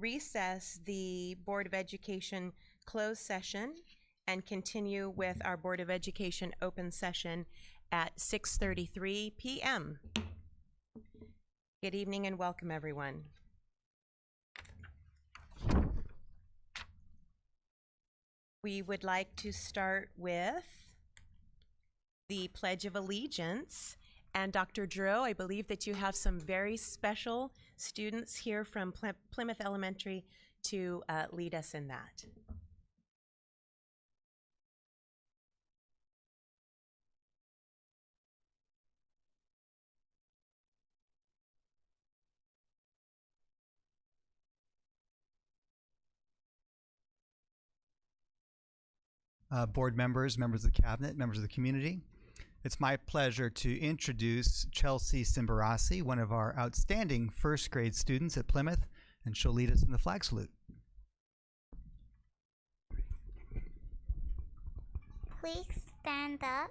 recess the Board of Education closed session and continue with our Board of Education open session at 6:33 p.m. Good evening and welcome, everyone. We would like to start with the Pledge of Allegiance. And Dr. Drew, I believe that you have some very special students here from Plymouth Elementary to lead us in that. Board members, members of the cabinet, members of the community. It's my pleasure to introduce Chelsea Simbarassi, one of our outstanding first grade students at Plymouth, and she'll lead us in the flag salute. Please stand up.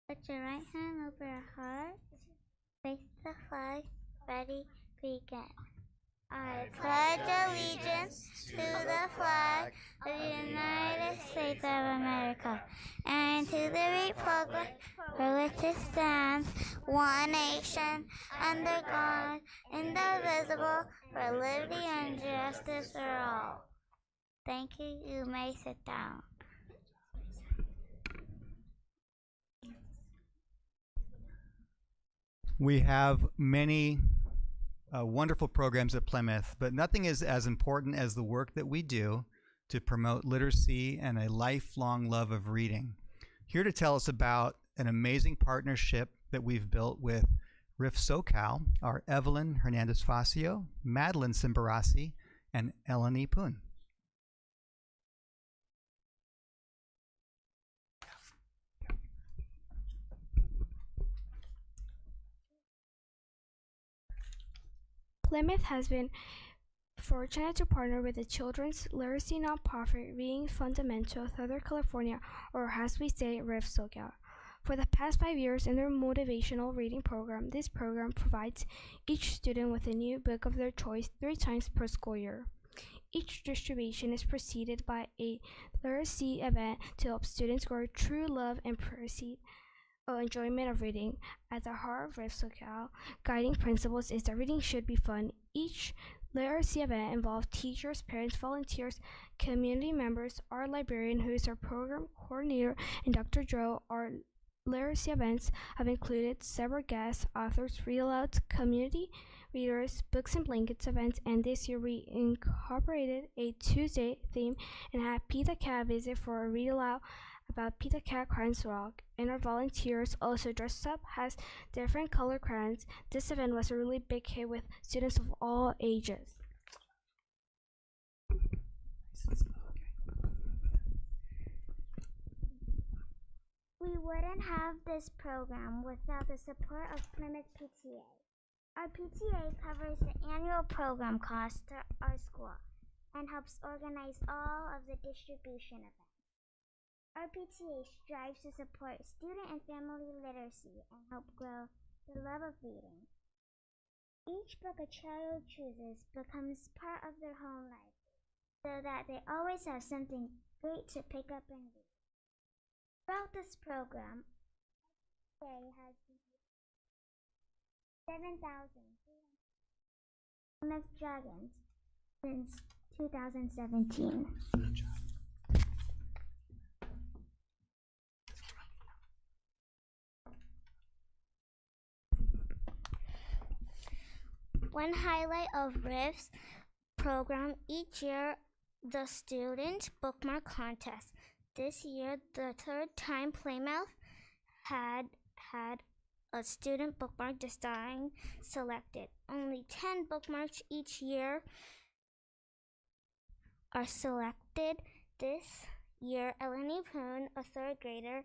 Put your right hand over your heart. Face the flag. Ready, begin. I pledge allegiance to the flag of the United States of America and to the republic for which it stands, one nation, under God, indivisible, for liberty and justice for all. Thank you. You may sit down. We have many wonderful programs at Plymouth, but nothing is as important as the work that we do to promote literacy and a lifelong love of reading. Here to tell us about an amazing partnership that we've built with RIF SoCal are Evelyn Hernandez-Facio, Madeline Simbarassi, and Eleni Poon. Plymouth has been fortunate to partner with the children's literacy nonprofit Reading Fundamental Southern California, or as we say, RIF SoCal. For the past 5 years in their motivational reading program, this program provides each student with a new book of their choice 3 times per school year. Each distribution is preceded by a literacy event to help students grow true love and enjoyment of reading. At the heart of RIF SoCal guiding principles is that reading should be fun. Each literacy event involves teachers, parents, volunteers, community members, our librarian, who is our program coordinator, and Dr. Joe. Our literacy events have included several guest authors, read-alouds, community readers, books and blankets events, and this year we incorporated a Tuesday theme and had Pita Cat visit for a read-aloud about Pita Cat Crayons Rock, and our volunteers also dressed up as different color crayons. This event was a really big hit with students of all ages. We wouldn't have this program without the support of Plymouth PTA. Our PTA covers the annual program costs to our school and helps organize all of the distribution events. Our PTA strives to support student and family literacy and help grow the love of reading. Each book a child chooses becomes part of their home life, so that they always have something great to pick up and read. Throughout this program, PTA has 7,000 Plymouth Dragons since 2017. Good job. One highlight of RIF's program each year, the Student Bookmark Contest. This year, the 3rd time Plymouth had a student bookmark design selected. Only 10 bookmarks each year are selected. This year, Eleni Poon, a 3rd grader,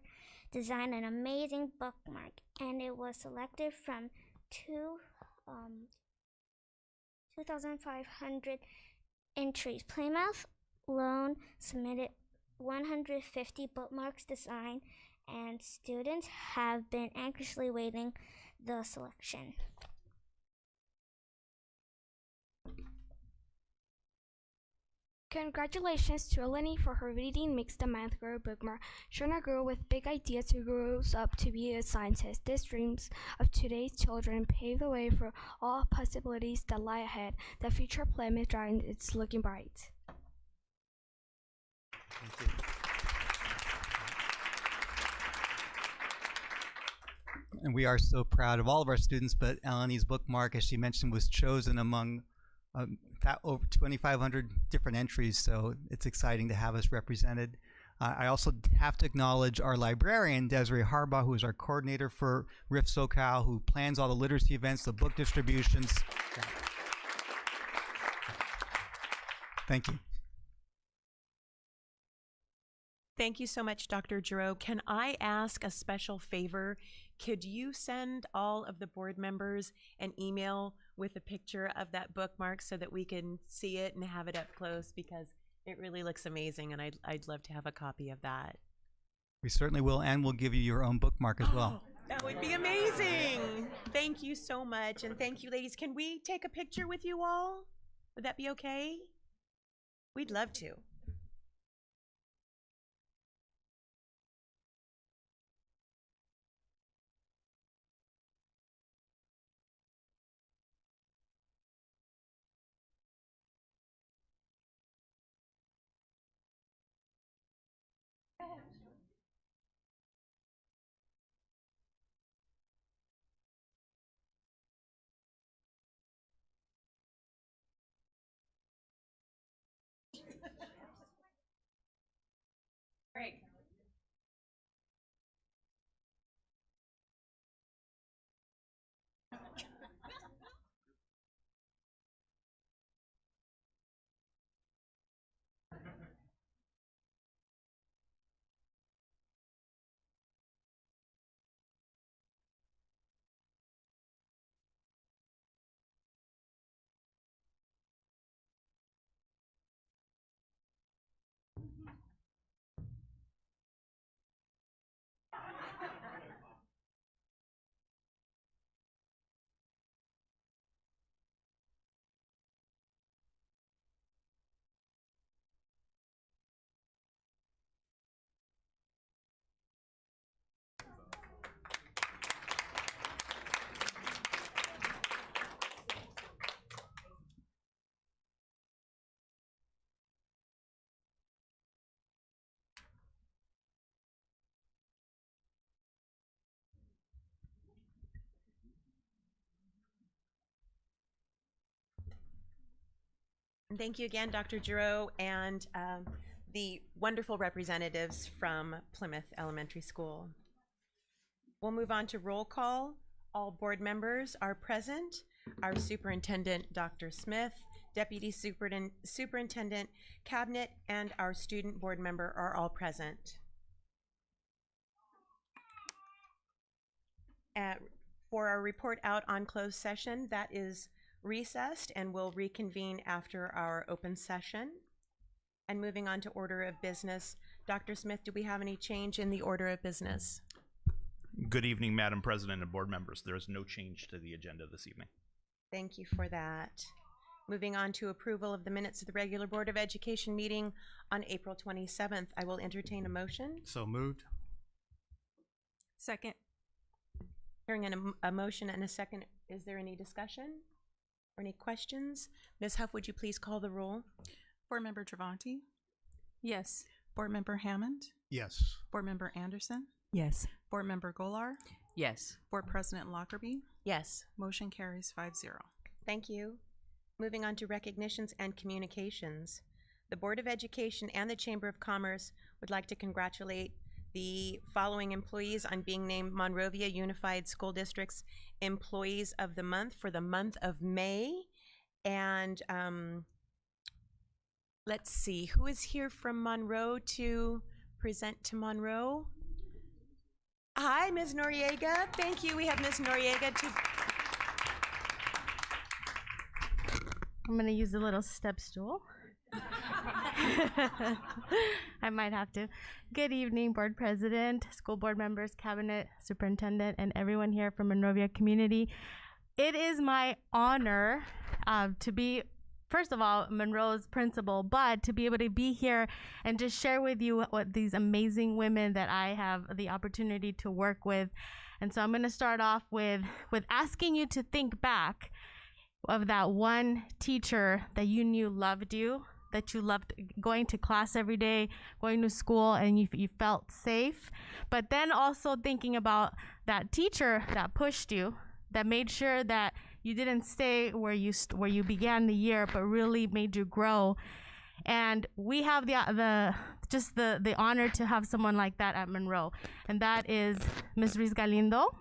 designed an amazing bookmark, and it was selected from 2,500 entries. Plymouth alone submitted 150 bookmarks designed, and students have been anxiously waiting the selection. Congratulations to Eleni for her reading makes the math girl bookmark. Showing a girl with big ideas who grows up to be a scientist. These dreams of today's children pave the way for all possibilities that lie ahead. The future of Plymouth Giant is looking bright. Thank you. And we are so proud of all of our students, but Eleni's bookmark, as she mentioned, was chosen among over 2,500 different entries, so it's exciting to have us represented. I also have to acknowledge our librarian, Desiree Harbaugh, who is our coordinator for RIF SoCal, who plans all the literacy events, the book distributions. Thank you. Thank you so much, Dr. Giroux. Can I ask a special favor? Could you send all of the board members an email with a picture of that bookmark so that we can see it and have it up close, because it really looks amazing, and I'd love to have a copy of that. We certainly will, and we'll give you your own bookmark as well. That would be amazing. Thank you so much, and thank you, ladies. Can we take a picture with you all? Would that be okay? We'd love to. Great. Thank you again, Dr. Giroux, and the wonderful representatives from Plymouth Elementary School. We'll move on to roll call. All board members are present. Our Superintendent Dr. Smith, Deputy Superintendent, Cabinet, and our student board member are all present. For our report out on closed session, that is recessed and will reconvene after our open session. And moving on to order of business, Dr. Smith, do we have any change in the order of business? Good evening, Madam President and board members. There is no change to the agenda this evening. Thank you for that. Moving on to approval of the minutes of the regular Board of Education meeting on April 27th, I will entertain a motion. So moved. Second. Hearing a motion and a second, is there any discussion or any questions? Ms. Huff, would you please call the roll? Board Member Travanti? Yes. Board Member Hammond? Yes. Board Member Anderson? Yes. Board Member Golar? Yes. Board President Lockerbie? Yes. Motion carries 5-0. Thank you. Moving on to recognitions and communications. The Board of Education and the Chamber of Commerce would like to congratulate the following employees on being named Monrovia Unified School District's Employees of the Month for the month of May. And let's see, who is here from Monroe to present to Monroe? Hi, Ms. Noriega. Thank you. We have Ms. Noriega to... I'm going to use a little step stool. I might have to. Good evening, board president, school board members, cabinet, superintendent, and everyone here from Monrovia community. It is my honor to be first of all, Monroe's principal, but to be able to be here and just share with you what these amazing women that I have the opportunity to work with. And so I'm going to start off with asking you to think back of that one teacher that you knew loved you, that you loved going to class every day, going to school, and you felt safe. But then also thinking about that teacher that pushed you, that made sure that you didn't stay where you began the year, but really made you grow. And we have the honor to have someone like that at Monroe, and that is Ms. Ruiz Galindo,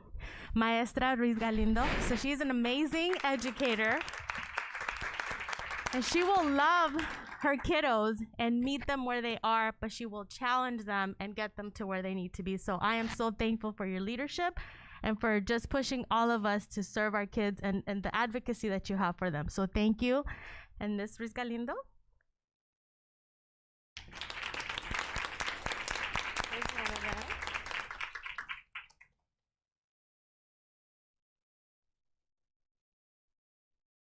Maestra Ruiz Galindo. So she's an amazing educator, and she will love her kiddos and meet them where they are, but she will challenge them and get them to where they need to be. So I am so thankful for your leadership and for just pushing all of us to serve our kids and the advocacy that you have for them. So thank you. And Ms. Ruiz Galindo.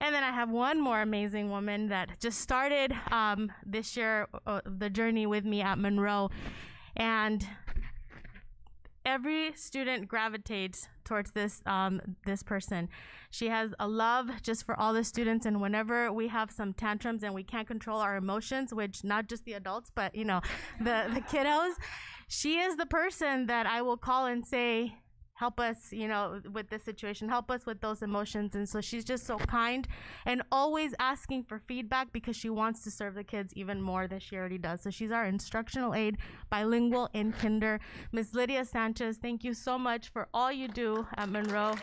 And then I have one more amazing woman that just started this year, the journey with me at Monroe. And every student gravitates towards this person. She has a love just for all the students, and whenever we have some tantrums and we can't control our emotions, which not just the adults, but the kiddos, she is the person that I will call and say, help us, with this situation, help us with those emotions. And so she's just so kind and always asking for feedback because she wants to serve the kids even more than she already does. So she's our instructional aide, bilingual in kinder. Ms. Lydia Sanchez, thank you so much for all you do at Monroe.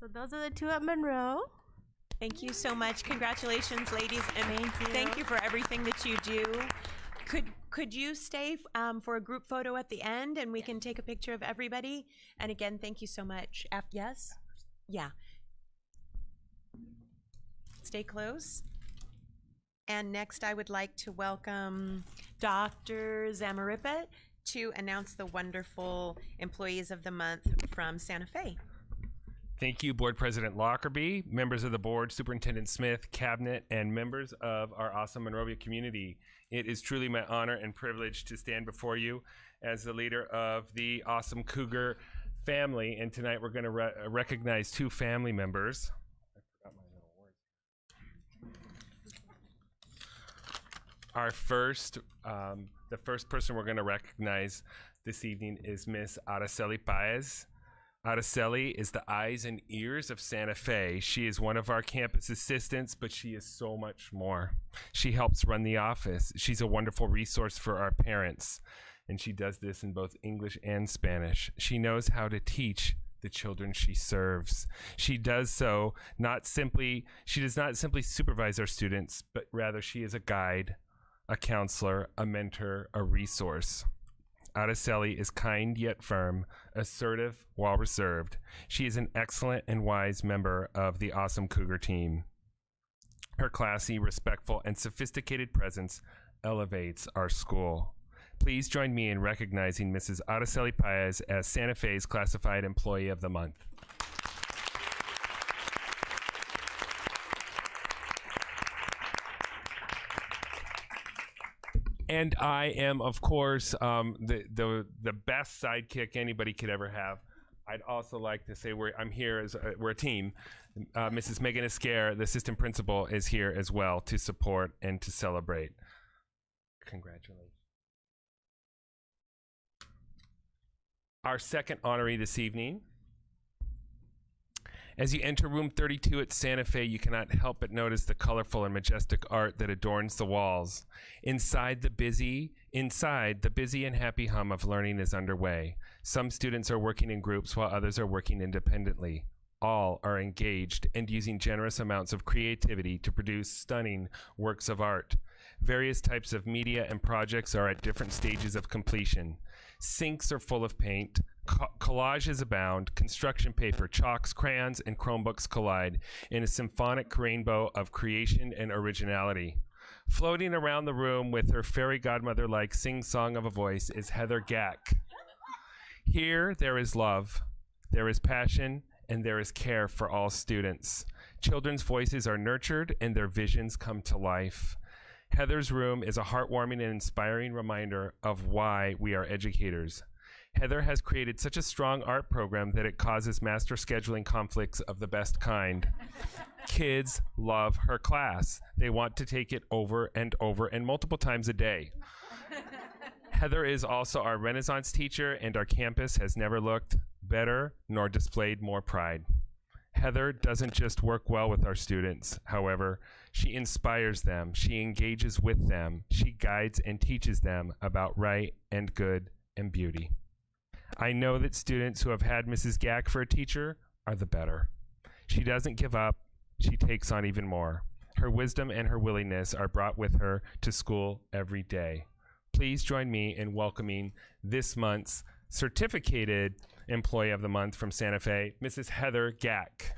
So those are the two at Monroe. Thank you so much. Congratulations, ladies, and Thank you. for everything that you do. Could you stay for a group photo at the end, and we can take a picture of everybody? And again, thank you so much. Yes? Yeah. Stay close. And next, I would like to welcome Dr. Zamarippa to announce the wonderful Employees of the Month from Santa Fe. Thank you, Board President Lockerbie, members of the board, Superintendent Smith, Cabinet, and members of our awesome Monrovia community. It is truly my honor and privilege to stand before you as the leader of the awesome Cougar family. And tonight we're going to recognize two family members. I forgot my little words. The first person we're going to recognize this evening is Miss Araceli Paez. Araceli is the eyes and ears of Santa Fe. She is one of our campus assistants, but she is so much more. She helps run the office. She's a wonderful resource for our parents, and she does this in both English and Spanish. She knows how to teach the children she serves. She does so she does not simply supervise our students, but rather she is a guide, a counselor, a mentor, a resource. Araceli is kind yet firm, assertive while reserved. She is an excellent and wise member of the awesome Cougar team. Her classy, respectful, and sophisticated presence elevates our school. Please join me in recognizing Mrs. Araceli Paez as Santa Fe's Classified Employee of the Month. And I am, of course, the best sidekick anybody could ever have. I'd also like to say we're a team. Mrs. Megan Esquer, the assistant principal, is here as well to support and to celebrate. Congratulations. Our second honoree this evening. As you enter room 32 at Santa Fe, you cannot help but notice the colorful and majestic art that adorns the walls. Inside, the busy and happy hum of learning is underway. Some students are working in groups while others are working independently. All are engaged and using generous amounts of creativity to produce stunning works of art. Various types of media and projects are at different stages of completion. Sinks are full of paint, collages abound, construction paper, chalks, crayons, and Chromebooks collide in a symphonic rainbow of creation and originality. Floating around the room with her fairy godmother-like sing-song of a voice is Heather Gack. Here, there is love, there is passion, and there is care for all students. Children's voices are nurtured and their visions come to life. Heather's room is a heartwarming and inspiring reminder of why we are educators. Heather has created such a strong art program that it causes master scheduling conflicts of the best kind. Kids love her class. They want to take it over and multiple times a day. Heather is also our Renaissance teacher, and our campus has never looked better nor displayed more pride. Heather doesn't just work well with our students, however, she inspires them, she engages with them, she guides and teaches them about right and good and beauty. I know that students who have had Mrs. Gack for a teacher are the better. She doesn't give up, she takes on even more. Her wisdom and her willingness are brought with her to school every day. Please join me in welcoming this month's Certificated Employee of the Month from Santa Fe, Mrs. Heather Gack.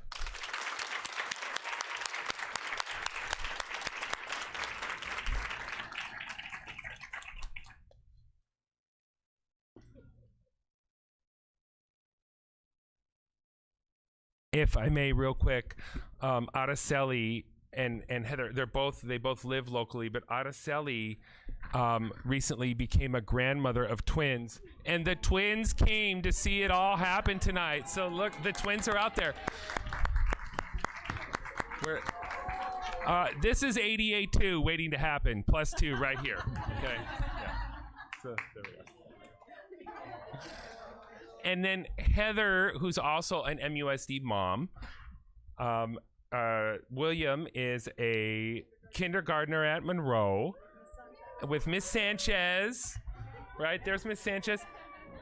If I may, real quick, Araceli and Heather, they both live locally, but Araceli recently became a grandmother of twins, and the twins came to see it all happen tonight. So look, the twins are out there. This is 88-2 waiting to happen, +2 right here. Okay. Yeah. So there we go. And then Heather, who's also an MUSD mom. William is a kindergartner at Monroe with Miss Sanchez. Right, there's Miss Sanchez.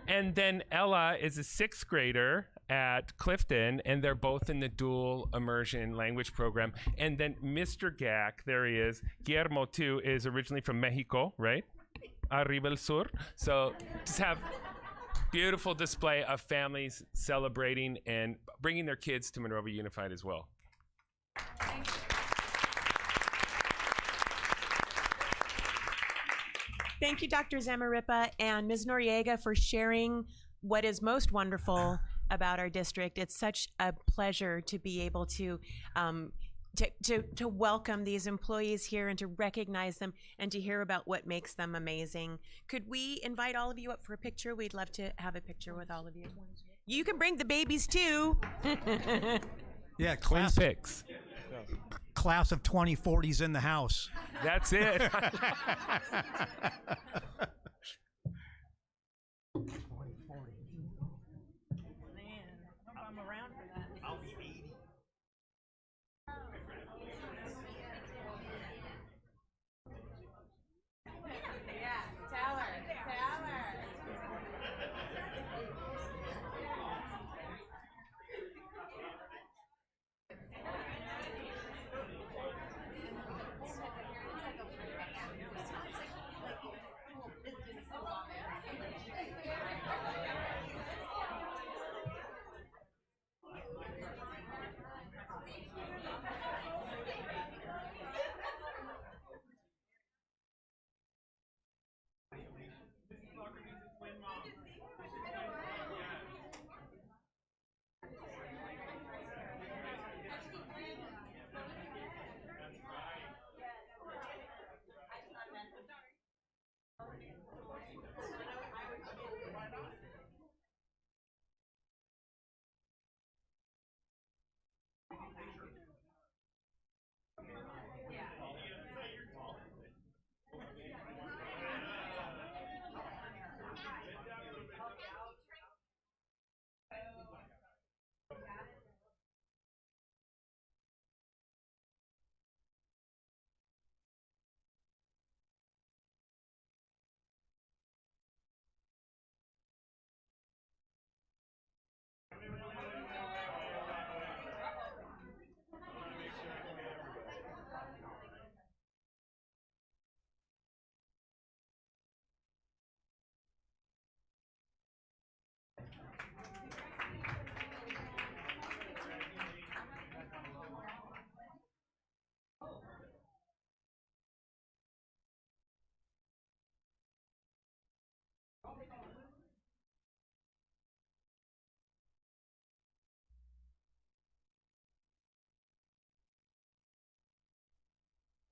And then Ella is a 6th grader at Clifton, and they're both in the dual immersion language program. And then Mr. Gack, there he is. Guillermo, too, is originally from Mexico, right? Arriba el sur. So just have beautiful display of families celebrating and bringing their kids to Monrovia Unified as well. Thank you, Dr. Zamarripa and Ms. Noriega, for sharing what is most wonderful about our district. It's such a pleasure to be able to welcome these employees here and to recognize them and to hear about what makes them amazing. Could we invite all of you up for a picture? We'd love to have a picture with all of you. You can bring the babies too. Yeah, Twin pics. class of 2040s in the house. That's it. I'm around for that. I'll be 80. Yeah, tell her.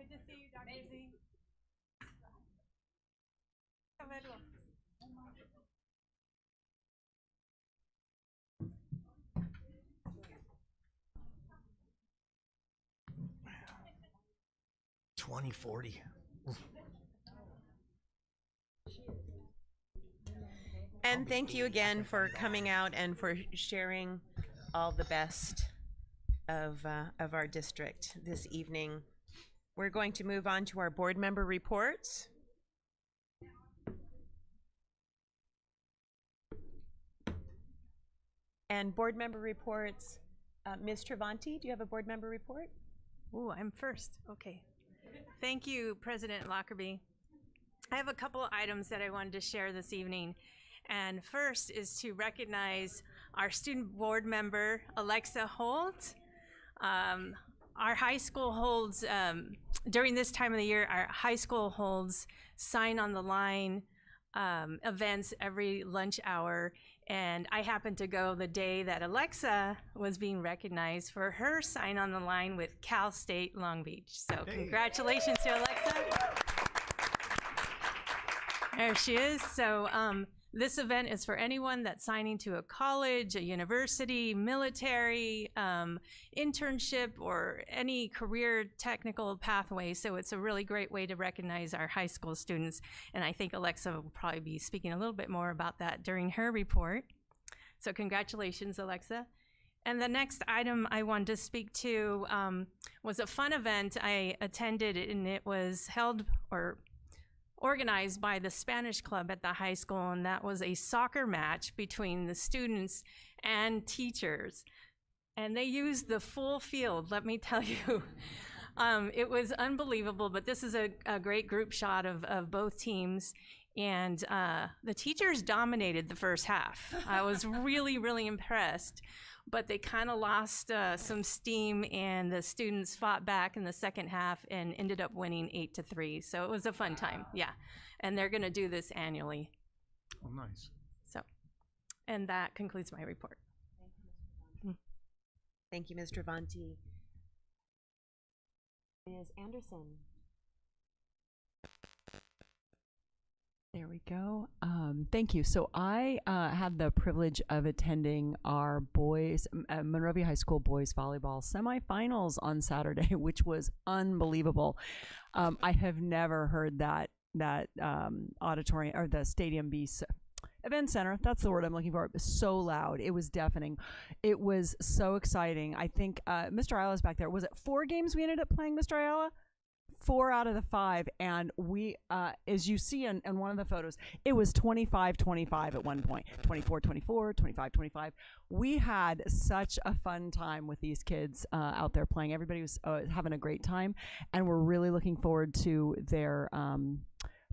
Good to see you, Dr. Z. A verlo. 2040. And thank you again for coming out and for sharing all the best of our district this evening. We're going to move on to our board member reports. And board member reports, Ms. Travanti, do you have a board member report? Ooh, I'm first. Okay. Thank you, President Lockerbie. I have a couple of items that I wanted to share this evening. And first is to recognize our student board member, Alexa Holt. Our high school holds, during this time of the year, our high school holds sign on the line events every lunch hour. And I happened to go the day that Alexa was being recognized for her sign on the line with Cal State Long Beach. So congratulations to Alexa. There she is. So this event is for anyone that's signing to a college, a university, military, internship, or any career technical pathway. So it's a really great way to recognize our high school students. And I think Alexa will probably be speaking a little bit more about that during her report. So congratulations, Alexa. And the next item I wanted to speak to was a fun event I attended, and it was held or organized by the Spanish Club at the high school, and that was a soccer match between the students and teachers. And they used the full field, let me tell you. It was unbelievable, but this is a great group shot of both teams. And the teachers dominated the first half. I was really, really impressed. But they kind of lost some steam, and the students fought back in the second half and ended up winning 8-3. So it was a fun time, yeah. And they're going to do this annually. Oh, nice. So, and that concludes my report. Thank you, Ms. Travanti. Ms. Anderson. There we go. Thank you. So I had the privilege of attending our boys, Monrovia High School boys volleyball semifinals on Saturday, which was unbelievable. I have never heard that auditorium or the stadium be event center. That's the word I'm looking for. It was so loud. It was deafening. It was so exciting. I think Mr. Ayala's back there. Was it 4 games we ended up playing, Mr. Ayala? 4 out of the 5, and we, as you see in one of the photos, it was 25-25 at one point, 24-24, 25-25. We had such a fun time with these kids out there playing. Everybody was having a great time, and we're really looking forward to their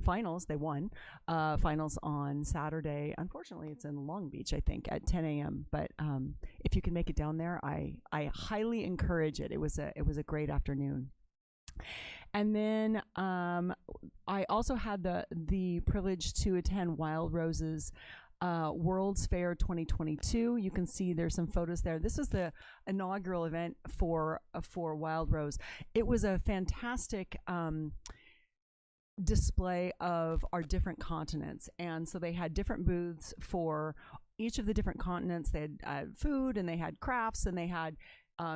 finals. They won finals on Saturday. Unfortunately, it's in Long Beach, I think, at 10 a.m. But if you can make it down there, I highly encourage it. It was a great afternoon. And then I also had the privilege to attend Wild Rose's World's Fair 2022. You can see there's some photos there. This is the inaugural event for Wild Rose. It was a fantastic display of our different continents, and so they had different booths for each of the different continents. They had food, and they had crafts, and they had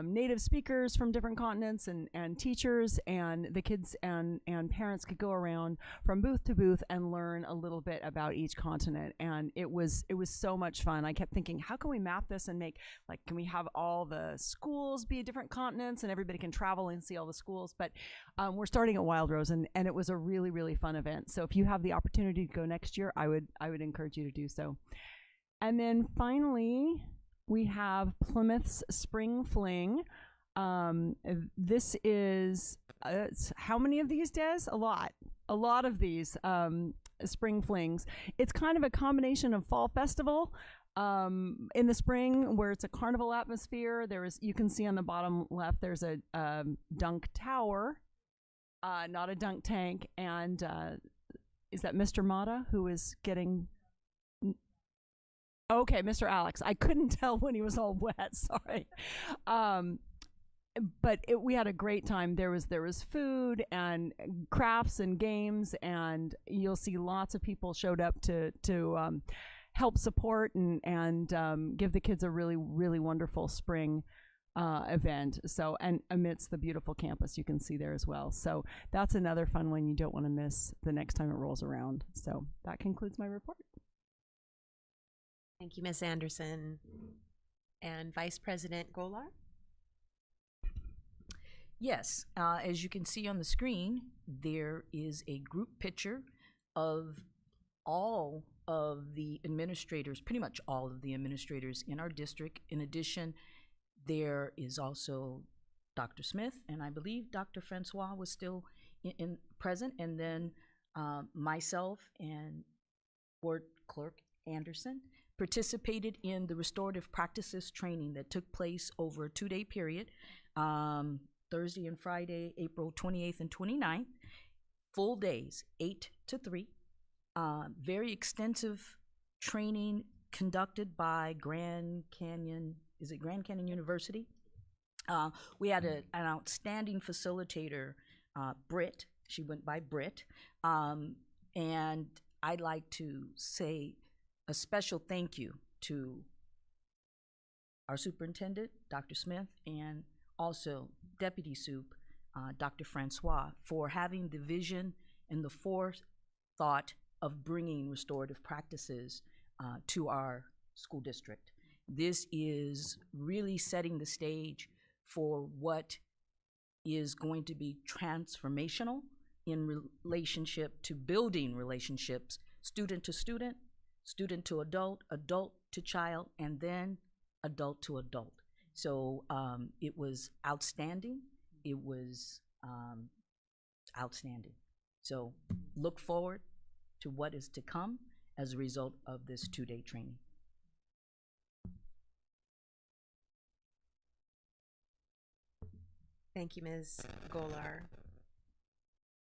native speakers from different continents, and teachers, and the kids and parents could go around from booth to booth and learn a little bit about each continent. And it was so much fun. I kept thinking, how can we map this and make, like, can we have all the schools be different continents and everybody can travel and see all the schools? But we're starting at Wild Rose, and it was a really, really fun event. So if you have the opportunity to go next year, I would encourage you to do so. And then finally, we have Plymouth's Spring Fling. This is, how many of these, Des? A lot of these Spring Flings. It's kind of a combination of fall festival in the spring, where it's a carnival atmosphere. You can see on the bottom left, there's a dunk tower, not a dunk tank. And is that Mr. Mata who is getting... Okay, Mr. Alex. I couldn't tell when he was all wet. Sorry. we had a great time. There was food and crafts and games, and you'll see lots of people showed up to help support and give the kids a really, really wonderful spring event. So, and amidst the beautiful campus you can see there as well. So that's another fun one you don't want to miss the next time it rolls around. So that concludes my report. Thank you, Ms. Anderson. And Vice President Golar? Yes, as you can see on the screen, there is a group picture of all of the administrators, pretty much all of the administrators in our district. In addition, there is also Dr. Smith, and I believe Dr. Francois was still in present, and then myself and Board Clerk Anderson participated in the restorative practices training that took place over a 2-day period, Thursday and Friday, April 28th and 29th, full days, 8 to 3. Very extensive training conducted by Grand Canyon University? We had an outstanding facilitator, Britt. She went by Britt. And I'd like to say a special thank you to our superintendent, Dr. Smith, and also Deputy Sup, Dr. Francois, for having the vision and the forethought of bringing restorative practices to our school district. This is really setting the stage for what is going to be transformational in relationship to building relationships, student to student, student to adult, adult to child, and then adult to adult. So it was outstanding. It was outstanding. So look forward to what is to come as a result of this 2-day training. Thank you, Ms. Golar.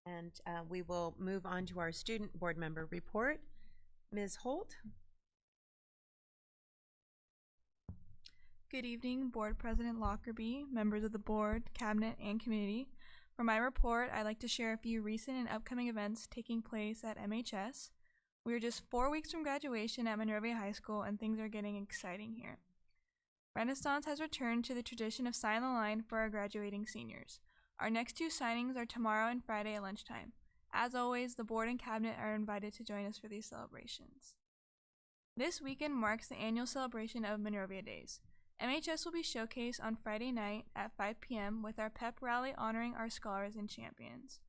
And we will move on to our student board member report. Ms. Holt? Good evening, Board President Lockerbie, members of the board, cabinet, and community. For my report, I'd like to share a few recent and upcoming events taking place at MHS. We are just 4 weeks from graduation at Monrovia High School, and things are getting exciting here. Renaissance has returned to the tradition of sign the line for our graduating seniors. Our next 2 signings are tomorrow and Friday at lunchtime. As always, the board and cabinet are invited to join us for these celebrations. This weekend marks the annual celebration of Monrovia Days. MHS will be showcased on Friday night at 5 p.m. with our pep rally honoring our scholars and champions.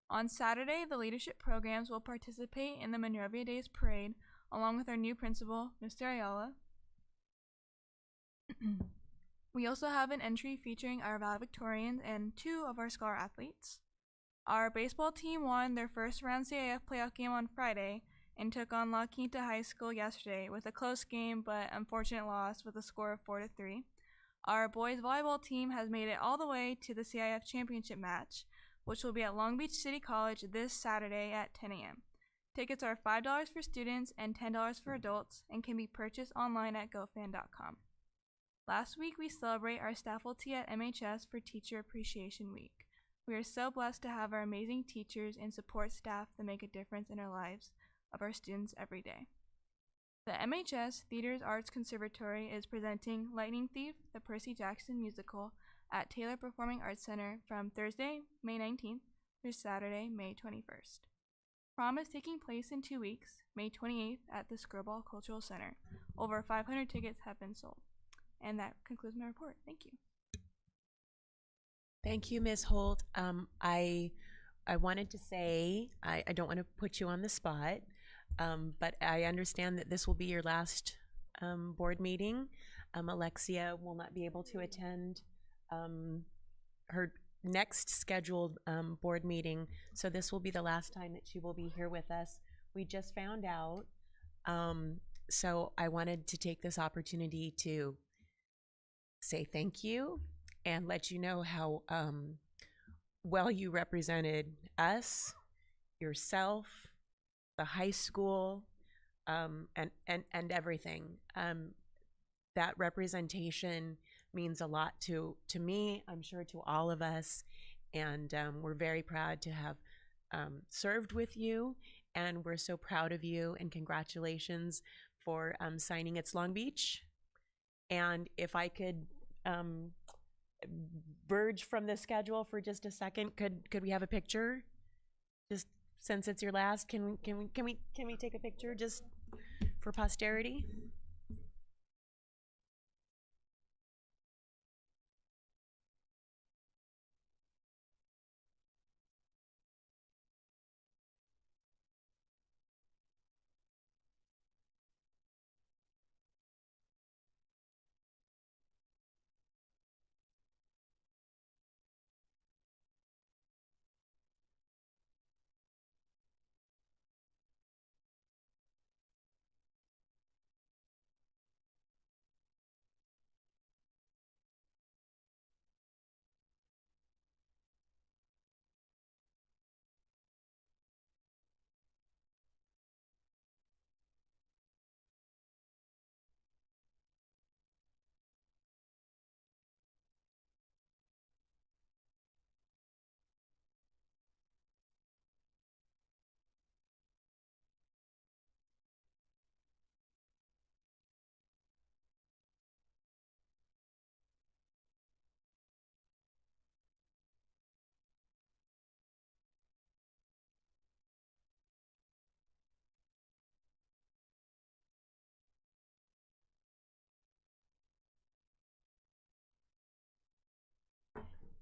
On Saturday, the leadership programs will participate in the Monrovia Days parade along with our new principal, Mr. Ayala. We also have an entry featuring our valedictorians and 2 of our scholar athletes. Our baseball team won their first round CIF playoff game on Friday and took on La Quinta High School yesterday with a close game but unfortunate loss with a score of 4-3. Our boys volleyball team has made it all the way to the CIF championship match, which will be at Long Beach City College this Saturday at 10 a.m. Tickets are $5 for students and $10 for adults and can be purchased online at gofan.com. Last week, we celebrate our staffalty at MHS for Teacher Appreciation Week. We are so blessed to have our amazing teachers and support staff that make a difference in our lives of our students every day. The MHS Theater's Arts Conservatory is presenting Lightning Thief, the Percy Jackson musical, at Taylor Performing Arts Center from Thursday, May 19th through Saturday, May 21st. Prom is taking place in 2 weeks, May 28th at the Screwball Cultural Center. Over 500 tickets have been sold. And that concludes my report. Thank you. Thank you, Ms. Holt. I wanted to say, I don't want to put you on the spot, but I understand that this will be your last board meeting. Alexia will not be able to attend her next scheduled board meeting, so this will be the last time that she will be here with us. We just found out, so I wanted to take this opportunity to say thank you and let you know how well you represented us, yourself, the high school, and everything. That representation means a lot to me, I'm sure to all of us. And we're very proud to have served with you. And we're so proud of you, and congratulations for signing It's Long Beach. And if I could verge from the schedule for just a second, could we have a picture? Just since it's your last, can we take a picture just for posterity?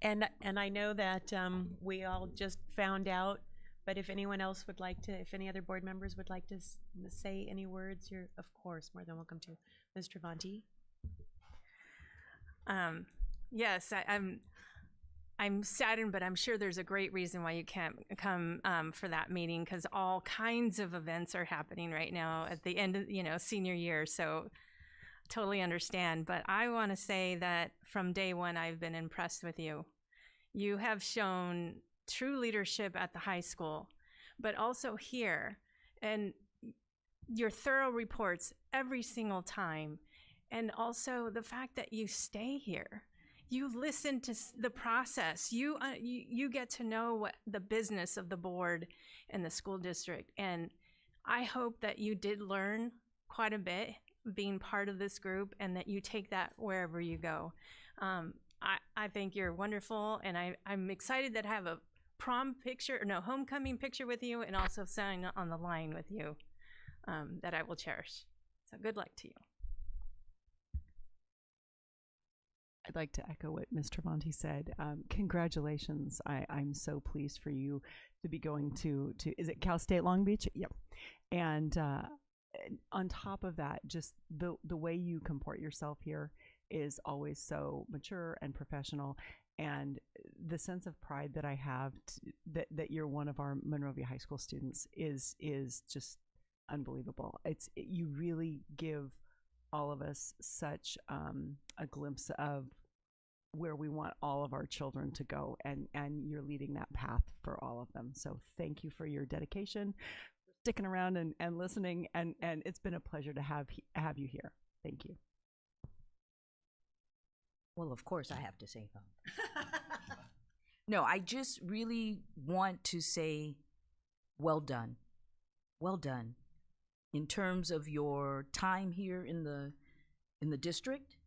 And I know that we all just found out, but if anyone else would like to, if any other board members would like to say any words, you're of course more than welcome to. Ms. Travanti. Yes, I'm saddened, but I'm sure there's a great reason why you can't come for that meeting, because all kinds of events are happening right now at the end of senior year. So totally understand. But I want to say that from day one, I've been impressed with you. You have shown true leadership at the high school, but also here, and your thorough reports every single time. And also the fact that you stay here, you listen to the process, you get to know what the business of the board and the school district. And I hope that you did learn quite a bit being part of this group, and that you take that wherever you go. I think you're wonderful, and I'm excited that I have a homecoming picture with you, and also sign on the line with you that I will cherish. So good luck to you. I'd like to echo what Ms. Travanti said. Congratulations. I'm so pleased for you to be going to is it Cal State Long Beach? Yep. And on top of that, just the way you comport yourself here is always so mature and professional. And the sense of pride that I have that you're one of our Monrovia High School students is just unbelievable. You really give all of us such a glimpse of where we want all of our children to go, and you're leading that path for all of them. So thank you for your dedication, for sticking around and listening, and it's been a pleasure to have you here. Thank you. Well, of course I have to say something. No, I just really want to say well done. Well done. In terms of your time here in the district,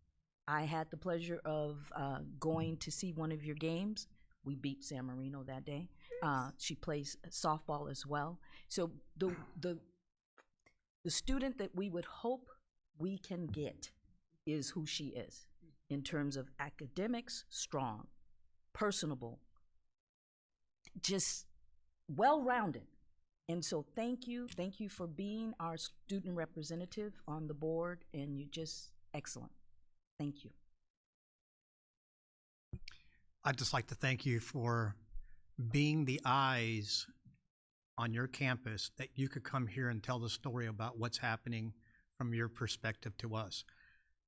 I had the pleasure of going to see one of your games. We beat San Marino that day. She plays softball as well. So the student that we would hope we can get is who she is in terms of academics, strong, personable, just well-rounded. And so thank you for being our student representative on the board, and you're just excellent. Thank you. I'd just like to thank you for being the eyes on your campus, that you could come here and tell the story about what's happening from your perspective to us.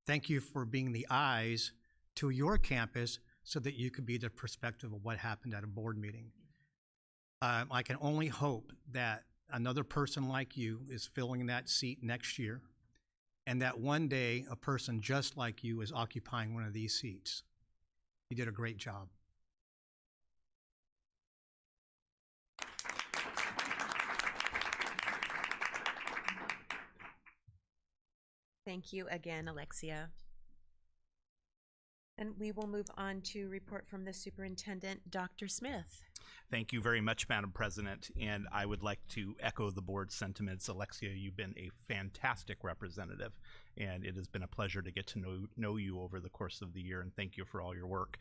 Thank you for being the eyes to your campus so that you could be the perspective of what happened at a board meeting. I can only hope that another person like you is filling that seat next year, and that one day a person just like you is occupying one of these seats. You did a great job. Thank you again, Alexia. And we will move on to report from the Superintendent, Dr. Smith. Thank you very much, Madam President, and I would like to echo the board's sentiments. Alexia, you've been a fantastic representative, and it has been a pleasure to get to know you over the course of the year, and thank you for all your work.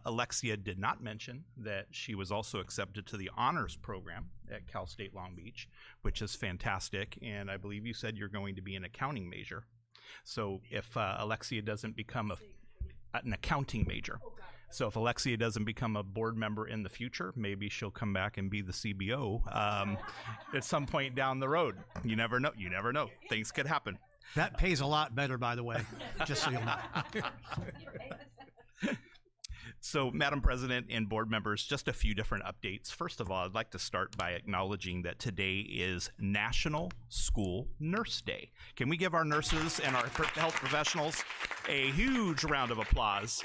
Alexia did not mention that she was also accepted to the honors program at Cal State Long Beach, which is fantastic, and I believe you said you're going to be an accounting major. So if Alexia doesn't become an accounting major. So if Alexia doesn't become a board member in the future, maybe she'll come back and be the CBO at some point down the road. You never know. You never know. Things could happen. That pays a lot better, by the way, just so you'll know. So, Madam President and board members, just a few different updates. First of all, I'd like to start by acknowledging that today is National School Nurse Day. Can we give our nurses and our health professionals a huge round of applause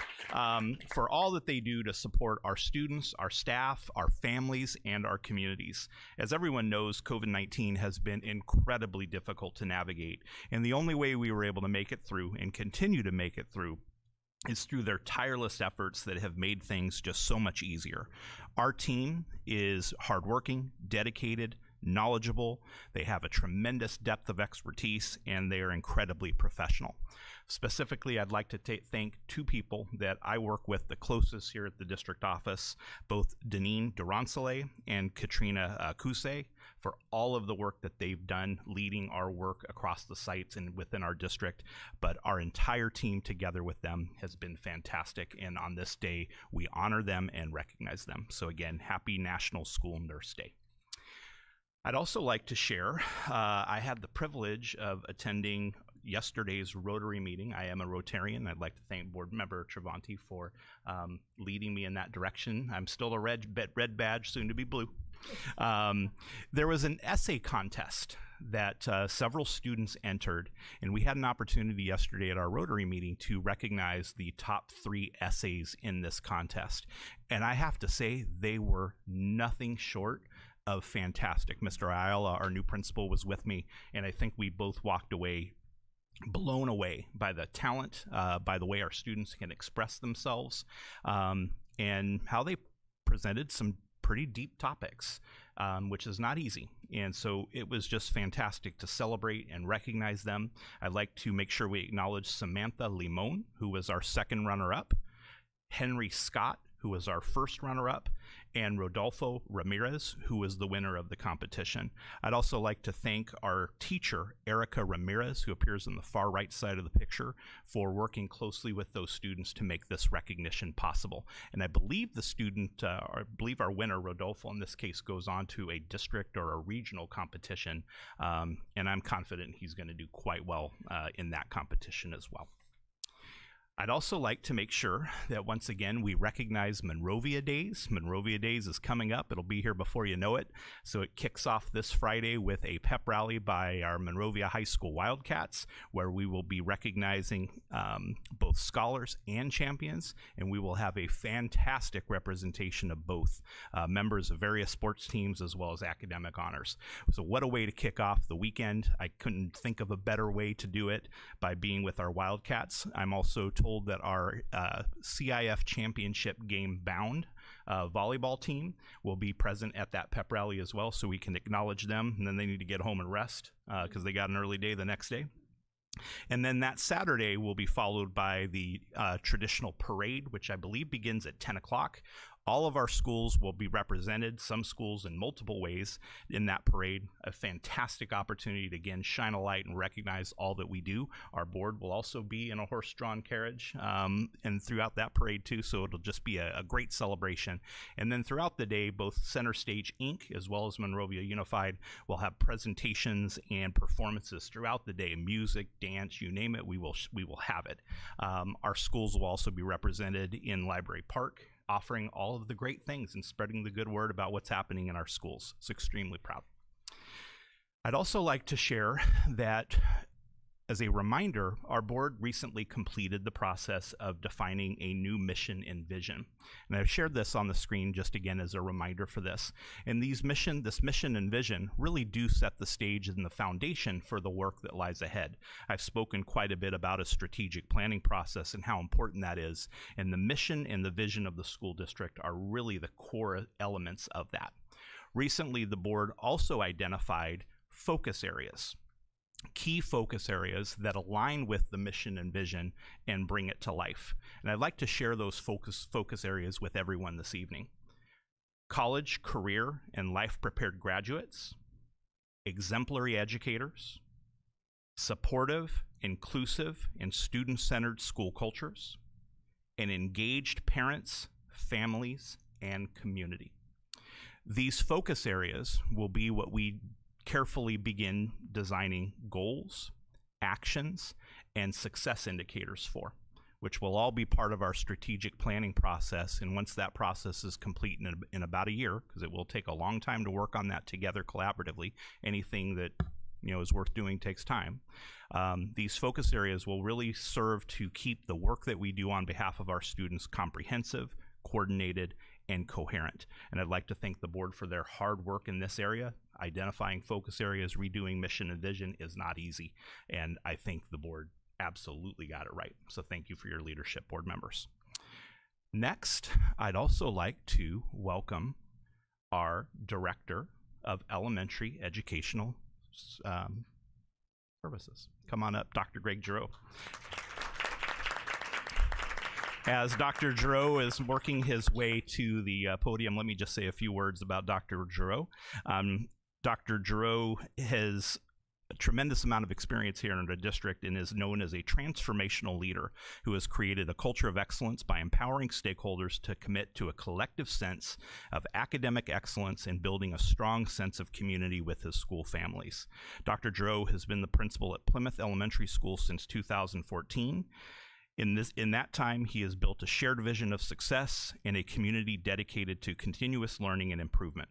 for all that they do to support our students, our staff, our families, and our communities. As everyone knows, COVID-19 has been incredibly difficult to navigate, and the only way we were able to make it through and continue to make it through is through their tireless efforts that have made things just so much easier. Our team is hardworking, dedicated, knowledgeable. They have a tremendous depth of expertise, and they are incredibly professional. Specifically, I'd like to thank two people that I work with the closest here at the district office, both Deneen Duransale and Katrina Kuse, for all of the work that they've done leading our work across the sites and within our district. But our entire team together with them has been fantastic, and on this day, we honor them and recognize them. So again, happy National School Nurse Day. I'd also like to share, I had the privilege of attending yesterday's Rotary meeting. I am a Rotarian. I'd like to thank Board Member Travanti for leading me in that direction. I'm still a red badge, soon to be blue. There was an essay contest that several students entered, and we had an opportunity yesterday at our Rotary meeting to recognize the top 3 essays in this contest. And I have to say, they were nothing short of fantastic. Mr. Ayala, our new principal, was with me, and I think we both walked away blown away by the talent, by the way our students can express themselves, and how they presented some pretty deep topics, which is not easy. And so it was just fantastic to celebrate and recognize them. I'd like to make sure we acknowledge Samantha Limon, who was our second runner-up, Henry Scott, who was our first runner-up, and Rodolfo Ramirez, who was the winner of the competition. I'd also like to thank our teacher, Erica Ramirez, who appears on the far right side of the picture, for working closely with those students to make this recognition possible. And I believe the student, or I believe our winner, Rodolfo, in this case, goes on to a district or a regional competition, and I'm confident he's going to do quite well in that competition as well. I'd also like to make sure that once again we recognize Monrovia Days. Monrovia Days is coming up. It'll be here before you know it. So it kicks off this Friday with a pep rally by our Monrovia High School Wildcats, where we will be recognizing both scholars and champions, and we will have a fantastic representation of both members of various sports teams as well as academic honors. So what a way to kick off the weekend. I couldn't think of a better way to do it by being with our Wildcats. I'm also told that our CIF championship game bound volleyball team will be present at that pep rally as well, so we can acknowledge them, and then they need to get home and rest because they got an early day the next day. And then that Saturday will be followed by the traditional parade, which I believe begins at 10 o'clock. All of our schools will be represented, some schools in multiple ways in that parade. A fantastic opportunity to, again, shine a light and recognize all that we do. Our board will also be in a horse-drawn carriage and throughout that parade too, so it'll just be a great celebration. And then throughout the day, both Center Stage Inc. as well as Monrovia Unified will have presentations and performances throughout the day. Music, dance, you name it, we will have it. Our schools will also be represented in Library Park, offering all of the great things and spreading the good word about what's happening in our schools. It's extremely proud. I'd also like to share that As a reminder, our board recently completed the process of defining a new mission and vision. And I've shared this on the screen just again as a reminder for this. And this mission and vision really do set the stage and the foundation for the work that lies ahead. I've spoken quite a bit about a strategic planning process and how important that is. And the mission and the vision of the school district are really the core elements of that. Recently, the board also identified focus areas. Key focus areas that align with the mission and vision and bring it to life. And I'd like to share those focus areas with everyone this evening. College, career, and life-prepared graduates, exemplary educators, supportive, inclusive, and student-centered school cultures, and engaged parents, families, and community. These focus areas will be what we carefully begin designing goals, actions, and success indicators for, which will all be part of our strategic planning process. And once that process is complete in about a year, because it will take a long time to work on that together collaboratively, anything that is worth doing takes time. These focus areas will really serve to keep the work that we do on behalf of our students comprehensive, coordinated, and coherent. And I'd like to thank the board for their hard work in this area. Identifying focus areas, redoing mission and vision is not easy, and I think the board absolutely got it right. So thank you for your leadership, board members. Next, I'd also like to welcome our Director of Elementary Educational Services. Come on up, Dr. Greg Giroux. As Dr. Giroux is working his way to the podium, let me just say a few words about Dr. Giroux. Dr. Giroux has a tremendous amount of experience here in the district and is known as a transformational leader who has created a culture of excellence by empowering stakeholders to commit to a collective sense of academic excellence and building a strong sense of community with his school families. Dr. Giroux has been the principal at Plymouth Elementary School since 2014. In that time, he has built a shared vision of success and a community dedicated to continuous learning and improvement.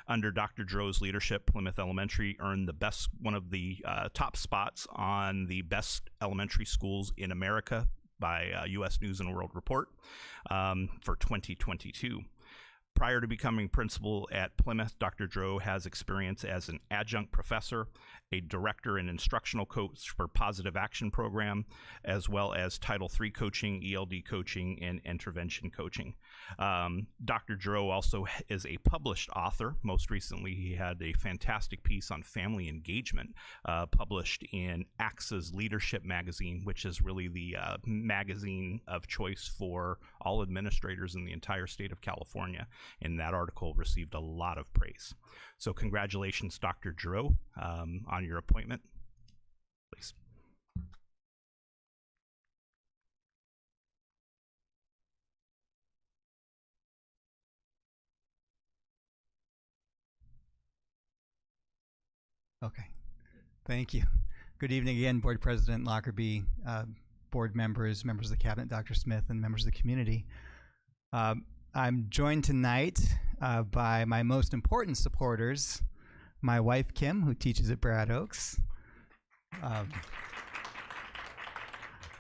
Under Dr. Giroux's leadership, Plymouth Elementary earned one of the top spots on the best elementary schools in America by U.S. News and World Report for 2022. Prior to becoming principal at Plymouth, Dr. Giroux has experience as an adjunct professor, a director and instructional coach for Positive Action Program, as well as Title III coaching, ELD coaching, and intervention coaching. Dr. Giroux also is a published author. Most recently, he had a fantastic piece on family engagement published in AXA's Leadership magazine, which is really the magazine of choice for all administrators in the entire state of California. And that article received a lot of praise. So congratulations, Dr. Giroux, on your appointment. Please. Okay, thank you. Good evening again, Board President Lockerbie, board members, members of the Cabinet, Dr. Smith, and members of the community. I'm joined tonight by my most important supporters, my wife, Kim, who teaches at Brad Oaks,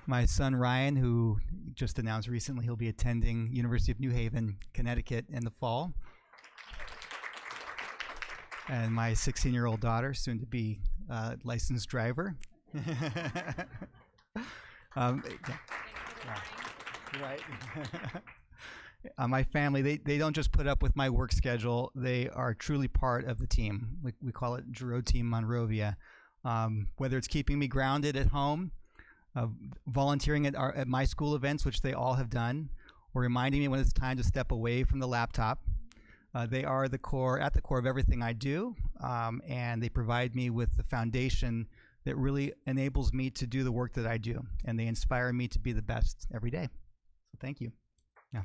my son, Ryan, who just announced recently he'll be attending University of New Haven, Connecticut in the fall, and my 16-year-old daughter, soon to be licensed driver. Right. My family, they don't just put up with my work schedule. They are truly part of the team. We call it Giroux Team Monrovia. Whether it's keeping me grounded at home, volunteering at my school events, which they all have done, or reminding me when it's time to step away from the laptop. They are at the core of everything I do, and they provide me with the foundation that really enables me to do the work that I do, and they inspire me to be the best every day. So thank you. Yeah.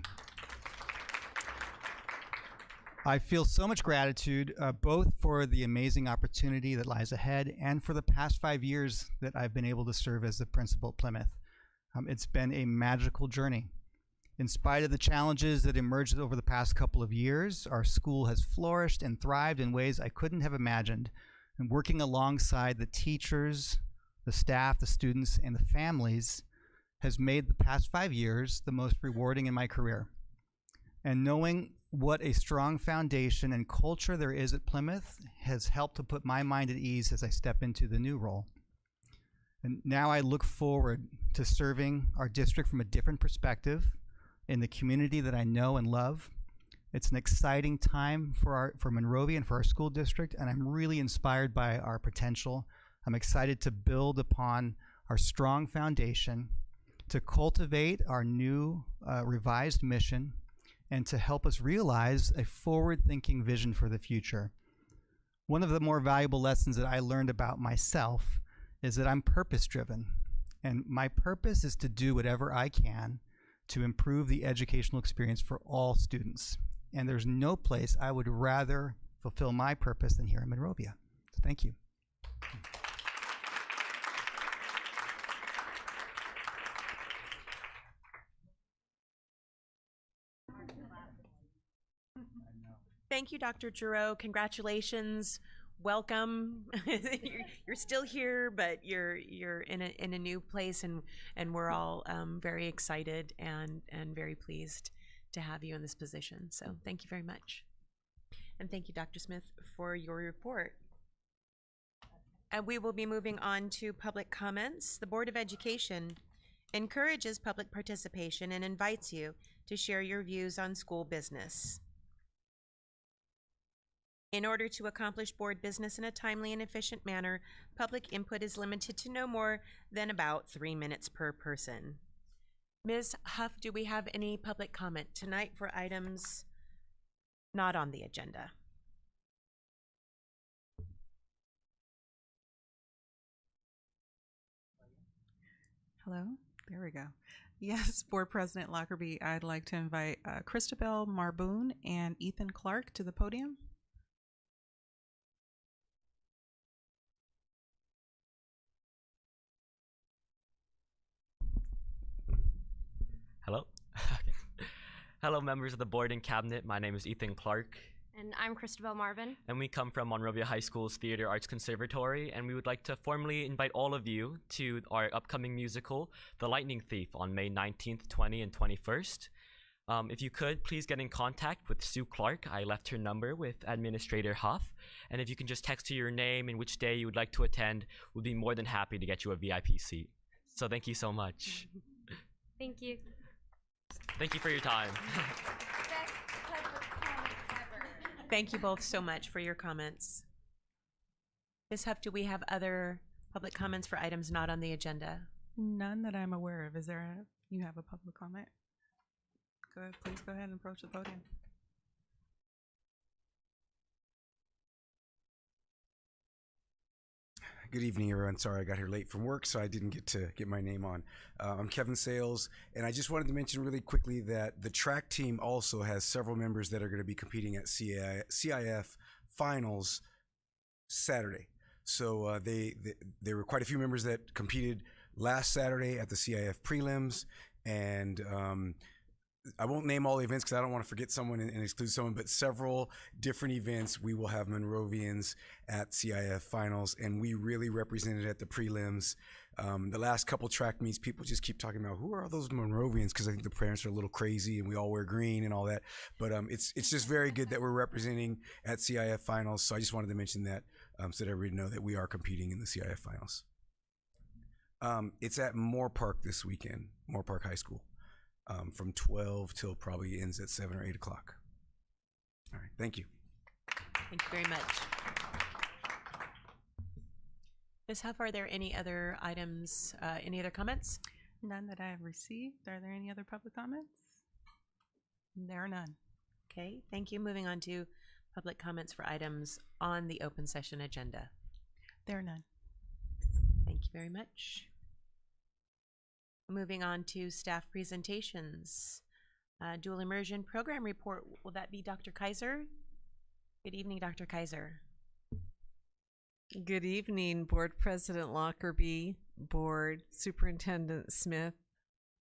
I feel so much gratitude, both for the amazing opportunity that lies ahead and for the past 5 years that I've been able to serve as the principal at Plymouth. It's been a magical journey. In spite of the challenges that emerged over the past couple of years, our school has flourished and thrived in ways I couldn't have imagined. And working alongside the teachers, the staff, the students, and the families has made the past 5 years the most rewarding in my career. And knowing what a strong foundation and culture there is at Plymouth has helped to put my mind at ease as I step into the new role. And now I look forward to serving our district from a different perspective in the community that I know and love. It's an exciting time for Monrovia and for our school district, and I'm really inspired by our potential. I'm excited to build upon our strong foundation, to cultivate our new revised mission, and to help us realize a forward-thinking vision for the future. One of the more valuable lessons that I learned about myself is that I'm purpose-driven, and my purpose is to do whatever I can to improve the educational experience for all students. And there's no place I would rather fulfill my purpose than here in Monrovia. So thank you. Thank you, Dr. Giroux. Congratulations. Welcome. You're still here, but you're in a new place, and we're all very excited and very pleased to have you in this position. So thank you very much. And thank you, Dr. Smith, for your report. And we will be moving on to public comments. The Board of Education encourages public participation and invites you to share your views on school business. In order to accomplish board business in a timely and efficient manner, public input is limited to no more than about 3 minutes per person. Ms. Huff, do we have any public comment tonight for items not on the agenda? Hello? There we go. Yes, Board President Lockerbie, I'd like to invite Christabel Marboon and Ethan Clark to the podium. Hello. Hello, members of the board and cabinet. My name is Ethan Clark. And I'm Christabel Marvin. And we come from Monrovia High School's Theater Arts Conservatory, and we would like to formally invite all of you to our upcoming musical, The Lightning Thief, on May 19th, 20th, and 21st. If you could, please get in contact with Sue Clark. I left her number with Administrator Huff. And if you can just text her your name and which day you would like to attend, we'd be more than happy to get you a VIP seat. So thank you so much. Thank you. Thank you for your time. Thank you both so much for your comments. Ms. Huff, do we have other public comments for items not on the agenda? None that I'm aware of. Is there you have a public comment? Go ahead, please go ahead and approach the podium. Good evening, everyone. Sorry I got here late from work, so I didn't get to get my name on. I'm Kevin Sales, and I just wanted to mention really quickly that the track team also has several members that are going to be competing at CIF Finals Saturday. So there were quite a few members that competed last Saturday at the CIF prelims, and I won't name all the events because I don't want to forget someone and exclude someone, but several different events we will have Monrovians at CIF finals, and we really represented at the prelims. The last couple track meets, people just keep talking about who are all those Monrovians, because I think the parents are a little crazy and we all wear green and all that. But it's just very good that we're representing at CIF finals. So I just wanted to mention that so that everybody know that we are competing in the CIF finals. It's at Moore Park this weekend, Moore Park High School. From 12 till probably ends at 7 or 8 o'clock. All right, thank you. Thank you very much. Ms. Huff, are there any other items, any other comments? None that I have received. Are there any other public comments? There are none. Okay, thank you. Moving on to public comments for items on the open session agenda. There are none. Thank you very much. Moving on to staff presentations. Dual Immersion Program Report. Will that be Dr. Kaiser? Good evening, Dr. Kaiser. Good evening, Board President Lockerbie, Board Superintendent Smith,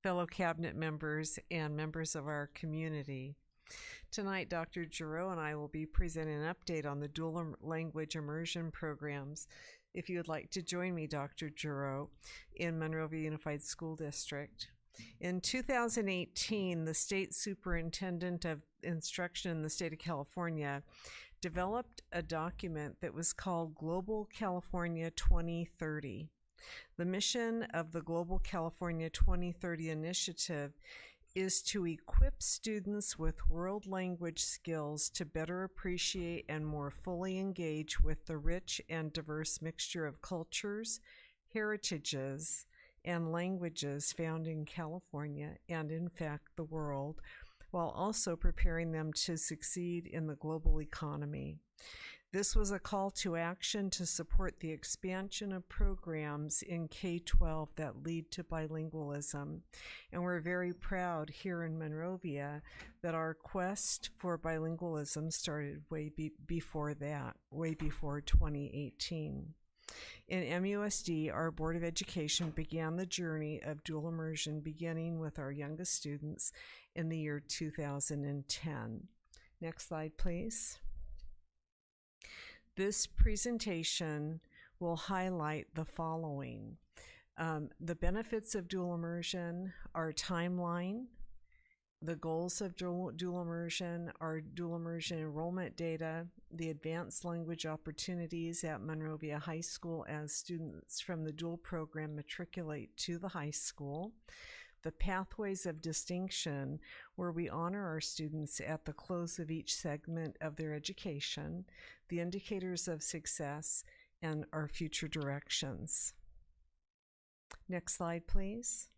fellow cabinet members, and members of our community. Tonight, Dr. Giroux and I will be presenting an update on the dual language immersion programs if you would like to join me, Dr. Giroux, in Monrovia Unified School District. In 2018, the State Superintendent of Instruction in the state of California developed a document that was called Global California 2030. The mission of the Global California 2030 initiative is to equip students with world language skills to better appreciate and more fully engage with the rich and diverse mixture of cultures, heritages, and languages found in California and, in fact, the world, while also preparing them to succeed in the global economy. This was a call to action to support the expansion of programs in K-12 that lead to bilingualism. And we're very proud here in Monrovia that our quest for bilingualism started way before that, way before 2018. In MUSD, our Board of Education began the journey of dual immersion beginning with our youngest students in the year 2010. Next slide, please. This presentation will highlight the following. The benefits of dual immersion, our timeline, the goals of dual immersion, our dual immersion enrollment data, the advanced language opportunities at Monrovia High School as students from the dual program matriculate to the high school, the pathways of distinction, where we honor our students at the close of each segment of their education, the indicators of success, and our future directions. Next slide, please.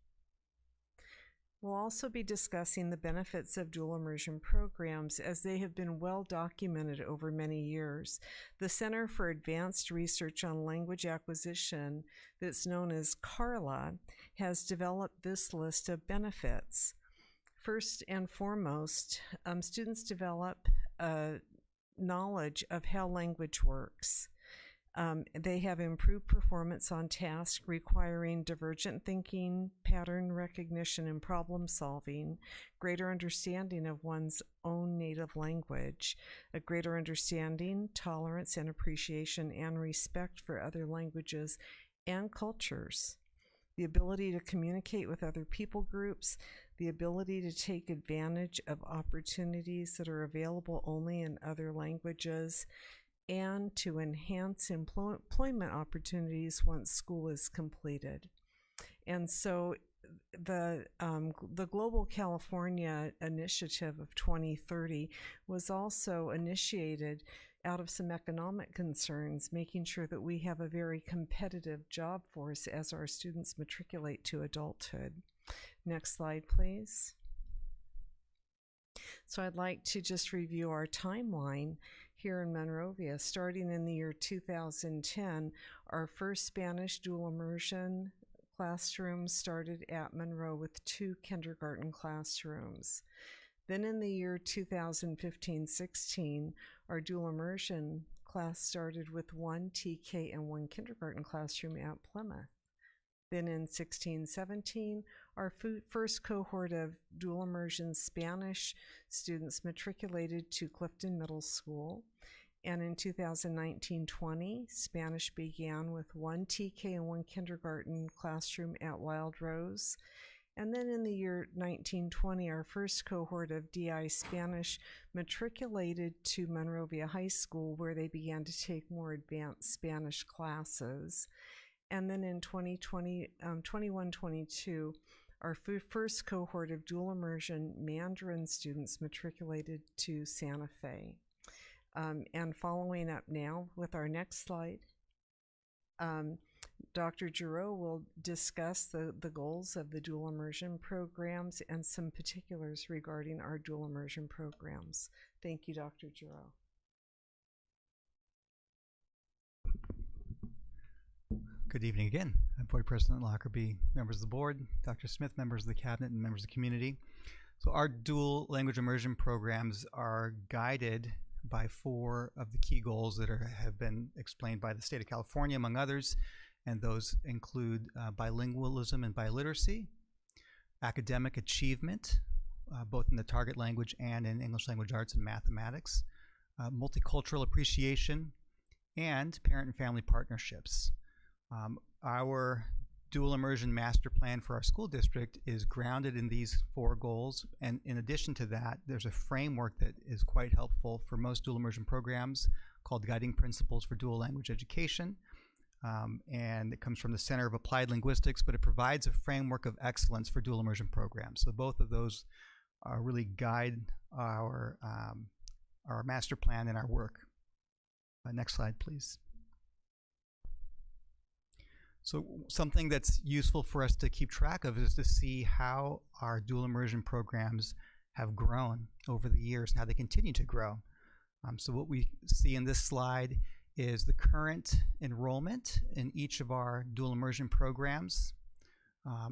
We'll also be discussing the benefits of dual immersion programs as they have been well documented over many years. The Center for Advanced Research on Language Acquisition, that's known as CARLA, has developed this list of benefits. First and foremost, students develop knowledge of how language works. They have improved performance on tasks requiring divergent thinking, pattern recognition, and problem solving, greater understanding of one's own native language, a greater understanding, tolerance, and appreciation and respect for other languages and cultures, the ability to communicate with other people groups, the ability to take advantage of opportunities that are available only in other languages, and to enhance employment opportunities once school is completed. And so the Global California Initiative of 2030 was also initiated out of some economic concerns, making sure that we have a very competitive job force as our students matriculate to adulthood. Next slide, please. So I'd like to just review our timeline here in Monrovia. Starting in the year 2010, our first Spanish dual immersion classroom started at Monroe with 2 kindergarten classrooms. Then in the year 2015-16, our dual immersion class started with 1 TK and 1 kindergarten classroom at Plymouth. Then in 16-17, our first cohort of dual immersion Spanish students matriculated to Clifton Middle School. And in 2019-20, Spanish began with 1 TK and 1 kindergarten classroom at Wild Rose. And then in the year 1920, our first cohort of DI Spanish matriculated to Monrovia High School, where they began to take more advanced Spanish classes. And then in 21-22, our first cohort of dual immersion Mandarin students matriculated to Santa Fe. And following up now with our next slide, Dr. Giroux will discuss the goals of the dual immersion programs and some particulars regarding our dual immersion programs. Thank you, Dr. Giroux. Good evening again. I'm Board President Lockerbie, members of the board, Dr. Smith, members of the cabinet, and members of the community. So our dual language immersion programs are guided by 4 of the key goals that have been explained by the state of California, among others, and those include bilingualism and biliteracy, academic achievement, both in the target language and in English language arts and mathematics, multicultural appreciation, and parent and family partnerships. Our dual immersion master plan for our school district is grounded in these 4 goals, and in addition to that, there's a framework that is quite helpful for most dual immersion programs called Guiding Principles for Dual Language Education, and it comes from the Center of Applied Linguistics, but it provides a framework of excellence for dual immersion programs. So both of those really guide our master plan and our work. Next slide, please. So something that's useful for us to keep track of is to see how our dual immersion programs have grown over the years and how they continue to grow. So what we see in this slide is the current enrollment in each of our dual immersion programs.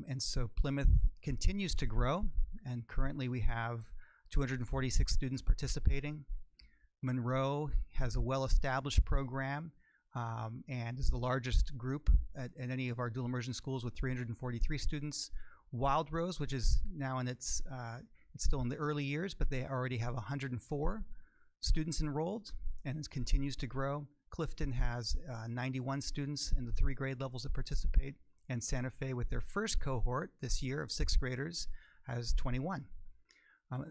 And so Plymouth continues to grow, and currently we have 246 students participating. Monroe has a well-established program and is the largest group at any of our dual immersion schools with 343 students. Wild Rose, which is now in it's still in the early years, but they already have 104 students enrolled, and it continues to grow. Clifton has 91 students in the 3 grade levels that participate, and Santa Fe, with their first cohort this year of 6th graders, has 21.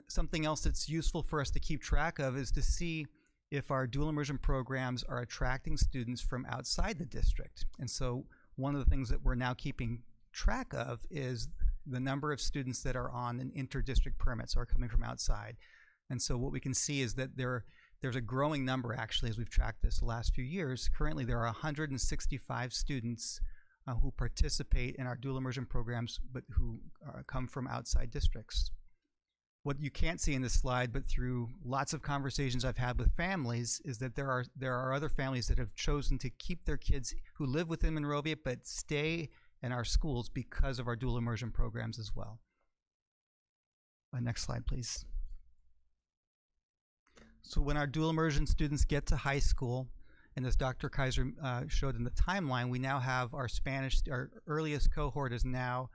Something else that's useful for us to keep track of is to see if our dual immersion programs are attracting students from outside the district. And so one of the things that we're now keeping track of is the number of students that are on an inter-district permit, so are coming from outside. And so what we can see is that there's a growing number, actually, as we've tracked this the last few years. Currently, there are 165 students who participate in our dual immersion programs, but who come from outside districts. What you can't see in this slide, but through lots of conversations I've had with families, is that there are other families that have chosen to keep their kids who live within Monrovia but stay in our schools because of our dual immersion programs as well. Next slide, please. So when our dual immersion students get to high school, and as Dr. Kaiser showed in the timeline, we now have our earliest cohort is now,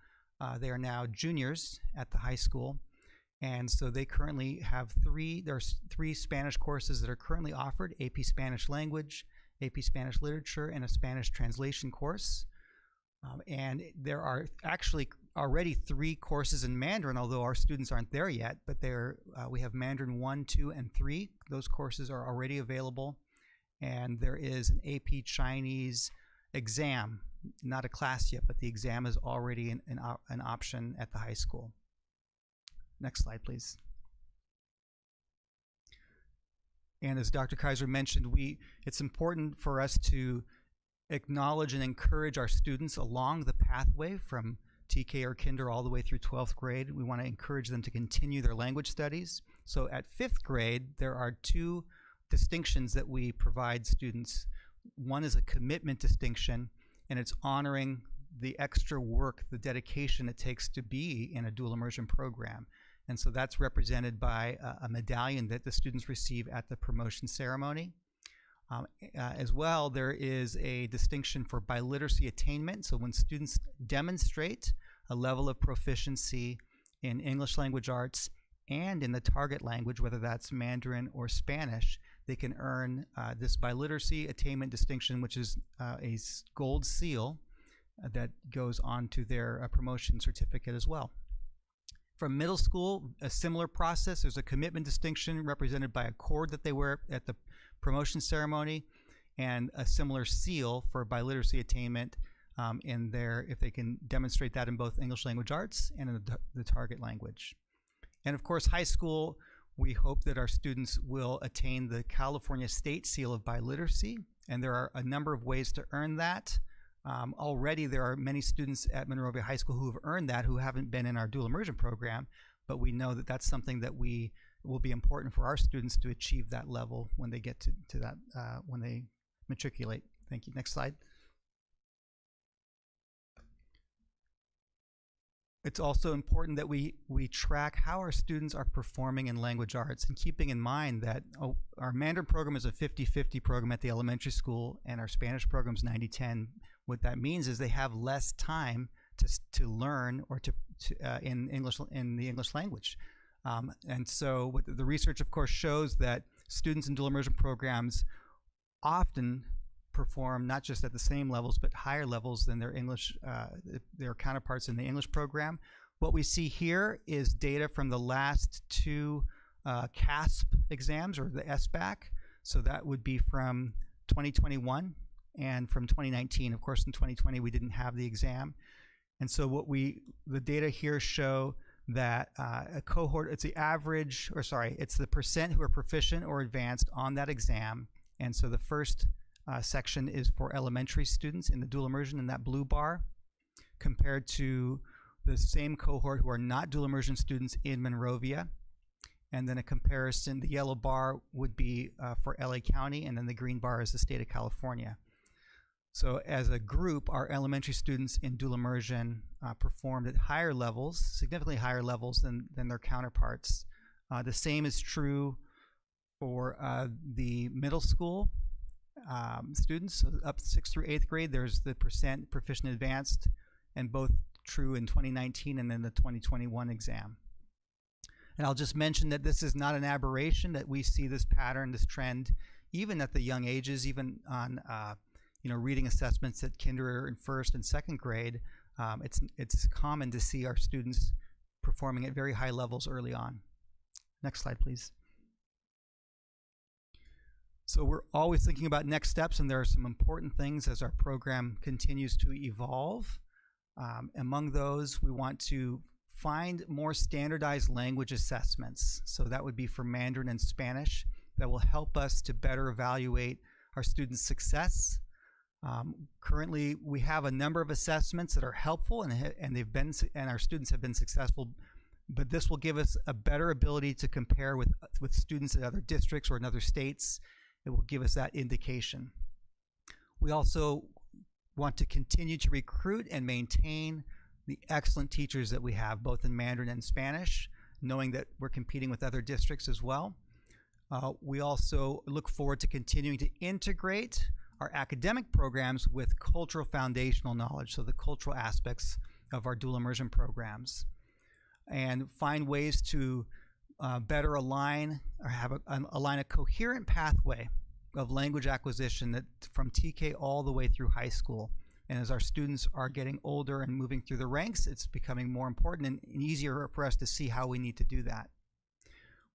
they are now juniors at the high school. And so they currently have there's 3 Spanish courses that are currently offered: AP Spanish Language, AP Spanish Literature, and a Spanish Translation course. And there are actually already 3 courses in Mandarin, although our students aren't there yet, but we have Mandarin 1, 2, and 3. Those courses are already available. And there is an AP Chinese exam, not a class yet, but the exam is already an option at the high school. Next slide, please. And as Dr. Kaiser mentioned, it's important for us to acknowledge and encourage our students along the pathway from TK or Kinder all the way through 12th grade. We want to encourage them to continue their language studies. So at 5th grade, there are 2 distinctions that we provide students. One is a commitment distinction, and it's honoring the extra work, the dedication it takes to be in a dual immersion program. And so that's represented by a medallion that the students receive at the promotion ceremony. As well, there is a distinction for biliteracy attainment. So when students demonstrate a level of proficiency in English language arts and in the target language, whether that's Mandarin or Spanish, they can earn this biliteracy attainment distinction, which is a gold seal that goes on to their promotion certificate as well. From middle school, a similar process. There's a commitment distinction represented by a cord that they wear at the promotion ceremony, and a similar seal for biliteracy attainment if they can demonstrate that in both English language arts and in the target language. And of course, high school, we hope that our students will attain the California State Seal of Biliteracy, and there are a number of ways to earn that. Already there are many students at Monrovia High School who have earned that who haven't been in our dual immersion program, but we know that that's something that will be important for our students to achieve that level when they get to that, when they matriculate. Thank you. Next slide. It's also important that we track how our students are performing in language arts, and keeping in mind that our Mandarin program is a 50-50 program at the elementary school, and our Spanish program is 90-10. What that means is they have less time to learn or in the English language. And so the research, of course, shows that students in dual immersion programs often perform not just at the same levels, but higher levels than their English, their counterparts in the English program. What we see here is data from the last two CASP exams, or the SBAC. So that would be from 2021 and from 2019. Of course, in 2020, we didn't have the exam. And so the data here show that a cohort, it's the average, or sorry, it's the percent who are proficient or advanced on that exam. And so the first section is for elementary students in the dual immersion in that blue bar, compared to the same cohort who are not dual immersion students in Monrovia. And then a comparison, the yellow bar would be for LA County, and then the green bar is the state of California. So as a group, our elementary students in dual immersion performed at higher levels, significantly higher levels than their counterparts. The same is true for the middle school students. So up 6th through 8th grade, there's the percent proficient advanced, and both true in 2019 and then the 2021 exam. And I'll just mention that this is not an aberration, that we see this pattern, this trend, even at the young ages, even on reading assessments at kinder and first and second grade. It's common to see our students performing at very high levels early on. Next slide, please. So we're always thinking about next steps, and there are some important things as our program continues to evolve. Among those, we want to find more standardized language assessments. So that would be for Mandarin and Spanish, that will help us to better evaluate our students' success. Currently, we have a number of assessments that are helpful, and our students have been successful. But this will give us a better ability to compare with students in other districts or in other states. It will give us that indication. We also want to continue to recruit and maintain the excellent teachers that we have, both in Mandarin and Spanish, knowing that we're competing with other districts as well. We also look forward to continuing to integrate our academic programs with cultural foundational knowledge, so the cultural aspects of our dual immersion programs, and find ways to better align or align a coherent pathway of language acquisition that from TK all the way through high school. And as our students are getting older and moving through the ranks, it's becoming more important and easier for us to see how we need to do that.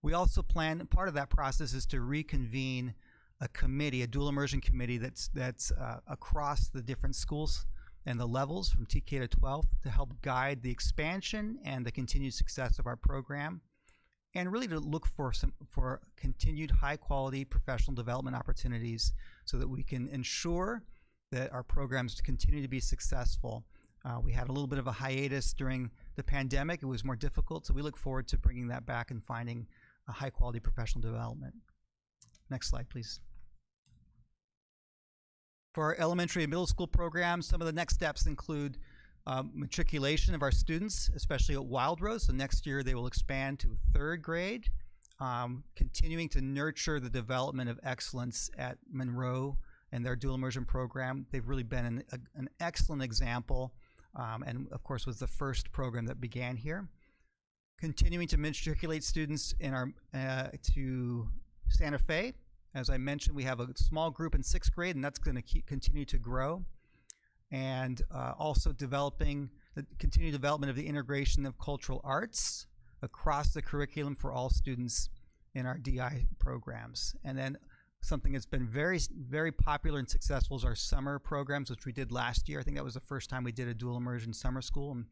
We also plan, part of that process is to reconvene a committee, a dual immersion committee that's across the different schools and the levels from TK to 12th to help guide the expansion and the continued success of our program, and really to look for continued high quality professional development opportunities so that we can ensure that our programs continue to be successful. We had a little bit of a hiatus during the pandemic. It was more difficult, so we look forward to bringing that back and finding a high quality professional development. Next slide, please. For our elementary and middle school programs, some of the next steps include matriculation of our students, especially at Wild Rose. So next year they will expand to 3rd grade, continuing to nurture the development of excellence at Monroe and their dual immersion program. They've really been an excellent example, and of course was the first program that began here. Continuing to matriculate students in our to Santa Fe. As I mentioned, we have a small group in 6th grade, and that's going to continue to grow. And also developing the continued development of the integration of cultural arts across the curriculum for all students in our DI programs. And then something that's been very, very popular and successful is our summer programs, which we did last year. I think that was the first time we did a dual immersion summer school, and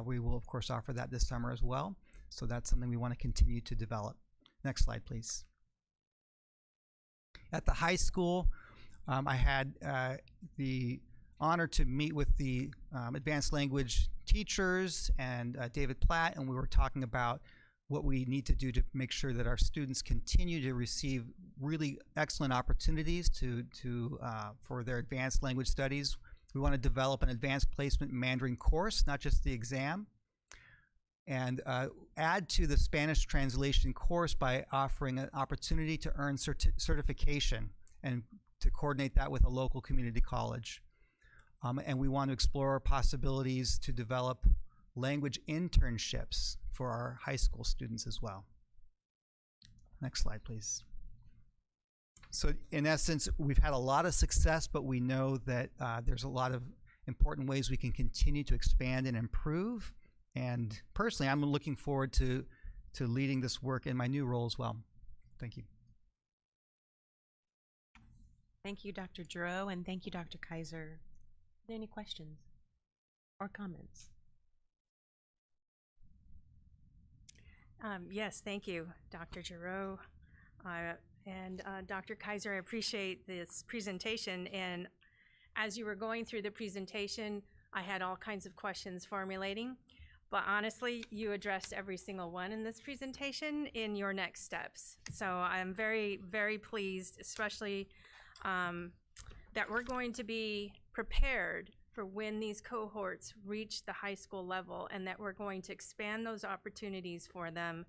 we will, of course, offer that this summer as well. So that's something we want to continue to develop. Next slide, please. At the high school, I had the honor to meet with the advanced language teachers and David Platt, and we were talking about what we need to do to make sure that our students continue to receive really excellent opportunities for their advanced language studies. We want to develop an advanced placement Mandarin course, not just the exam, and add to the Spanish translation course by offering an opportunity to earn certification and to coordinate that with a local community college. And we want to explore possibilities to develop language internships for our high school students as well. Next slide, please. So in essence, we've had a lot of success, but we know that there's a lot of important ways we can continue to expand and improve. And personally, I'm looking forward to leading this work in my new role as well. Thank you. Thank you, Dr. Dro, and thank you, Dr. Kaiser. Are there any questions or comments? Yes, thank you, Dr. Giroux. And Dr. Kaiser, I appreciate this presentation. And as you were going through the presentation, I had all kinds of questions formulating. But honestly, you addressed every single one in this presentation in your next steps. So I'm very, very pleased, especially that we're going to be prepared for when these cohorts reach the high school level, and that we're going to expand those opportunities for them.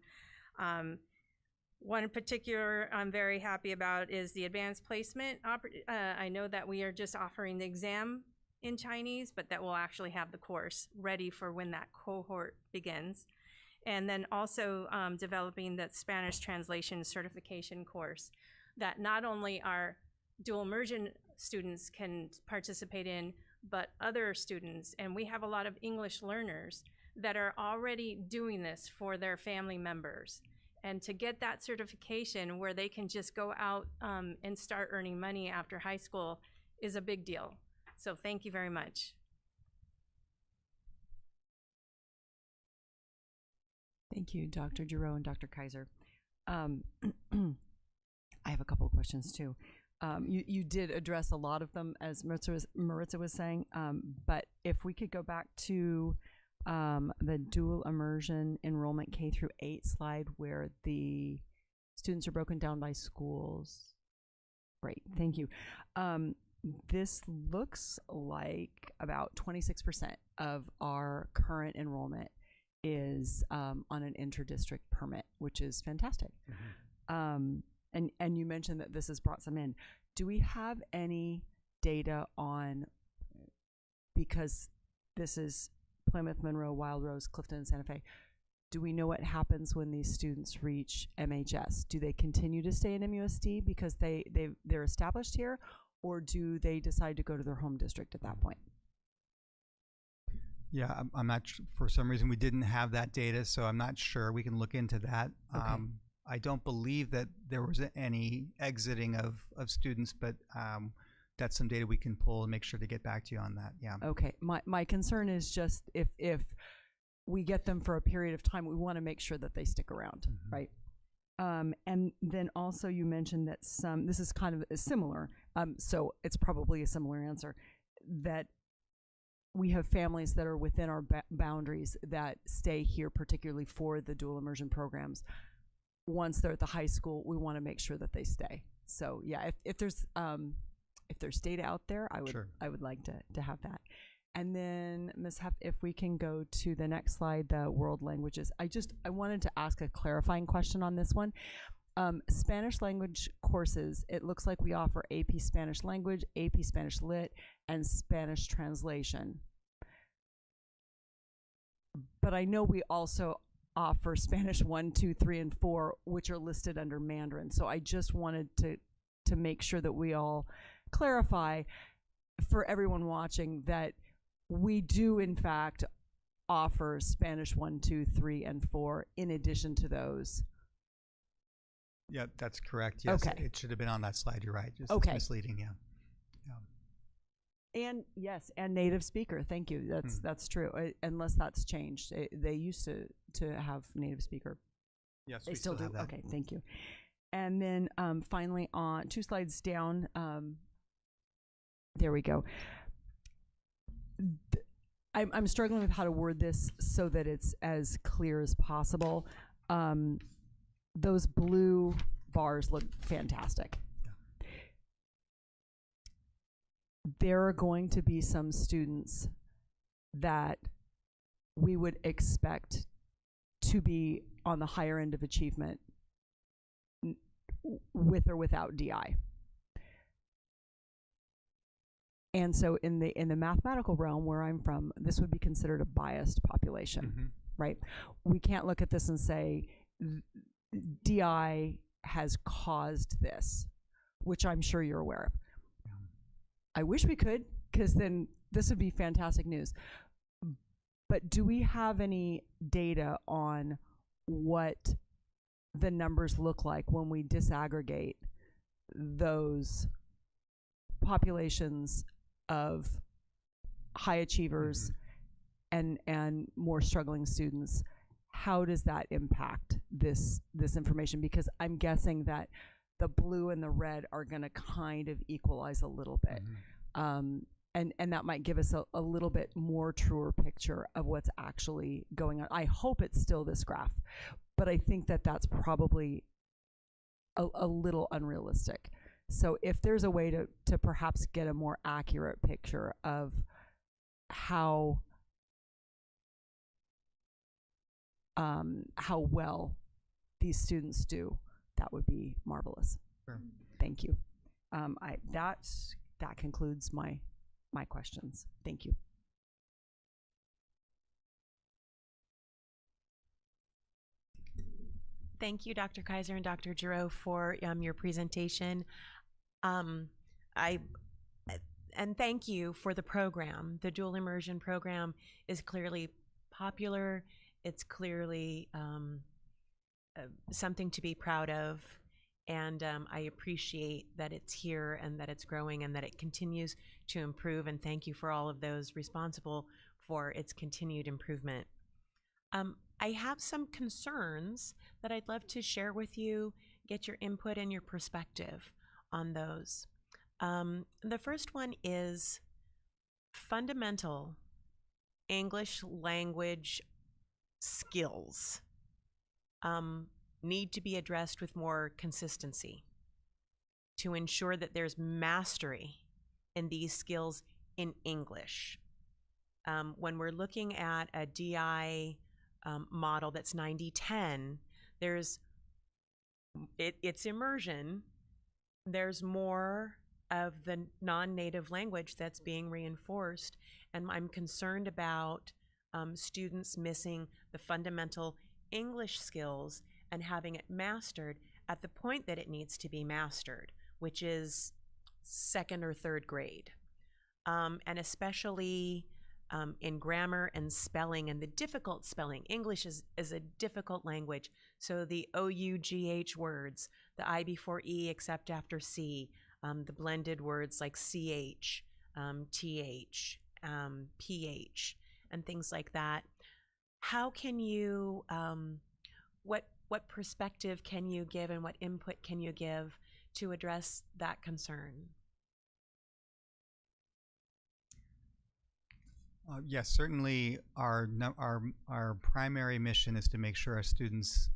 One in particular I'm very happy about is the advanced placement. I know that we are just offering the exam in Chinese, but that we'll actually have the course ready for when that cohort begins. And then also developing that Spanish translation certification course that not only our dual immersion students can participate in, but other students. And we have a lot of English learners that are already doing this for their family members. And to get that certification where they can just go out and start earning money after high school is a big deal. So thank you very much. Thank you, Dr. Giroux and Dr. Kaiser. I have a couple of questions too. You did address a lot of them, as Maritza was saying, but if we could go back to the dual immersion enrollment K through 8 slide where the students are broken down by schools. Great, thank you. This looks like about 26% of our current enrollment is on an inter-district permit, which is fantastic. Mm-hmm. And you mentioned that this has brought some in. Do we have any data on, because this is Plymouth, Monroe, Wild Rose, Clifton, and Santa Fe, do we know what happens when these students reach MHS? Do they continue to stay in MUSD because they're established here, or do they decide to go to their home district at that point? Yeah, I'm not for some reason we didn't have that data, so I'm not sure. We can look into that. Okay. I don't believe that there was any exiting of students, but that's some data we can pull and make sure to get back to you on that. Yeah. Okay. My concern is just if we get them for a period of time, we want to make sure that they stick around, mm-hmm. right? And then also you mentioned that this is kind of similar, so it's probably a similar answer, that we have families that are within our boundaries that stay here, particularly for the dual immersion programs. Once they're at the high school, we want to make sure that they stay. So yeah, if there's data out there, I would like to have that. And then Ms. Heff, if we can go to the next slide, the world languages. I wanted to ask a clarifying question on this one. Spanish language courses, it looks like we offer AP Spanish language, AP Spanish lit, and Spanish translation. But I know we also offer Spanish 1, 2, 3, and 4, which are listed under Mandarin. So I just wanted to make sure that we all clarify for everyone watching that we do in fact offer Spanish 1, 2, 3, and 4 in addition to those. Yeah, that's correct. Yes, okay. It should have been on that slide. You're right. Just okay. It's misleading. Yeah. And yes, and native speaker. Thank you. That's true. Unless that's changed, they used to have native speaker. Yes, they we still do. have that. Okay, thank you. And then finally, on 2 slides down, there we go. I'm struggling with how to word this so that it's as clear as possible. Those blue bars look fantastic. There are going to be some students that we would expect to be on the higher end of achievement with or without DI. And so in the mathematical realm where I'm from, this would be considered a biased population, mm-hmm. right? We can't look at this and say DI has caused this. which I'm sure you're aware of. I wish we could, because then this would be fantastic news. But do we have any data on what the numbers look like when we disaggregate those populations of high achievers and more struggling students? How does that impact this information? Because I'm guessing that the blue and the red are going to kind of equalize a little bit. And that might give us a little bit more truer picture of what's actually going on. I hope it's still this graph, but I think that that's probably a little unrealistic. So if there's a way to perhaps get a more accurate picture of how well these students do, that would be marvelous. Sure. Thank you. That concludes my questions. Thank you. Thank you, Dr. Kaiser and Dr. Giroux, for your presentation. And thank you for the program. The dual immersion program is clearly popular. It's clearly something to be proud of. And I appreciate that it's here and that it's growing and that it continues to improve. And thank you for all of those responsible for its continued improvement. I have some concerns that I'd love to share with you, get your input and your perspective on those. The first one is fundamental English language skills need to be addressed with more consistency to ensure that there's mastery in these skills in English. When we're looking at a DI model that's 90-10, it's immersion. There's more of the non-native language that's being reinforced, and I'm concerned about students missing the fundamental English skills and having it mastered at the point that it needs to be mastered, which is second or third grade. And especially in grammar and spelling and the difficult spelling. English is a difficult language. So the OUGH words, the I before E except after C, the blended words like CH, TH, PH, and things like that. How can you, what perspective can you give and what input can you give to address that concern? Yes, certainly our primary mission is to make sure our students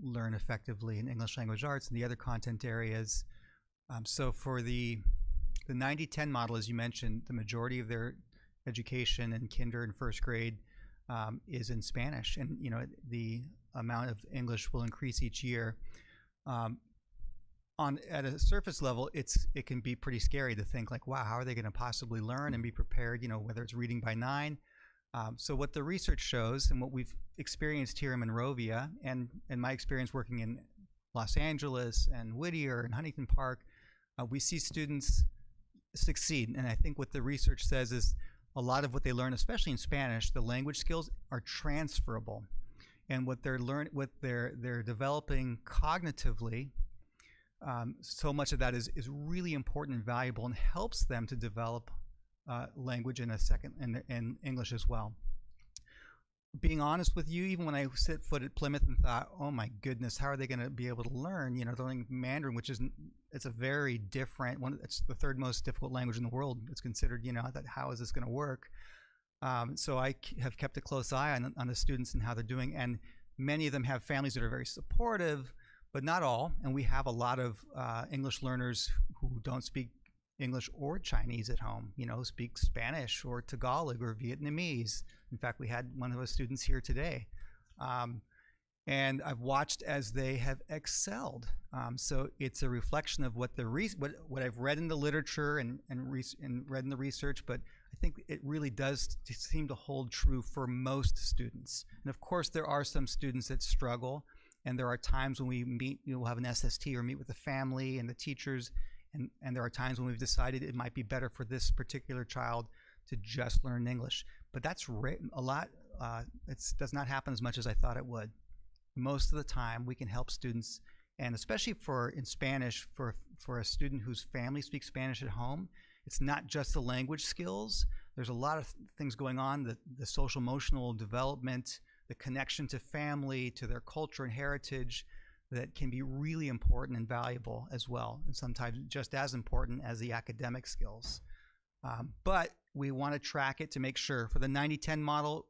learn effectively in English language arts and the other content areas. So for the 90-10 model, as you mentioned, the majority of their education in kinder and first grade is in Spanish, and the amount of English will increase each year. At a surface level, it can be pretty scary to think like, wow, how are they going to possibly learn and be prepared, whether it's reading by 9. So what the research shows and what we've experienced here in Monrovia and my experience working in Los Angeles and Whittier and Huntington Park, we see students succeed. And I think what the research says is a lot of what they learn, especially in Spanish, the language skills are transferable. And what they're developing cognitively, so much of that is really important and valuable and helps them to develop language in in English as well. Being honest with you, even when I set foot at Plymouth and thought, oh my goodness, how are they going to be able to learn? Learning Mandarin, which it's a very different one. It's the third most difficult language in the world. It's considered, that how is this going to work? So I have kept a close eye on the students and how they're doing, and many of them have families that are very supportive, but not all. And we have a lot of English learners who don't speak English or Chinese at home, speak Spanish or Tagalog or Vietnamese. In fact, we had one of our students here today. And I've watched as they have excelled. So it's a reflection of what I've read in the literature and read in the research, but I think it really does seem to hold true for most students. And of course, there are some students that struggle, And there are times when we meet, we'll have an SST or meet with the family and the teachers, and there are times when we've decided it might be better for this particular child to just learn English. But that's a lot. It does not happen as much as I thought it would. Most of the time, we can help students, and especially in Spanish, for a student whose family speaks Spanish at home, it's not just the language skills. There's a lot of things going on, the social emotional development, the connection to family, to their culture and heritage, that can be really important and valuable as well, and sometimes just as important as the academic skills. But we want to track it to make sure. For the 90-10 model,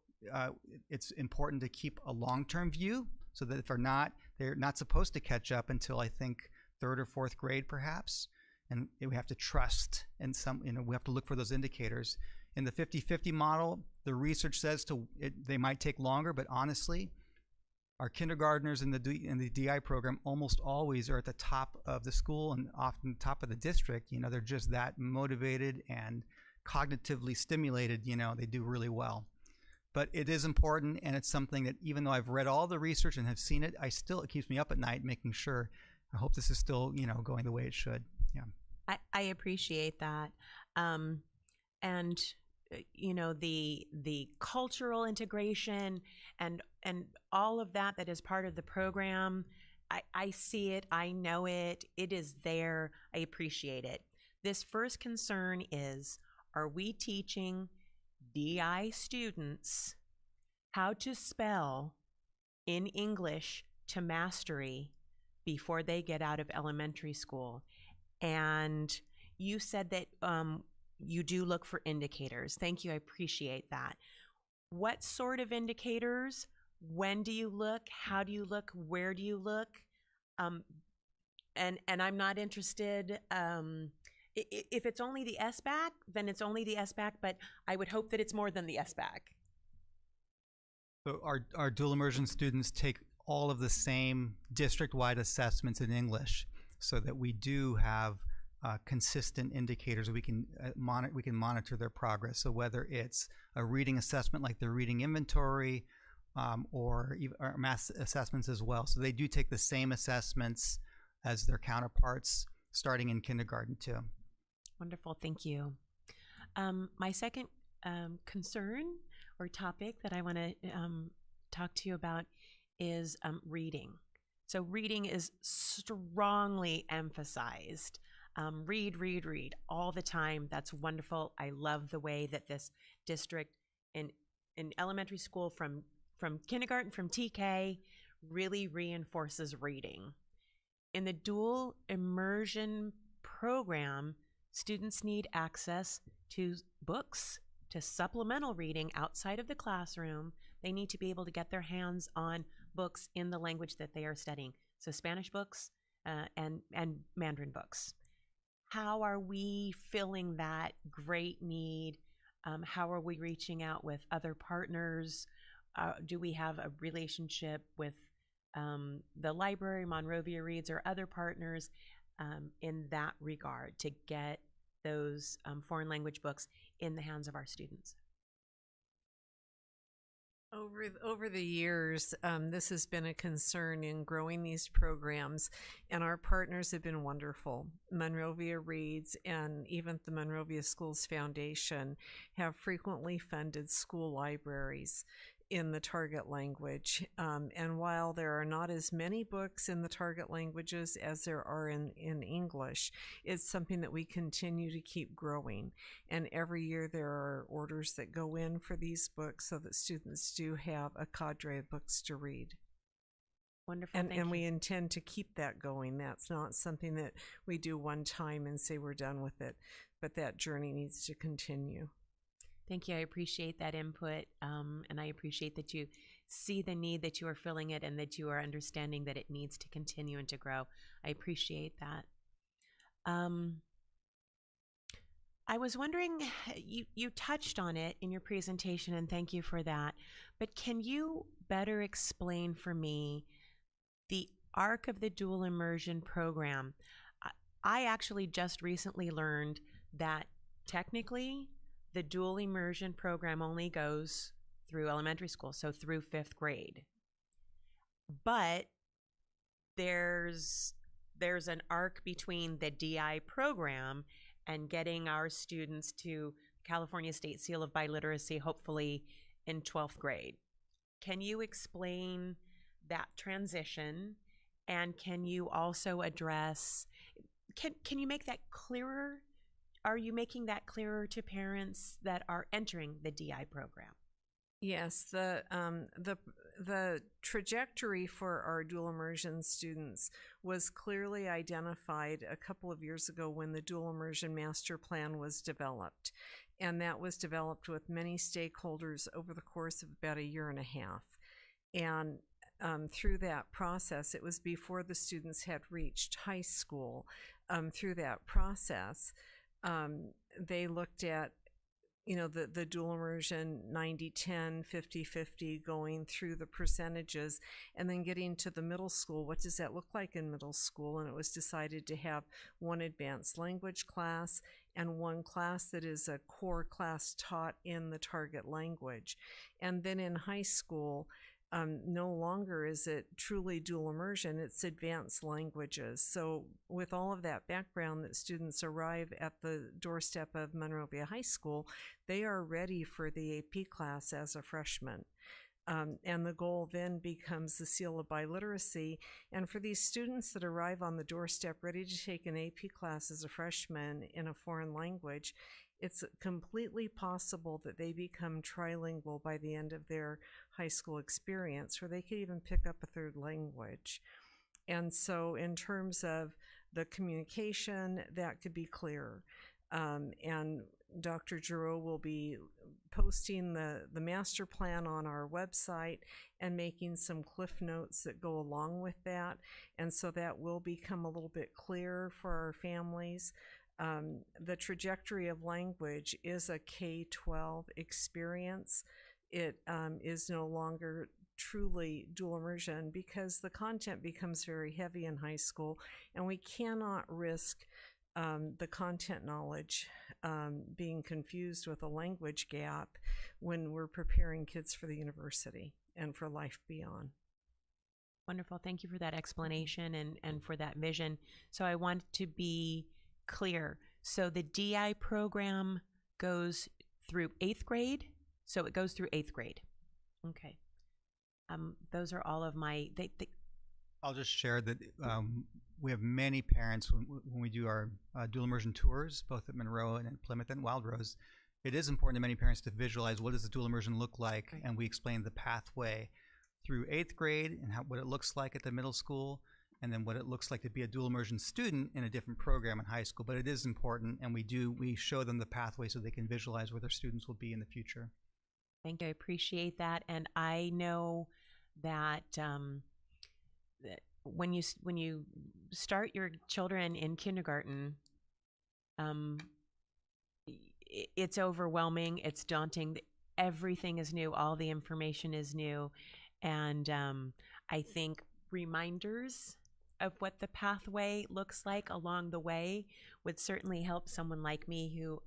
it's important to keep a long-term view, so that if they're not supposed to catch up until, I think, 3rd or 4th grade perhaps, and we have to trust, and we have to look for those indicators. In the 50-50 model, the research says they might take longer, but honestly, our kindergartners in the DI program almost always are at the top of the school and often top of the district. They're just that motivated and cognitively stimulated. They do really well. But it is important, and it's something that, even though I've read all the research and have seen it, it keeps me up at night making sure. I hope this is still, going the way it should. Yeah. I appreciate that. And the cultural integration and all of that is part of the program. I see it, I know it, it is there, I appreciate it. This first concern is, are we teaching DI students how to spell in English to mastery before they get out of elementary school? And you said that you do look for indicators. Thank you, I appreciate that. What sort of indicators? When do you look? How do you look? Where do you look? And I'm not interested. If it's only the SBAC, then it's only the SBAC, but I would hope that it's more than the SBAC. So our dual immersion students take all of the same district-wide assessments in English, so that we do have consistent indicators. We can monitor their progress. So whether it's a reading assessment like the reading inventory, or math assessments as well. So they do take the same assessments as their counterparts starting in kindergarten too. Wonderful, thank you. My second concern or topic that I want to talk to you about is reading. So reading is strongly emphasized. Read all the time. That's wonderful. I love the way that this district in elementary school from kindergarten, from TK, really reinforces reading. In the dual immersion program, students need access to books, to supplemental reading outside of the classroom. They need to be able to get their hands on books in the language that they are studying. So Spanish books and Mandarin books. How are we filling that great need? How are we reaching out with other partners? Do we have a relationship with the library, Monrovia Reads, or other partners in that regard to get those foreign language books in the hands of our students? Over the years, this has been a concern in growing these programs, and our partners have been wonderful. Monrovia Reads and even the Monrovia Schools Foundation have frequently funded school libraries in the target language. And while there are not as many books in the target languages as there are in English, it's something that we continue to keep growing. And every year there are orders that go in for these books so that students do have a cadre of books to read. Wonderful. And we intend to keep that going. That's not something that we do one time and say we're done with it, but that journey needs to continue. Thank you. I appreciate that input, and I appreciate that you see the need, that you are filling it, and that you are understanding that it needs to continue and to grow. I appreciate that. I was wondering, you touched on it in your presentation, and thank you for that, but can you better explain for me the arc of the dual immersion program? I actually just recently learned that technically the dual immersion program only goes through elementary school, so through 5th grade. But there's an arc between the DI program and getting our students to California State Seal of Biliteracy, hopefully in 12th grade. Can you explain that transition? And can you also address, can you make that clearer? Are you making that clearer to parents that are entering the DI program? Yes, the trajectory for our dual immersion students was clearly identified a couple of years ago when the dual immersion master plan was developed. And that was developed with many stakeholders over the course of about a year and a half. And through that process, it was before the students had reached high school. Through that process, they looked at the dual immersion 90-10, 50-50, going through the percentages, and then getting to the middle school. What does that look like in middle school? And it was decided to have one advanced language class and one class that is a core class taught in the target language. And then in high school, no longer is it truly dual immersion, it's advanced languages. So with all of that background that students arrive at the doorstep of Monrovia High School, they are ready for the AP class as a freshman. And the goal then becomes the Seal of Biliteracy. And for these students that arrive on the doorstep ready to take an AP class as a freshman in a foreign language, it's completely possible that they become trilingual by the end of their high school experience, where they could even pick up a third language. And so in terms of the communication, that could be clearer. And Dr. Giroux will be posting the master plan on our website and making some cliff notes that go along with that. And so that will become a little bit clearer for our families. The trajectory of language is a K-12 experience. It is no longer truly dual immersion because the content becomes very heavy in high school, and we cannot risk the content knowledge being confused with a language gap when we're preparing kids for the university and for life beyond. Wonderful. Thank you for that explanation and for that vision. So I want to be clear. So the DI program goes through 8th grade. So it goes through 8th grade. Okay. Those are all of my, I'll just share that we have many parents when we do our dual immersion tours, both at Monroe and at Plymouth and Wild Rose. It is important to many parents to visualize what does the dual immersion look like, and we explain the pathway through 8th grade and what it looks like at the middle school, and then what it looks like to be a dual immersion student in a different program in high school. But it is important, and we show them the pathway so they can visualize where their students will be in the future. Thank you. I appreciate that. And I know that when you start your children in kindergarten, it's overwhelming, it's daunting. Everything is new, all the information is new. And I think reminders of what the pathway looks like along the way would certainly help someone like me who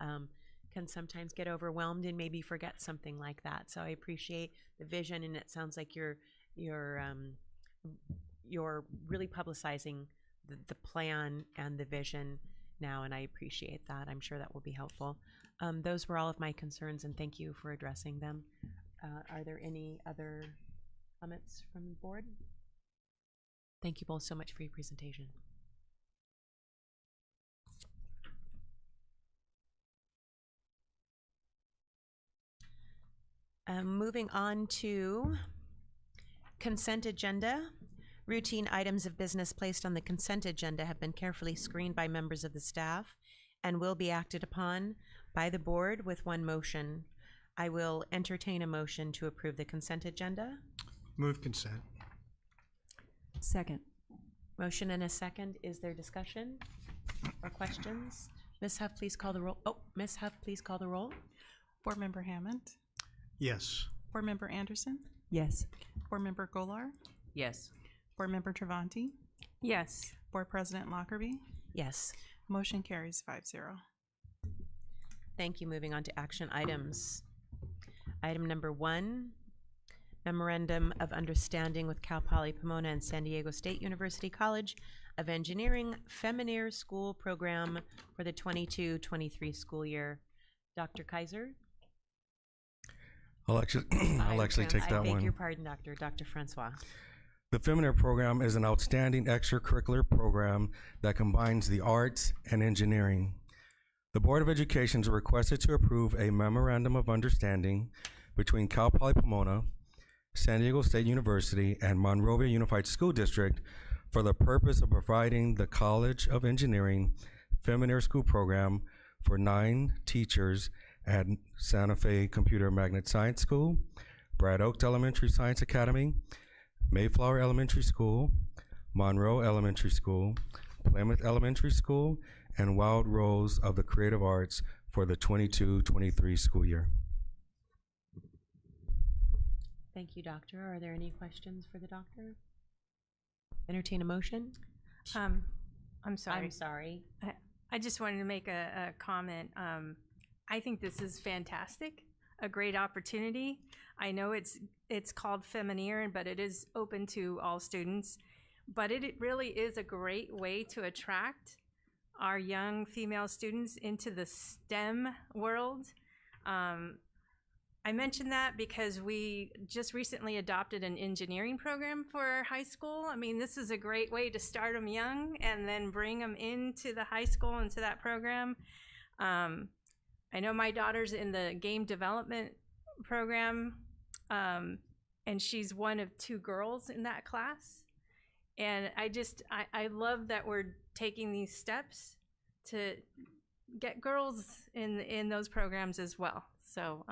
can sometimes get overwhelmed and maybe forget something like that. So I appreciate the vision, and it sounds like you're really publicizing the plan and the vision now, and I appreciate that. I'm sure that will be helpful. Those were all of my concerns, and thank you for addressing them. Are there any other comments from the board? Thank you both so much for your presentation. Moving on to consent agenda. Routine items of business placed on the consent agenda have been carefully screened by members of the staff and will be acted upon by the board with one motion. I will entertain a motion to approve the consent agenda. Move consent. Second. Motion and a second. Is there discussion or questions? Ms. Huff, please call the roll. Oh, Ms. Huff, please call the roll. Board Member Hammond? Yes. Board Member Anderson? Yes. Board Member Golar? Yes. Board Member Travanti? Yes. Board President Lockerbie? Yes. Motion carries 5-0. Thank you. Moving on to action items. Item number 1, Memorandum of Understanding with Cal Poly Pomona and San Diego State University College of Engineering Feminine School Program for the 22-23 school year. Dr. Kaiser? I'll actually take that I beg one. your pardon, Doctor. Dr. Francois. The Feminine program is an outstanding extracurricular program that combines the arts and engineering. The Board of Education is requested to approve a memorandum of understanding between Cal Poly Pomona, San Diego State University, and Monrovia Unified School District for the purpose of providing the College of Engineering Feminine School Program for 9 teachers at Santa Fe Computer Magnet Science School, Brad Oaks Elementary Science Academy, Mayflower Elementary School, Monroe Elementary School, Plymouth Elementary School, and Wild Rose of the Creative Arts for the 22-23 school year. Thank you, Doctor. Are there any questions for the doctor? Entertain a motion? I'm sorry. I'm sorry. I just wanted to make a comment. I think this is fantastic, a great opportunity. I know it's called Feminine, but it is open to all students. But it really is a great way to attract our young female students into the STEM world. I mention that because we just recently adopted an engineering program for high school. I mean, this is a great way to start them young and then bring them into the high school, into that program. I know my daughter's in the game development program, and she's one of 2 girls in that class. And I love that we're taking these steps to get girls in those programs as well. So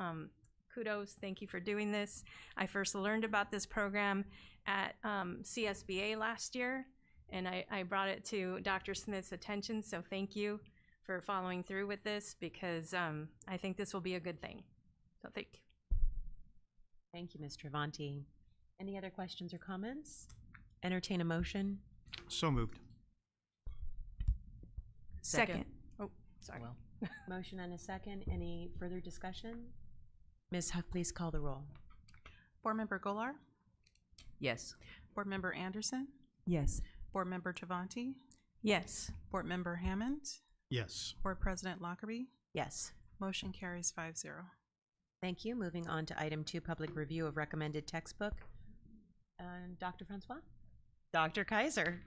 kudos, thank you for doing this. I first learned about this program at CSBA last year, and I brought it to Dr. Smith's attention, so thank you for following through with this, because I think this will be a good thing. So thank you. Thank you, Ms. Travanti. Any other questions or comments? Entertain a motion. So moved. Second. Oh, sorry. Well, motion and a second. Any further discussion? Ms. Huff, please call the roll. Board Member Golar? Yes. Board Member Anderson? Yes. Board Member Travanti? Yes. Board Member Hammond? Yes. Board President Lockerbie? Yes. Motion carries 5-0. Thank you. Moving on to item 2, public review of recommended textbook. Dr. Francois? Dr. Kaiser.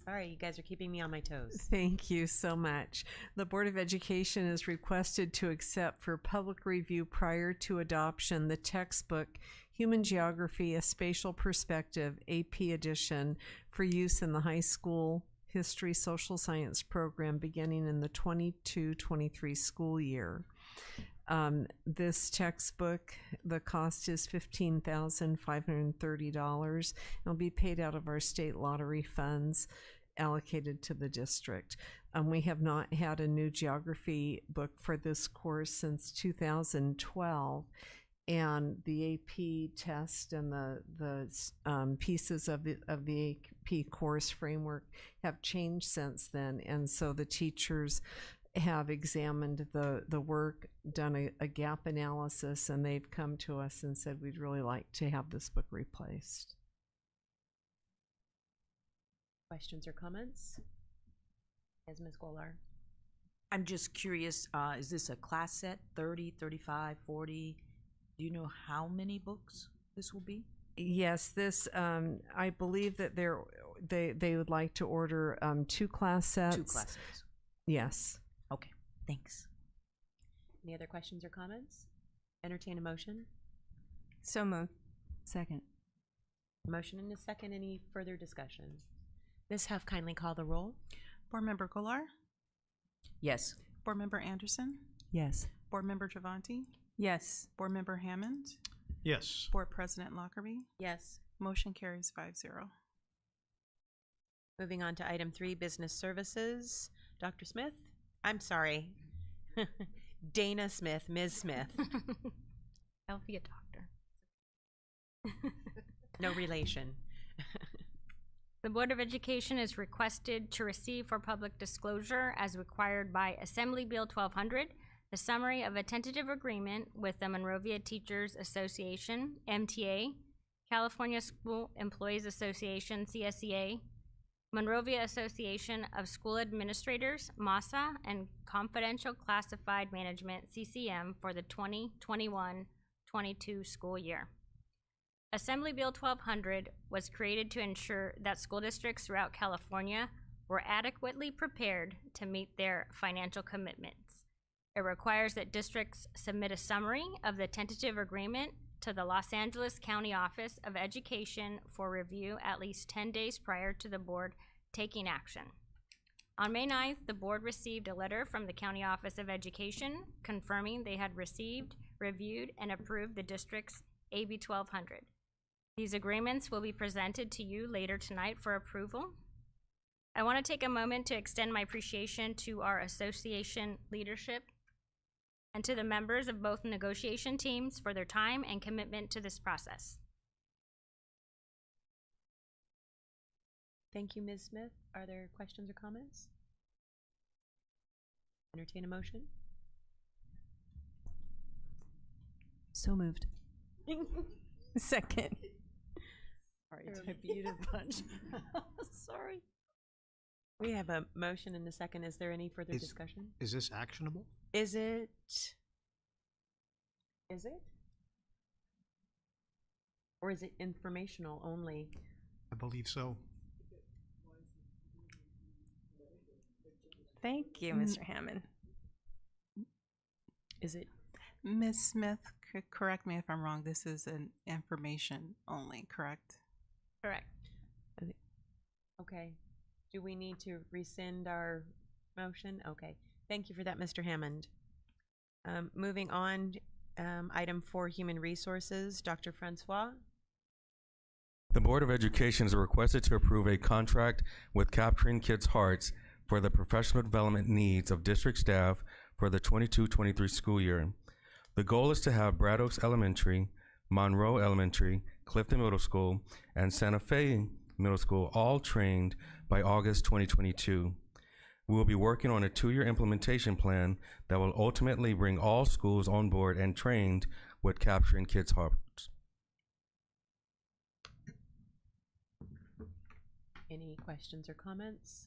Sorry, you guys are keeping me on my toes. Thank you so much. The Board of Education is requested to accept for public review prior to adoption the textbook Human Geography, A Spatial Perspective, AP edition, for use in the high school history social science program beginning in the 22-23 school year. This textbook, the cost is $15,530. It'll be paid out of our state lottery funds allocated to the district. We have not had a new geography book for this course since 2012, and the AP test and the pieces of the AP course framework have changed since then, and so the teachers have examined the work, done a gap analysis, and they've come to us and said we'd really like to have this book replaced. Questions or comments? As Ms. Golar. I'm just curious, is this a class set, 30, 35, 40? Do you know how many books this will be? Yes, this, I believe that they would like to order 2 class sets. 2 class sets. Yes. Okay, thanks. Any other questions or comments? Entertain a motion. So moved. Second. Motion and a second. Any further discussion? Ms. Huff, kindly call the roll. Board Member Golar? Yes. Board Member Anderson? Yes. Board Member Travanti? Yes. Board Member Hammond? Yes. Board President Lockerbie? Yes. Motion carries 5-0. Moving on to item 3, business services. Dr. Smith? I'm sorry. Dana Smith, Ms. Smith. I'll be a doctor. No relation. The Board of Education is requested to receive for public disclosure, as required by Assembly Bill 1200, the summary of a tentative agreement with the Monrovia Teachers Association, MTA, California School Employees Association, CSEA, Monrovia Association of School Administrators, MASA, and Confidential Classified Management, CCM, for the 2021-22 school year. Assembly Bill 1200 was created to ensure that school districts throughout California were adequately prepared to meet their financial commitments. It requires that districts submit a summary of the tentative agreement to the Los Angeles County Office of Education for review at least 10 days prior to the board taking action. On May 9th, the board received a letter from the County Office of Education confirming they had received, reviewed, and approved the district's AB 1200. These agreements will be presented to you later tonight for approval. I want to take a moment to extend my appreciation to our association leadership and to the members of both negotiation teams for their time and commitment to this process. Thank you, Ms. Smith. Are there questions or comments? Entertain a motion. So moved. Second. Sorry, I beat you to the punch. Sorry. We have a motion and a second. Is there any further discussion? Is this actionable? Is it? Is it? Or is it informational only? I believe so. Thank you, Mr. Hammond. Is it? Ms. Smith, correct me if I'm wrong. This is an information only, correct? Correct. Okay. Do we need to rescind our motion? Okay. Thank you for that, Mr. Hammond. Moving on, item 4, Human Resources, Dr. Francois. The Board of Education is requested to approve a contract with Capturing Kids' Hearts for the professional development needs of district staff for the 22-23 school year. The goal is to have Brad Oaks Elementary, Monroe Elementary, Clifton Middle School, and Santa Fe Middle School all trained by August 2022. We will be working on a 2-year implementation plan that will ultimately bring all schools on board and trained with Capturing Kids' Hearts. Any questions or comments?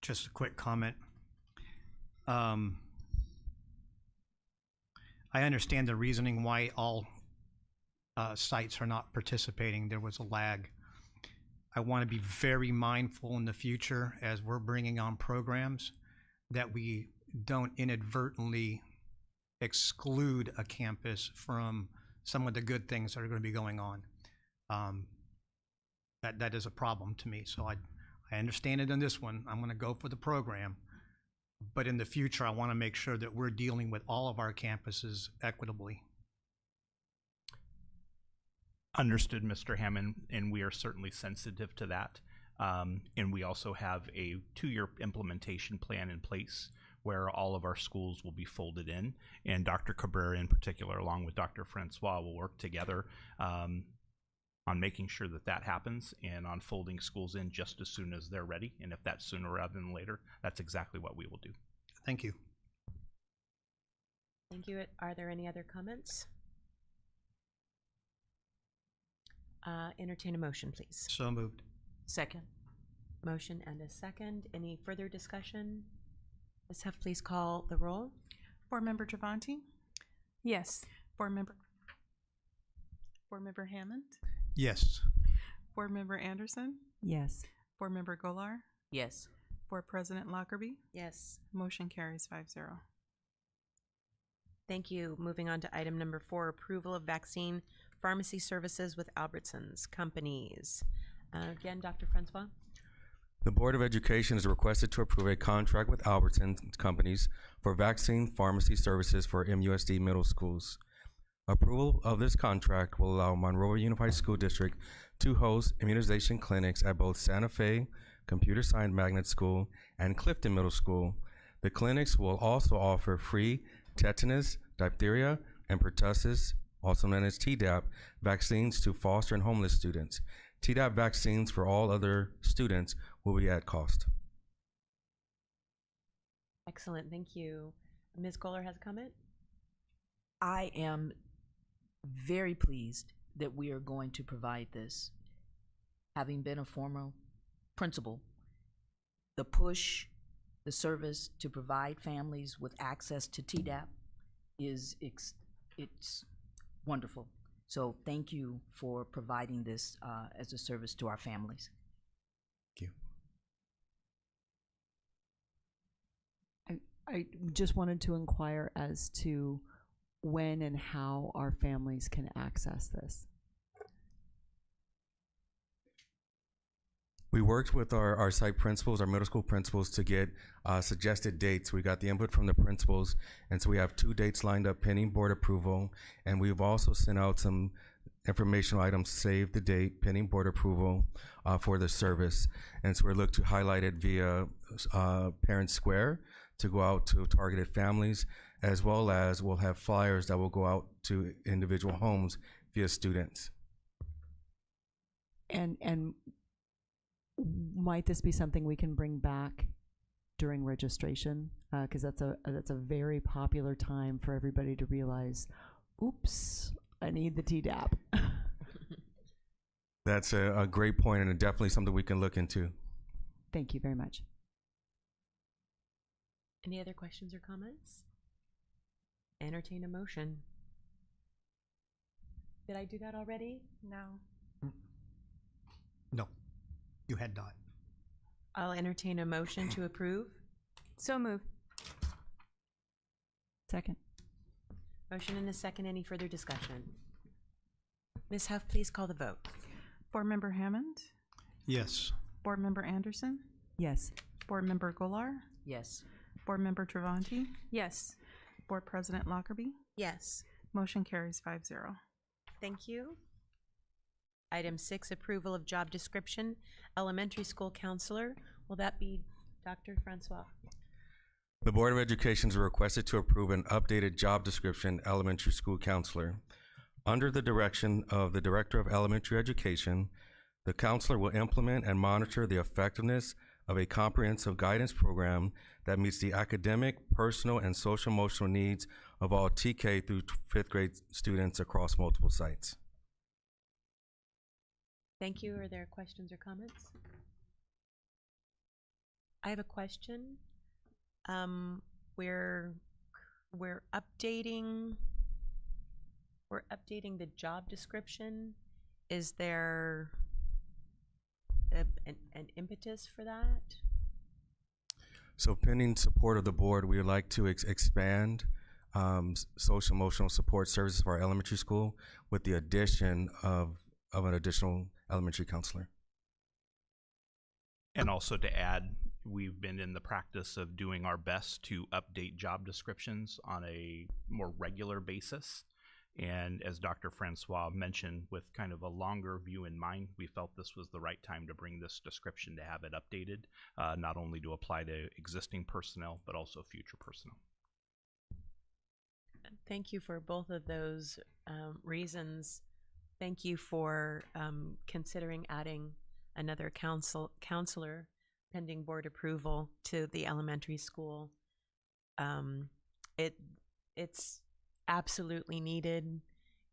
Just a quick comment. I understand the reasoning why all sites are not participating. There was a lag. I want to be very mindful in the future as we're bringing on programs that we don't inadvertently exclude a campus from some of the good things that are going to be going on. That is a problem to me. So I understand it on this one. I'm going to go for the program. But in the future, I want to make sure that we're dealing with all of our campuses equitably. Understood, Mr. Hammond, and we are certainly sensitive to that. And we also have a 2-year implementation plan in place where all of our schools will be folded in. And Dr. Cabrera in particular, along with Dr. Francois, will work together on making sure that that happens and on folding schools in just as soon as they're ready. And if that's sooner rather than later, that's exactly what we will do. Thank you. Thank you. Are there any other comments? Entertain a motion, please. So moved. Second. Motion and a second. Any further discussion? Ms. Huff, please call the roll. Board Member Travanti? Yes. Board Member Hammond? Yes. Board Member Anderson? Yes. Board Member Golar? Yes. Board President Lockerbie? Yes. Motion carries 5-0. Thank you. Moving on to item number 4, approval of vaccine pharmacy services with Albertsons companies. Again, Dr. Francois. The Board of Education is requested to approve a contract with Albertsons companies for vaccine pharmacy services for MUSD middle schools. Approval of this contract will allow Monroe Unified School District to host immunization clinics at both Santa Fe Computer Science Magnet School and Clifton Middle School. The clinics will also offer free tetanus, diphtheria, and pertussis, also known as Tdap, vaccines to foster and homeless students. Tdap vaccines for all other students will be at cost. Excellent. Thank you. Ms. Kohler has a comment. I am very pleased that we are going to provide this. Having been a former principal, the push, the service to provide families with access to TDAP it's wonderful. So thank you for providing this as a service to our families. Thank you. I just wanted to inquire as to when and how our families can access this. We worked with our site principals, our middle school principals, to get suggested dates. We got the input from the principals, and so we have 2 dates lined up pending board approval, and we've also sent out some informational items, save the date, pending board approval for the service. And so we're looking to highlight it via Parent Square to go out to targeted families, as well as we'll have flyers that will go out to individual homes via students. And might this be something we can bring back during registration? Because that's a very popular time for everybody to realize, oops, I need the TDAP. That's a great point, and definitely something we can look into. Thank you very much. Any other questions or comments? Entertain a motion. Did I do that already? No. No, you had not. I'll entertain a motion to approve. So moved. Second. Motion and a second. Any further discussion? Ms. Huff, please call the vote. Board Member Hammond, Yes. Board Member Anderson, Yes. Board Member Golar, Yes. Board Member Travanti, Yes. Board President Lockerbie. Yes. Motion carries 5-0. Thank you. Item 6, approval of job description, elementary school counselor. Will that be Dr. Francois? The Board of Education is requested to approve an updated job description, elementary school counselor. Under the direction of the Director of Elementary Education, the counselor will implement and monitor the effectiveness of a comprehensive guidance program that meets the academic, personal, and social-emotional needs of all TK through 5th grade students across multiple sites. Thank you. Are there questions or comments? I have a question. We're updating the job description. Is there an impetus for that? So pending support of the board, we would like to expand social emotional support services for our elementary school with the addition of an additional elementary counselor. And also to add, we've been in the practice of doing our best to update job descriptions on a more regular basis. And as Dr. Francois mentioned, with kind of a longer view in mind, we felt this was the right time to bring this description to have it updated, not only to apply to existing personnel, but also future personnel. Thank you for both of those reasons. Thank you for considering adding another counselor pending board approval to the elementary school. It's absolutely needed.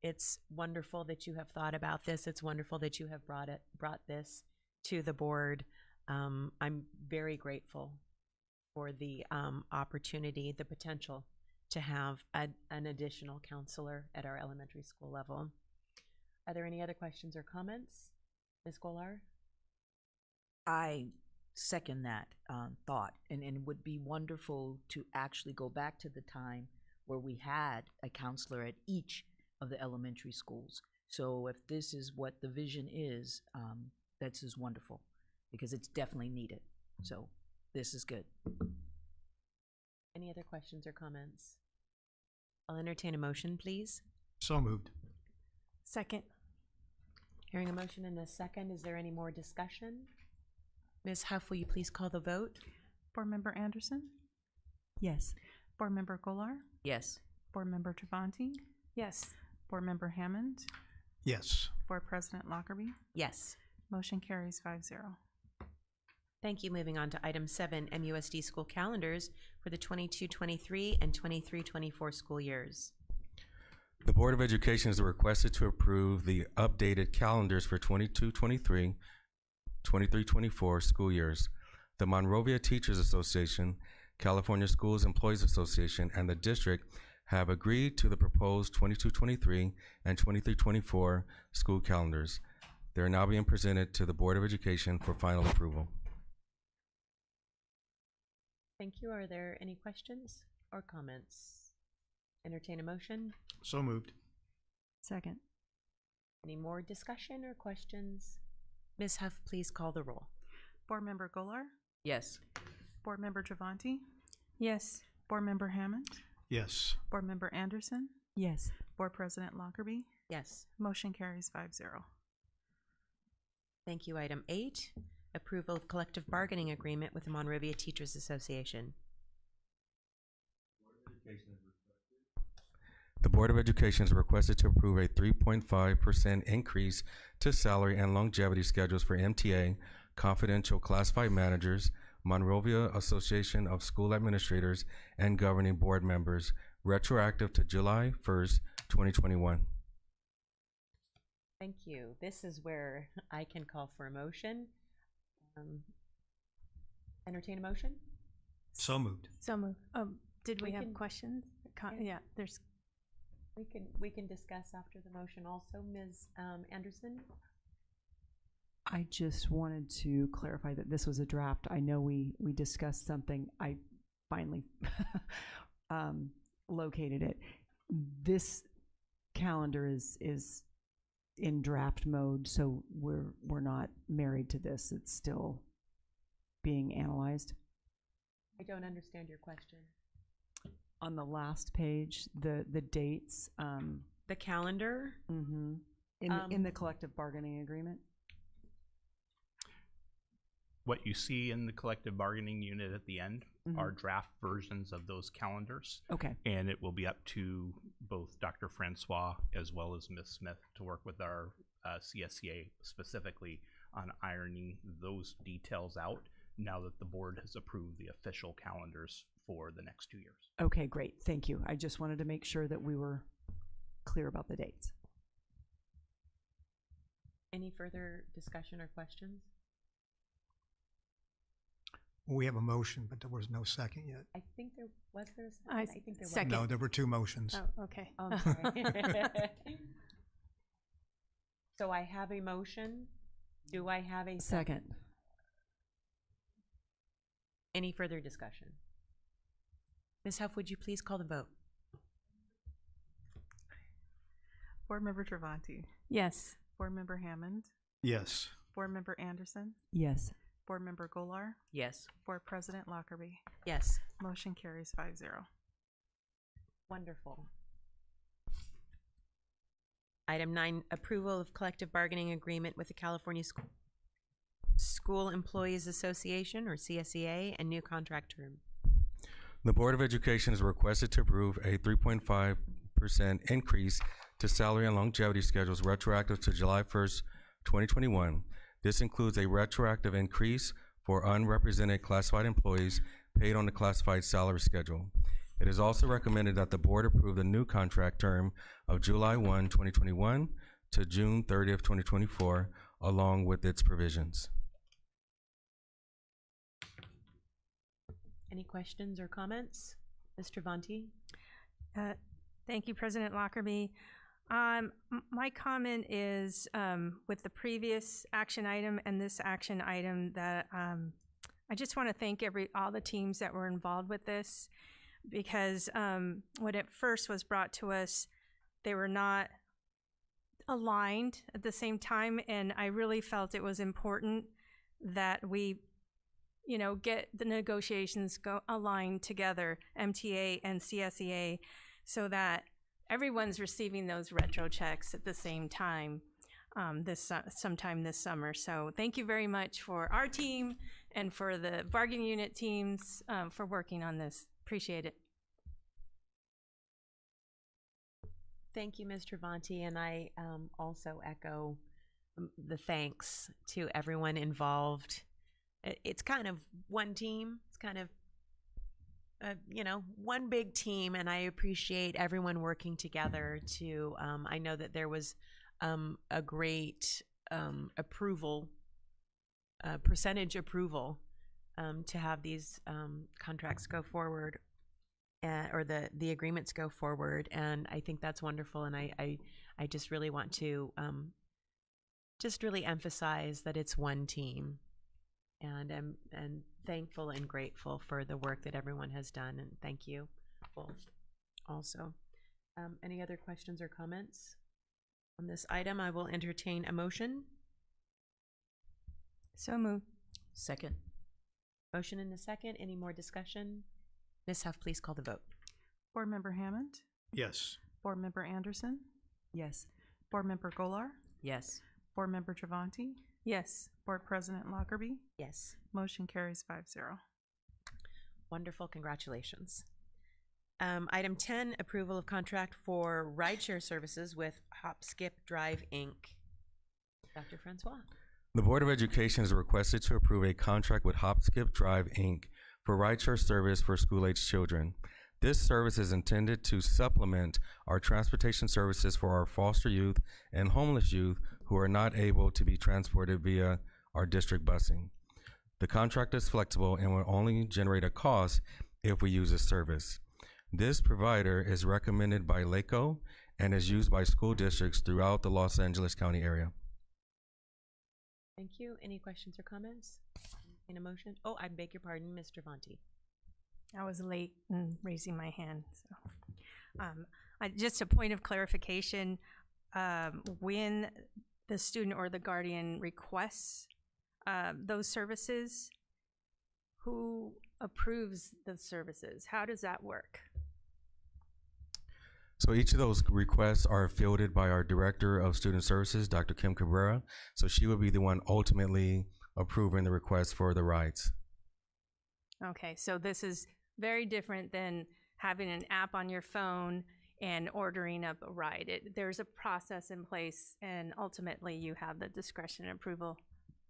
It's wonderful that you have thought about this. It's wonderful that you have brought this to the board. I'm very grateful for the opportunity, the potential to have an additional counselor at our elementary school level. Are there any other questions or comments? Ms. Golar? I second that thought, and it would be wonderful to actually go back to the time where we had a counselor at each of the elementary schools. So if this is what the vision is, that's just wonderful, because it's definitely needed. So this is good. Any other questions or comments? I'll entertain a motion, please. So moved. Second. Hearing a motion in a second, is there any more discussion? Ms. Huff, will you please call the vote? Board Member Anderson, Yes. Board Member Golar, Yes. Board Member Travanti, Yes. Board Member Hammond, Yes. Board President Lockerbie. Yes. Motion carries 5-0. Thank you. Moving on to item 7, MUSD school calendars for the 22-23 and 23-24 school years. The Board of Education is requested to approve the updated calendars for 22-23, 23-24 school years. The Monrovia Teachers Association, California Schools Employees Association, and the district have agreed to the proposed 22-23 and 23-24 school calendars. They are now being presented to the Board of Education for final approval. Thank you. Are there any questions or comments? Entertain a motion. So moved. Second. Any more discussion or questions? Ms. Huff, please call the roll. Board Member Golar? Yes. Board Member Travanti? Yes. Board Member Hammond? Yes. Board Member Anderson? Yes. Board President Lockerbie? Yes. Motion carries 5-0. Thank you. Item 8, approval of collective bargaining agreement with the Monrovia Teachers Association. The Board of Education is requested to approve a 3.5% increase to salary and longevity schedules for MTA, confidential classified managers, Monrovia Association of School Administrators, and governing board members, retroactive to July 1st, 2021. Thank you. This is where I can call for a motion. Entertain a motion? So moved. So moved. Did we We have can- questions? Yeah, there's. We can discuss after the motion also. Ms. Anderson? I just wanted to clarify that this was a draft. I know we discussed something. I finally located it. This calendar is in draft mode, so we're not married to this. It's still being analyzed. I don't understand your question. On the last page, the dates. The calendar? Mm-hmm. In the collective bargaining agreement. What you see in the collective bargaining unit at the end Mhm. are draft versions of those calendars. Okay. And it will be up to both Dr. Francois as well as Ms. Smith to work with our CSCA specifically on ironing those details out now that the board has approved the official calendars for the next 2 years. Okay, great. Thank you. I just wanted to make sure that we were clear about the dates. Any further discussion or questions? We have a motion, but there was no second yet. I think there was a second. I think there was. second. No, there were two motions. Oh, okay. Oh, I'm sorry. So I have a motion. Do I have a Second. Any further discussion? Ms. Huff, would you please call the vote? Board Member Travanti? Yes. Board Member Hammond? Yes. Board Member Anderson? Yes. Board Member Golar? Yes. Board President Lockerbie? Yes. Motion carries 5-0. Wonderful. Item 9, approval of collective bargaining agreement with the California School Employees Association, or CSEA, and new contract term. The Board of Education is requested to approve a 3.5% increase to salary and longevity schedules retroactive to July 1st, 2021. This includes a retroactive increase for unrepresented classified employees paid on the classified salary schedule. It is also recommended that the board approve the new contract term of July 1, 2021 to June 30th, 2024, along with its provisions. Any questions or comments? Ms. Travanti? Thank you, President Lockerbie. My comment is with the previous action item and this action item that I just want to thank all the teams that were involved with this, because when it first was brought to us, they were not aligned at the same time, and I really felt it was important that we get the negotiations aligned together, MTA and CSEA, so that everyone's receiving those retro checks at the same time sometime this summer. So thank you very much for our team and for the bargaining unit teams for working on this. Appreciate it. Thank you, Ms. Travanti, and I also echo the thanks to everyone involved. It's kind of one team. It's kind of one big team, and I appreciate everyone working together to, I know that there was a great percentage approval to have these contracts go forward, or the agreements go forward, and I think that's wonderful. And I just really want to just really emphasize that it's one team, and I'm thankful and grateful for the work that everyone has done, and thank you both also. Any other questions or comments on this item? I will entertain a motion. So moved. Second. Motion and a second. Any more discussion? Ms. Huff, please call the vote. Board Member Hammond, Yes. Board Member Anderson, Yes. Board Member Golar, Yes. Board Member Travanti, Yes. Board President Lockerbie. Yes. Motion carries 5-0. Wonderful. Congratulations. Item 10, approval of contract for rideshare services with Hopskip Drive, Inc. Dr. Francois. The Board of Education is requested to approve a contract with Hopskip Drive, Inc. for rideshare service for school-aged children. This service is intended to supplement our transportation services for our foster youth and homeless youth who are not able to be transported via our district busing. The contract is flexible and will only generate a cost if we use this service. This provider is recommended by LACO and is used by school districts throughout the Los Angeles County area. Thank you. Any questions or comments? In a motion? Oh, I beg your pardon, Ms. Travanti. I was late in raising my hand. So, just a point of clarification, when the student or the guardian requests those services, who approves the services? How does that work? So each of those requests are fielded by our Director of Student Services, Dr. Kim Cabrera. So she will be the one ultimately approving the request for the rides. Okay, so this is very different than having an app on your phone and ordering up a ride. There's a process in place, and ultimately you have the discretion and approval.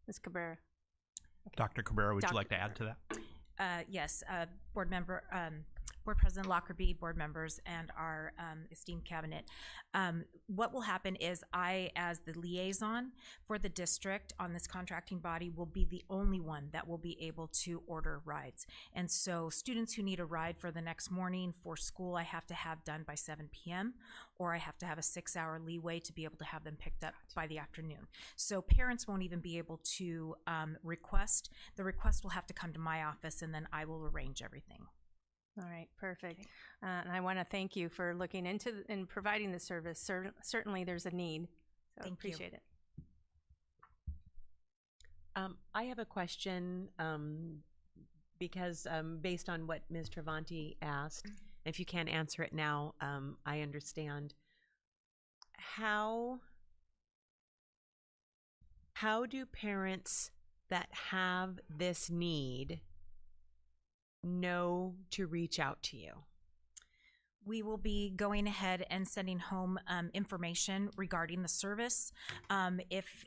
Ms. Cabrera. Dr. Cabrera, would you like to add to that? Yes, Board President Lockerbie, board members, and our esteemed cabinet. What will happen is I, as the liaison for the district on this contracting body, will be the only one that will be able to order rides. And so students who need a ride for the next morning for school, I have to have done by 7 p.m., or I have to have a 6-hour leeway to be able to have them picked up by the afternoon. So parents won't even be able to request. The request will have to come to my office, and then I will arrange everything. All right, perfect. And I want to thank you for looking into and providing the service. Certainly there's a need, so Thank you. appreciate it. I have a question because based on what Ms. Travanti asked, if you can't answer it now, I understand. How do parents that have this need know to reach out to you? We will be going ahead and sending home information regarding the service. If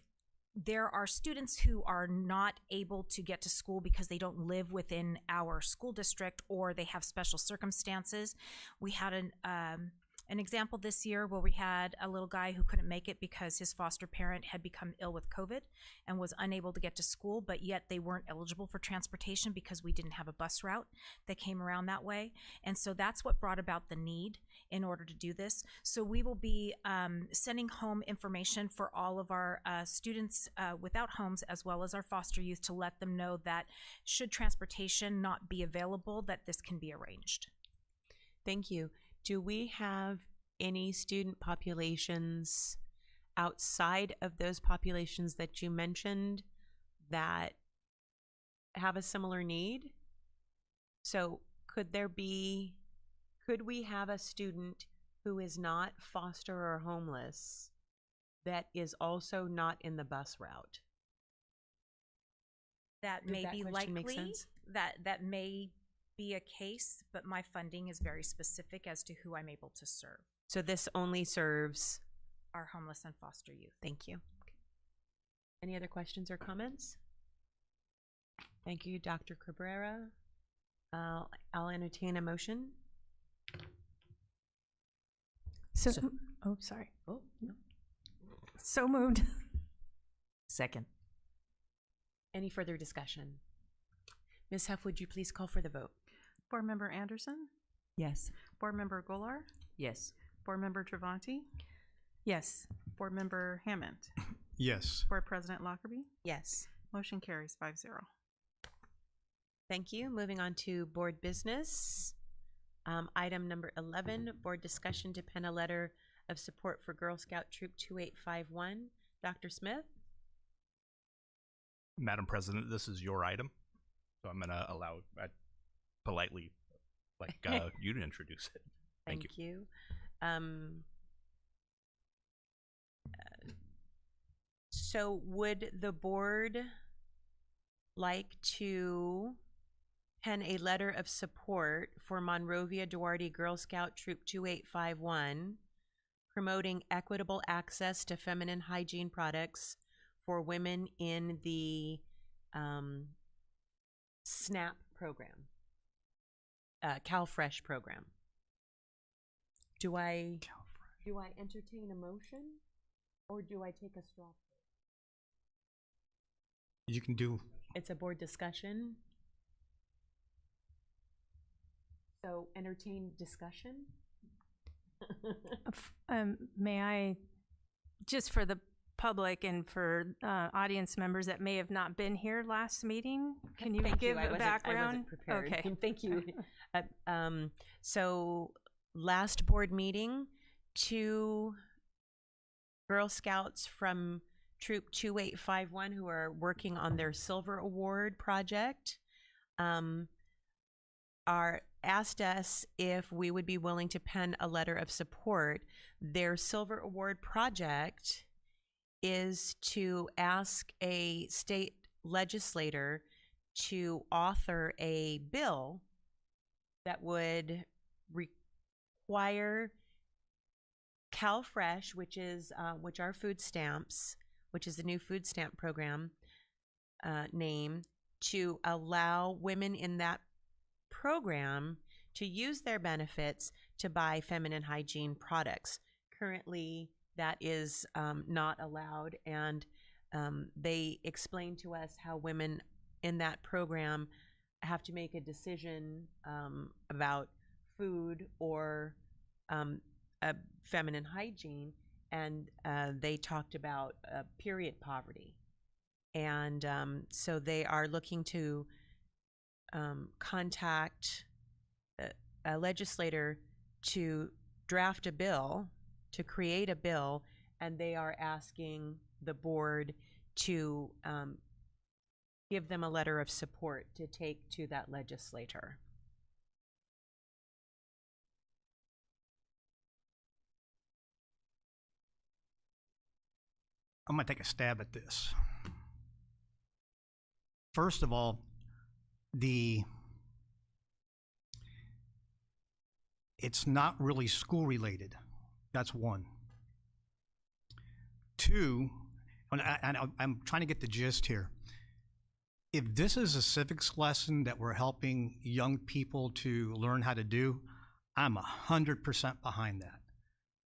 there are students who are not able to get to school because they don't live within our school district or they have special circumstances, we had an example this year where we had a little guy who couldn't make it because his foster parent had become ill with COVID and was unable to get to school, but yet they weren't eligible for transportation because we didn't have a bus route that came around that way. And so that's what brought about the need in order to do this. So we will be sending home information for all of our students without homes, as well as our foster youth, to let them know that should transportation not be available, that this can be arranged. Thank you. Do we have any student populations outside of those populations that you mentioned that have a similar need? So could we have a student who is not foster or homeless that is also not in the bus route? That Did may that be question make likely. sense? That may be a case, but my funding is very specific as to who I'm able to serve. So this only serves our homeless and foster youth. Thank you. Any other questions or comments? Thank you, Dr. Cabrera. I'll entertain a motion. So, oh, sorry. Oh, no. So moved. Second. Any further discussion? Ms. Huff, would you please call for the vote? Board Member Anderson, Yes. Board Member Golar, Yes. Board Member Travanti, Yes. Board Member Hammond, Yes. Board President Lockerbie. Yes. Motion carries 5-0. Thank you. Moving on to board business. Item number 11, board discussion to pen a letter of support for Girl Scout Troop 2851. Dr. Smith? Madam President, this is your item, so I'm going to allow politely you to introduce it. Thank you. So would the board like to pen a letter of support for Monrovia Duarte Girl Scout Troop 2851, promoting equitable access to feminine hygiene products for women in the SNAP program, CalFresh program? Do I entertain a motion, or do I take a straw poll? You can do. It's a board discussion. So entertain discussion. May I, just for the public and for audience members that may have not been here last meeting, can you give a background? I wasn't prepared. Okay. Thank you. So last board meeting, 2 Girl Scouts from Troop 2851 who are working on their Silver Award project asked us if we would be willing to pen a letter of support. Their Silver Award project is to ask a state legislator to author a bill that would require CalFresh, which are food stamps, which is the new food stamp program name, to allow women in that program to use their benefits to buy feminine hygiene products. Currently, that is not allowed, and they explained to us how women in that program have to make a decision about food or feminine hygiene, and they talked about period poverty. And so they are looking to contact a legislator to draft a bill, to create a bill, and they are asking the board to give them a letter of support to take to that legislator. I'm going to take a stab at this. First of all, it's not really school related. That's one. 2, and I'm trying to get the gist here. If this is a civics lesson that we're helping young people to learn how to do, I'm 100% behind that.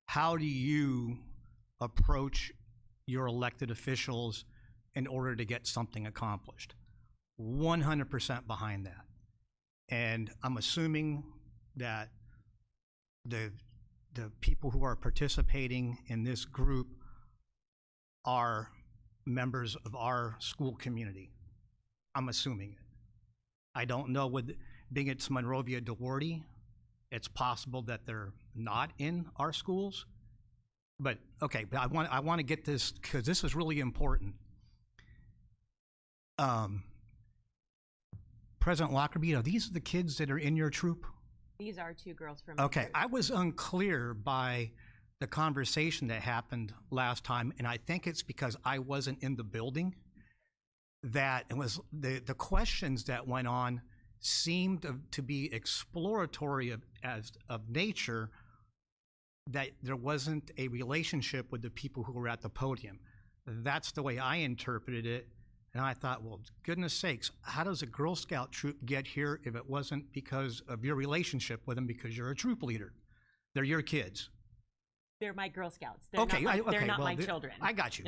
How do you approach your elected officials in order to get something accomplished? 100% behind that. And I'm assuming that the people who are participating in this group are members of our school community. I'm assuming it. I don't know, being it's Monrovia Duarte, it's possible that they're not in our schools. But okay, but I want to get this because this is really important. President Lockerbie, these are the kids that are in your troop? These are 2 girls from. Okay, I was unclear by the conversation that happened last time, and I think it's because I wasn't in the building, that it was the questions that went on seemed to be exploratory of nature, that there wasn't a relationship with the people who were at the podium. That's the way I interpreted it. And I thought, well, goodness sakes, how does a Girl Scout troop get here if it wasn't because of your relationship with them because you're a troop leader? They're your kids. They're my Girl Scouts. They're Okay, not they're not well, my children. I got you.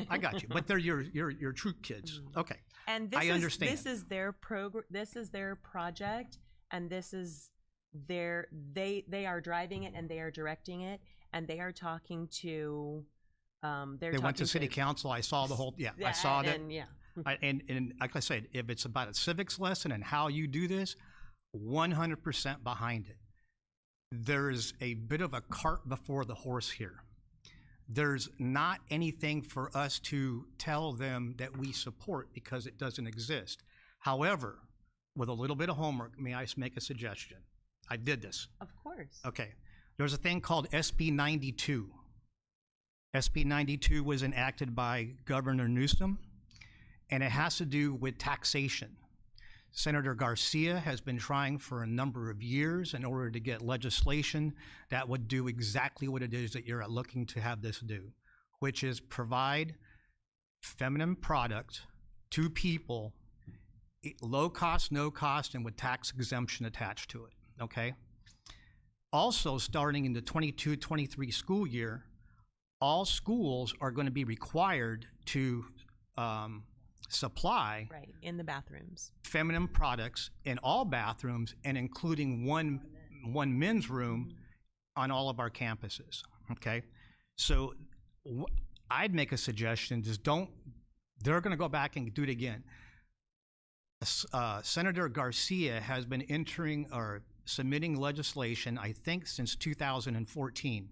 But they're your troop kids. Okay. And I understand. This is their program. This is their project, and this is their they are driving it and they are directing it, and they are talking to. They went to city council. I saw the whole. Yeah, I saw that. And, yeah. And like I said, if it's about a civics lesson and how you do this, 100% behind it. There's a bit of a cart before the horse here. There's not anything for us to tell them that we support because it doesn't exist. However, with a little bit of homework, may I make a suggestion? I did this. Of course. Okay. There's a thing called SB 92. SB 92 was enacted by Governor Newsom, and it has to do with taxation. Senator Garcia has been trying for a number of years in order to get legislation that would do exactly what it is that you're looking to have this do, which is provide feminine product to people, low cost, no cost, and with tax exemption attached to it, okay? Also, starting in the 22-23 school year, all schools are going to be required to supply in the bathrooms feminine products in all bathrooms, and including one men's room on all of our campuses. Okay, so I'd make a suggestion: just don't. They're going to go back and do it again. Senator Garcia has been entering or submitting legislation, I think, since 2014.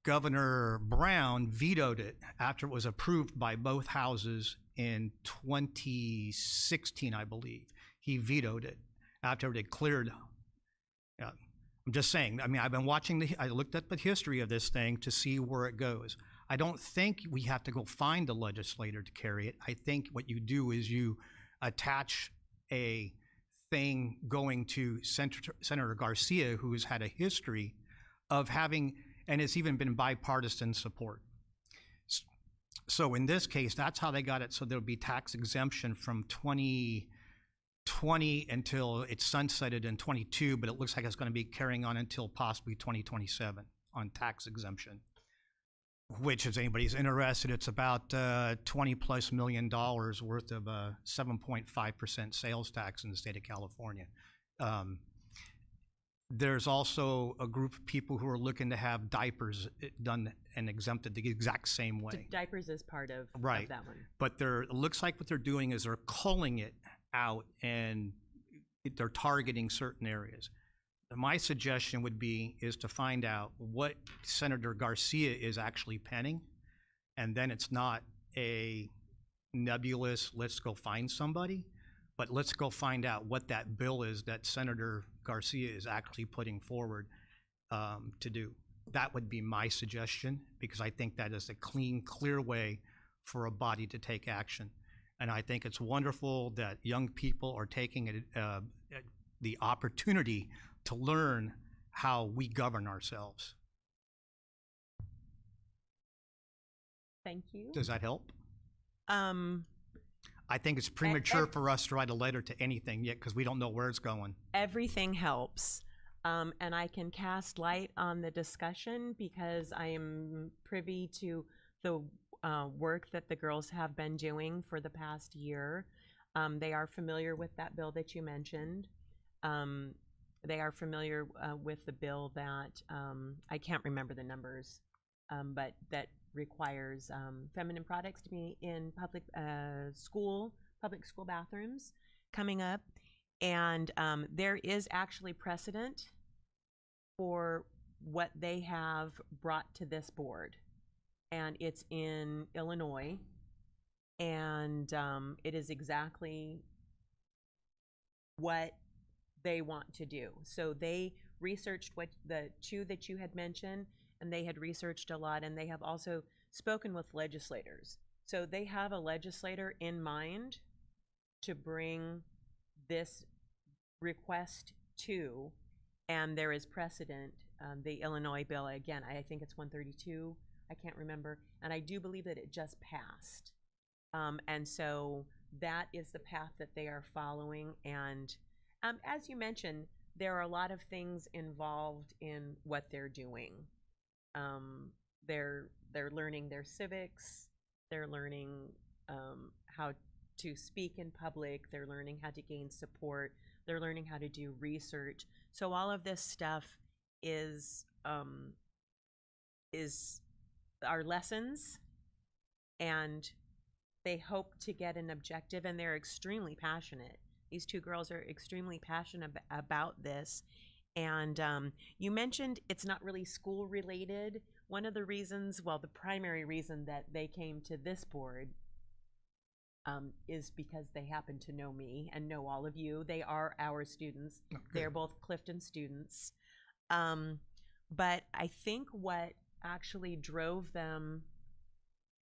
Governor Brown vetoed it after it was approved by both houses in 2016, I believe. He vetoed it after it had cleared. I'm just saying, I mean, I've been watching I looked at the history of this thing to see where it goes. I don't think we have to go find a legislator to carry it. I think what you do is you attach a thing going to Senator Garcia, who has had a history of having, and it's even been bipartisan support. So in this case, that's how they got it. So there'll be tax exemption from 2020 until it's sunsetted in 22, but it looks like it's going to be carrying on until possibly 2027 on tax exemption, which, if anybody's interested, it's about $20+ million worth of 7.5% sales tax in the state of California. There's also a group of people who are looking to have diapers done and exempted the exact same way. Diapers is part of right. that one. But it looks like what they're doing is they're culling it out and they're targeting certain areas. My suggestion would be is to find out what Senator Garcia is actually penning, and then it's not a nebulous, let's go find somebody, but let's go find out what that bill is that Senator Garcia is actually putting forward to do. That would be my suggestion, because I think that is a clean, clear way for a body to take action. And I think it's wonderful that young people are taking the opportunity to learn how we govern ourselves. Thank you. Does that help? I think it's premature for us to write a letter to anything yet, because we don't know where it's going. Everything helps. And I can cast light on the discussion because I am privy to the work that the girls have been doing for the past year. They are familiar with that bill that you mentioned. They are familiar with the bill that, I can't remember the numbers, but that requires feminine products to be in public school bathrooms coming up. And there is actually precedent for what they have brought to this board. And it's in Illinois. And it is exactly what they want to do. So they researched what the two that you had mentioned, and they had researched a lot, and they have also spoken with legislators. So they have a legislator in mind to bring this request to, and there is precedent. The Illinois bill, again, I think it's 132, I can't remember, and I do believe that it just passed. And so that is the path that they are following. And as you mentioned, there are a lot of things involved in what they're doing. They're learning their civics. They're learning how to speak in public. They're learning how to gain support. They're learning how to do research. So all of this stuff is our lessons, and they hope to get an objective, and they're extremely passionate. These two girls are extremely passionate about this. And you mentioned it's not really school related. One of the reasons, well, the primary reason that they came to this board is because they happen to know me and know all of you. They are our students. Okay. They're both Clifton students. But I think what actually drove them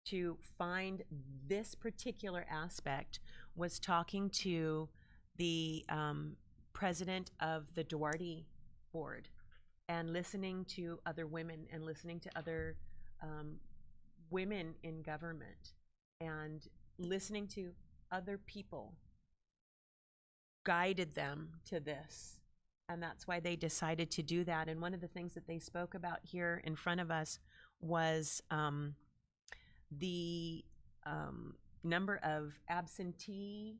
to find this particular aspect was talking to the president of the Duarte board and listening to other women and listening to other women in government and listening to other people guided them to this. And that's why they decided to do that. And one of the things that they spoke about here in front of us was the number of absentee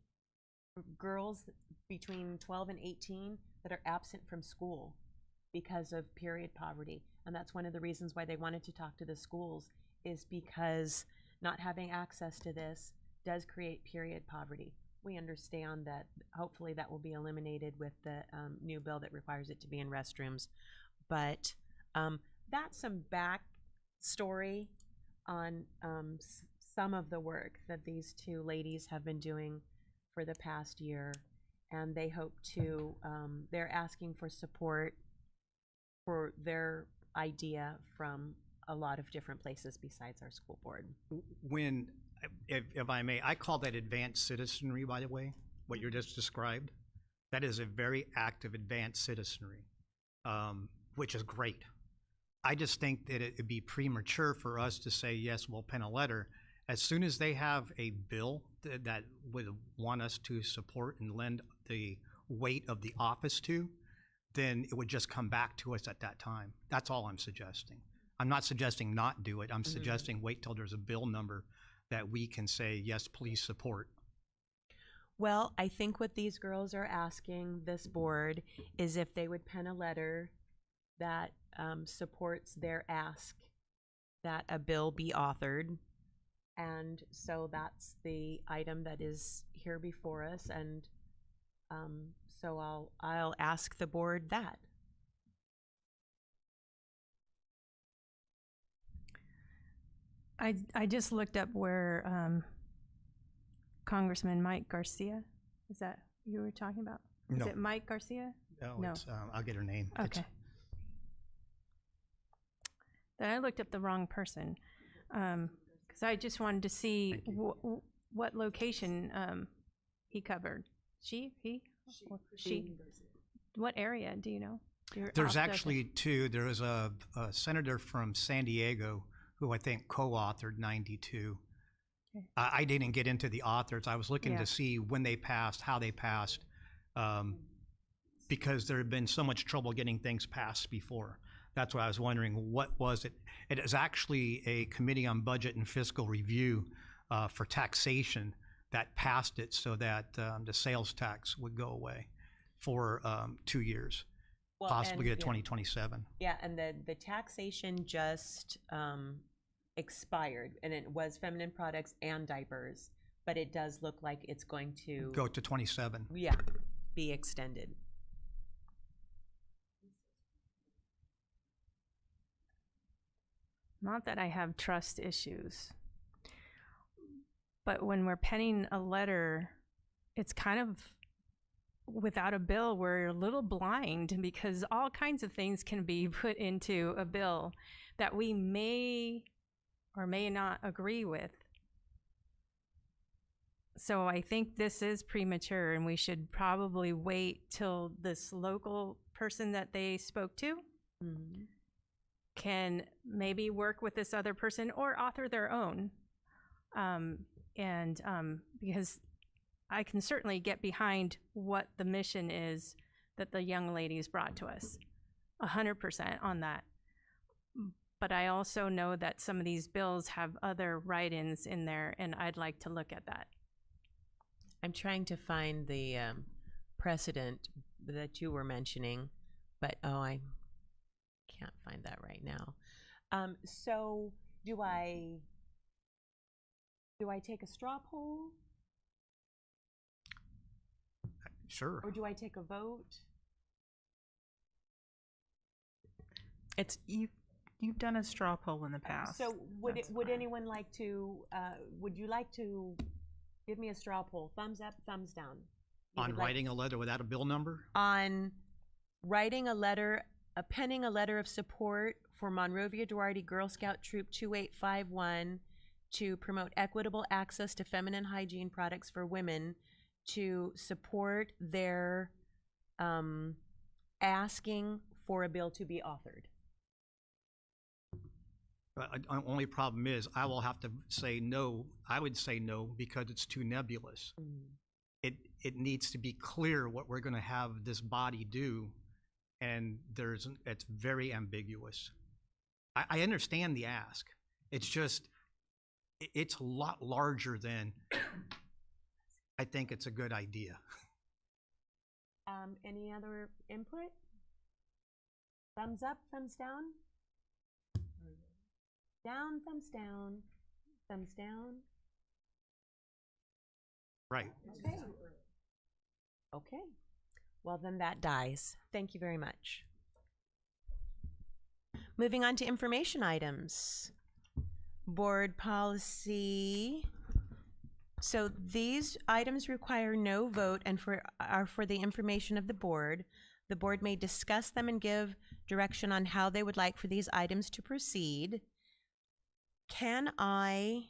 girls between 12 and 18 that are absent from school because of period poverty. And that's one of the reasons why they wanted to talk to the schools, is because not having access to this does create period poverty. We understand that hopefully that will be eliminated with the new bill that requires it to be in restrooms. But that's some backstory on some of the work that these two ladies have been doing for the past year. And they hope to, they're asking for support for their idea from a lot of different places besides our school board. When, if I may, I call that advanced citizenry, by the way, what you just described. That is a very active advanced citizenry, which is great. I just think that it would be premature for us to say, yes, we'll pen a letter. As soon as they have a bill that would want us to support and lend the weight of the office to, then it would just come back to us at that time. That's all I'm suggesting. I'm not suggesting not do it. I'm suggesting wait till there's a bill number that we can say, yes, please support. Well, I think what these girls are asking this board is if they would pen a letter that supports their ask that a bill be authored. And so that's the item that is here before us. And so I'll ask the board that. I just looked up where Congressman Mike Garcia, is that who you were talking about? No. Is it Mike Garcia? No. It's, I'll get her name. Okay. Then I looked up the wrong person, because I just wanted to see what location he covered. She? What area, do you know? There's actually two. There was a senator from San Diego who I think co-authored 92. Okay. I didn't get into the authors. I was looking to see when they passed, how they passed, because there had been so much trouble getting things passed before. That's why I was wondering, what was it? It is actually a committee on budget and fiscal review for taxation that passed it so that the sales tax would go away for 2 years, possibly to 2027. Yeah, and the taxation just expired, and it was feminine products and diapers, but it does look like it's going to go to 27. Yeah, be extended. Not that I have trust issues, but when we're penning a letter, it's kind of without a bill, we're a little blind, because all kinds of things can be put into a bill that we may or may not agree with. So I think this is premature, and we should probably wait till this local person that they spoke to can maybe work with this other person or author their own. And because I can certainly get behind what the mission is that the young ladies brought to us, 100% on that. But I also know that some of these bills have other write-ins in there, and I'd like to look at that. I'm trying to find the precedent that you were mentioning, but I can't find that right now. So do I take a straw poll? Sure. Or do I take a vote? It's you've done a straw poll in the past. So would anyone like to, would you like to give me a straw poll? Thumbs up, thumbs down. On writing a letter without a bill number? On writing a letter, penning a letter of support for Monrovia Duarte Girl Scout Troop 2851 to promote equitable access to feminine hygiene products for women, to support their asking for a bill to be authored. The only problem is I will have to say no. I would say no because it's too nebulous. It needs to be clear what we're going to have this body do, and it's very ambiguous. I understand the ask. It's just it's a lot larger than I think it's a good idea. Any other input? Thumbs up, thumbs down? Down, thumbs down, thumbs down. Right. Okay. Okay. Well, then that dies. Thank you very much. Moving on to information items. Board policy. So these items require no vote and are for the information of the board. The board may discuss them and give direction on how they would like for these items to proceed. Can I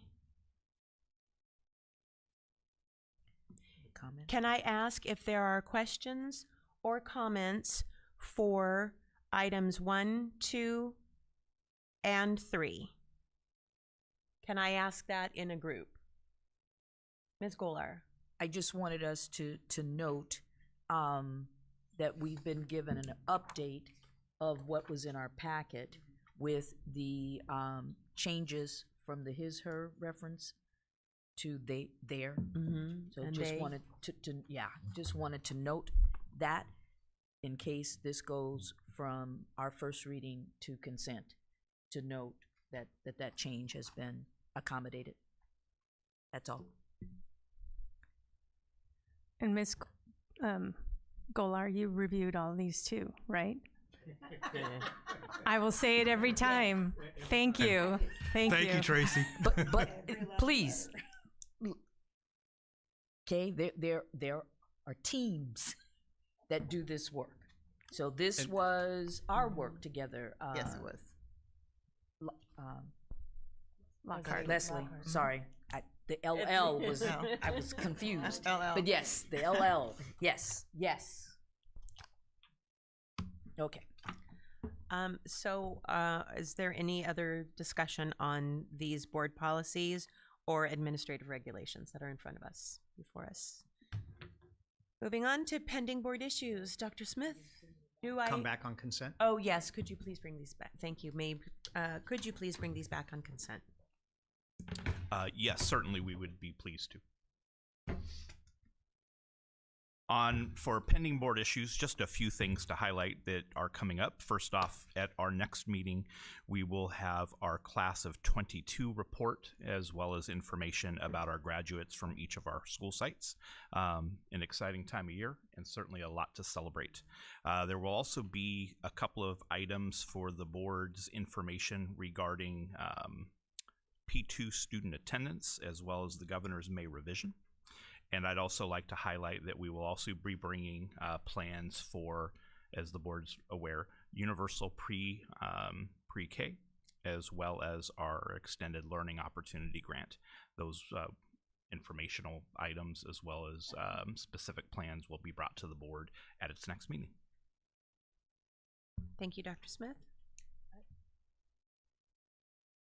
ask if there are questions or comments for items 1, 2, and 3? Can I ask that in a group? Ms. Golar. I just wanted us to note that we've been given an update of what was in our packet with the changes from the his/her reference to their. So And just they. wanted just wanted to note that in case this goes from our first reading to consent, to note that change has been accommodated. That's all. And Ms. Golar, you reviewed all these too, right? I will say it every time. Thank you. Thank you. Thank you, Tracy. But please, okay, there are teams that do this work. So this was our work together. Yes, it was. Lockhart. Leslie, sorry. The LL was, I was confused. LL. But yes, the LL. Yes. Okay. Is there any other discussion on these board policies or administrative regulations that are in front of us, before us? Moving on to pending board issues. Dr. Smith, Come back on consent? Oh, yes. Could you please bring these back? Thank you. Could you please bring these back on consent? Yes, certainly we would be pleased to. For pending board issues, just a few things to highlight that are coming up. First off, at our next meeting, we will have our class of 22 report, as well as information about our graduates from each of our school sites. An exciting time of year, and certainly a lot to celebrate. There will also be a couple of items for the board's information regarding P2 student attendance, as well as the governor's May revision. And I'd also like to highlight that we will also be bringing plans for, as the board's aware, universal pre-K, as well as our extended learning opportunity grant. Those informational items, as well as specific plans, will be brought to the board at its next meeting. Thank you, Dr. Smith.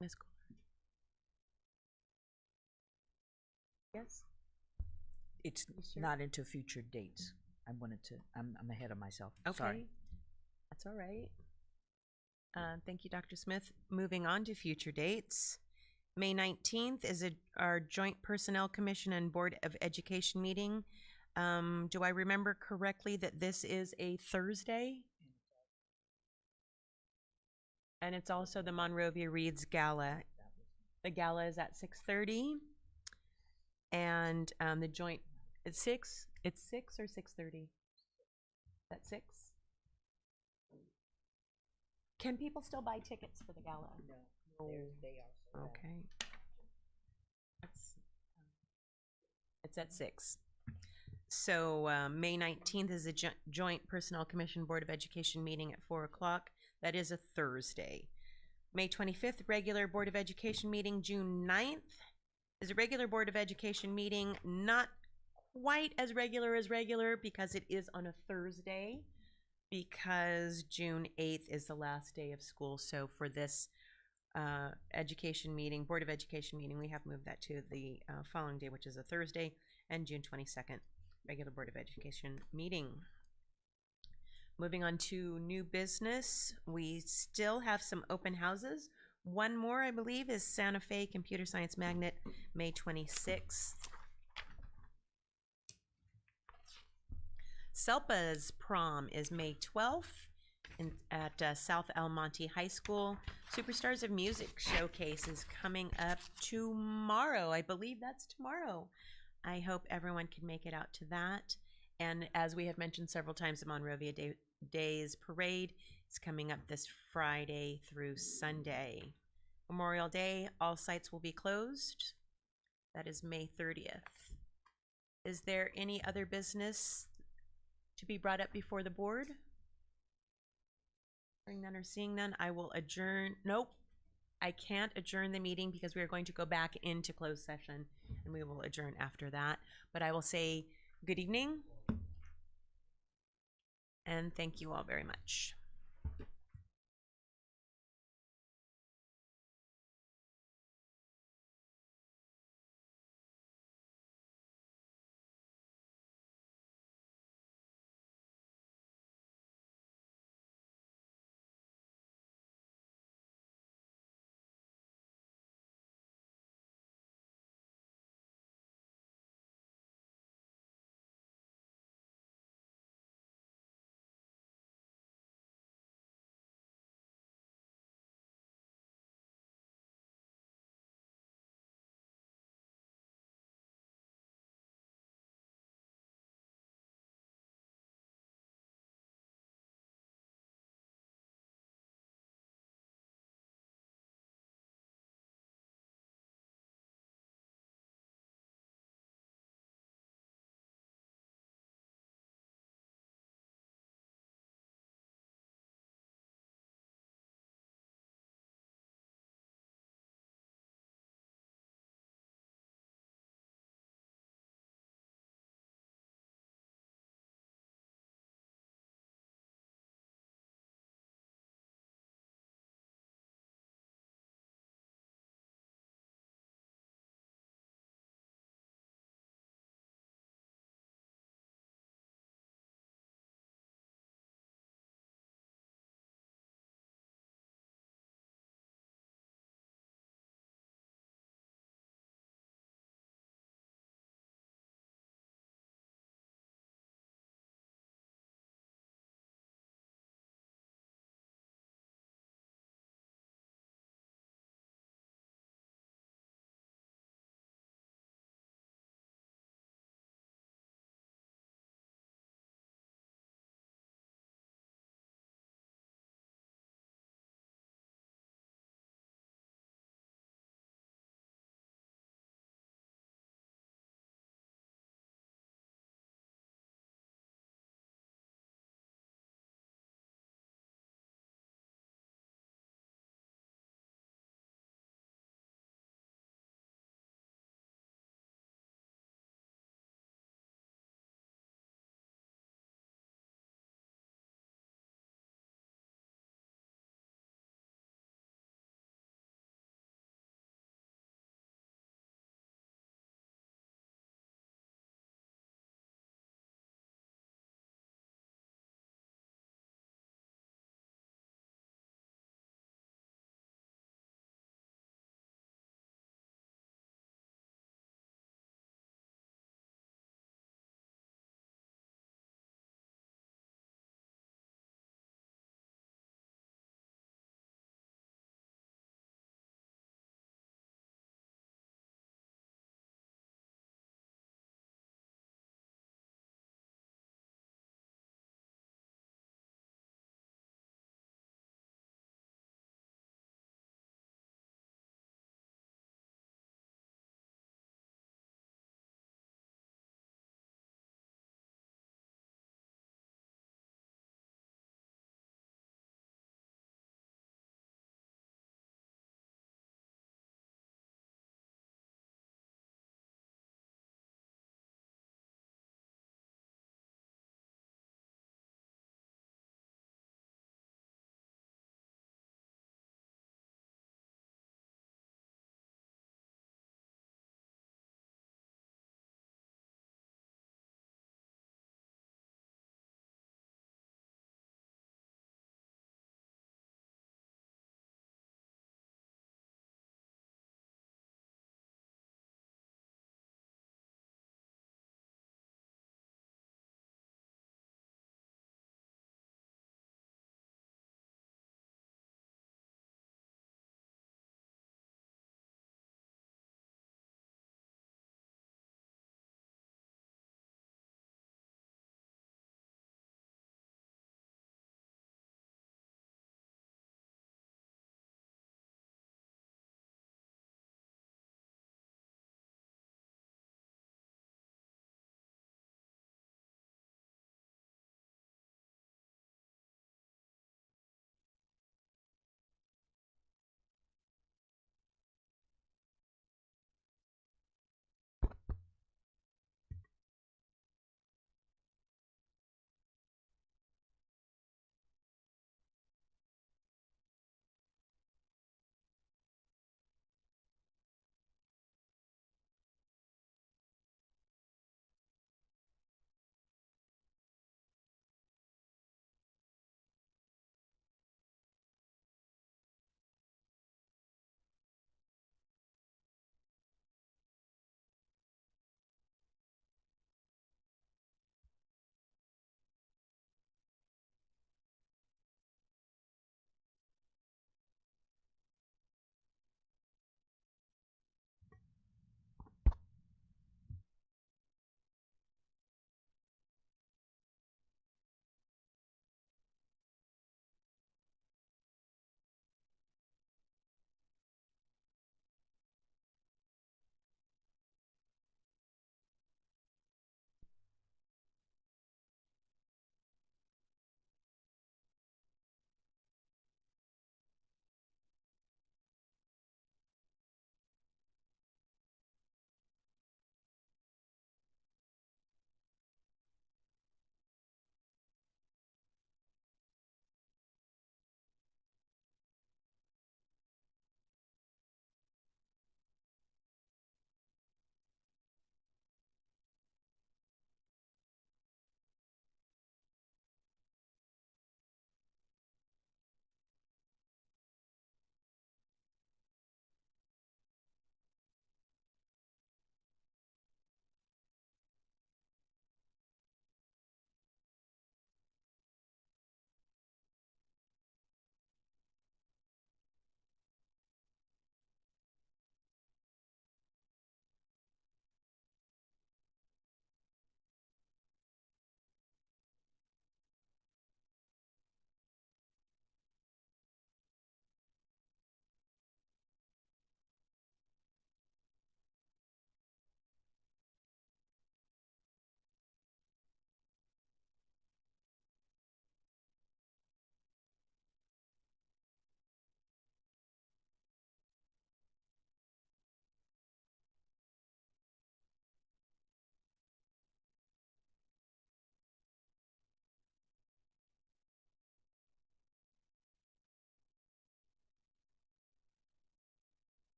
Ms. Yes. It's sure? not into future dates. I'm ahead of myself. Okay. Sorry. That's all right. Thank you, Dr. Smith. Moving on to future dates. May 19th is our Joint Personnel Commission and Board of Education meeting. Do I remember correctly that this is a Thursday? And it's also the Monrovia Reads Gala. The gala is at 6:30. And the joint, it's 6? It's 6 or 6:30? That's 6? Can people still buy tickets for the gala? No, they are. Okay. It's at 6. So May 19th is a Joint Personnel Commission Board of Education meeting at 4 o'clock. That is a Thursday. May 25th, regular Board of Education meeting. June 9th is a regular Board of Education meeting, not quite as regular because it is on a Thursday, because June 8th is the last day of school. So for this education meeting, Board of Education meeting, we have moved that to the following day, which is a Thursday, and June 22nd, regular Board of Education meeting. Moving on to new business, we still have some open houses. One more, I believe, is Santa Fe Computer Science Magnet, May 26th. SELPA's prom is May 12th at South El Monte High School. Superstars of Music Showcase is coming up tomorrow. I believe that's tomorrow. I hope everyone can make it out to that. And as we have mentioned several times, the Monrovia Days Parade is coming up this Friday through Sunday. Memorial Day, all sites will be closed. That is May 30th. Is there any other business to be brought up before the board? Hearing none or seeing none, I will adjourn. Nope, I can't adjourn the meeting because we are going to go back into closed session, and we will adjourn after that. But I will say good evening, and thank you all very much.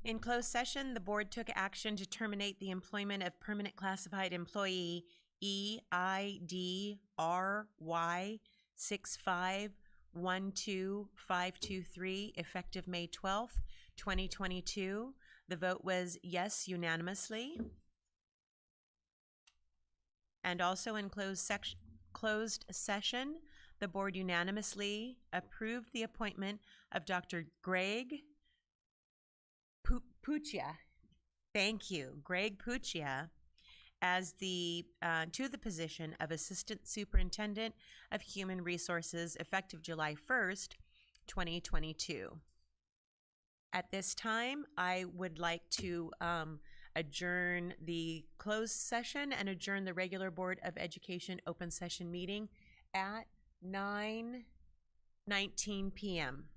In closed session, the board took action to terminate the employment of permanent classified employee EIDRY 6512523 effective May 12th, 2022. The vote was yes unanimously. And also in closed session, the board unanimously approved the appointment of Dr. Greg Puccia. Thank you, Greg Puccia, as to the position of Assistant Superintendent of Human Resources effective July 1st, 2022. At this time, I would like to adjourn the closed session and adjourn the regular Board of Education open session meeting at 9:19 p.m.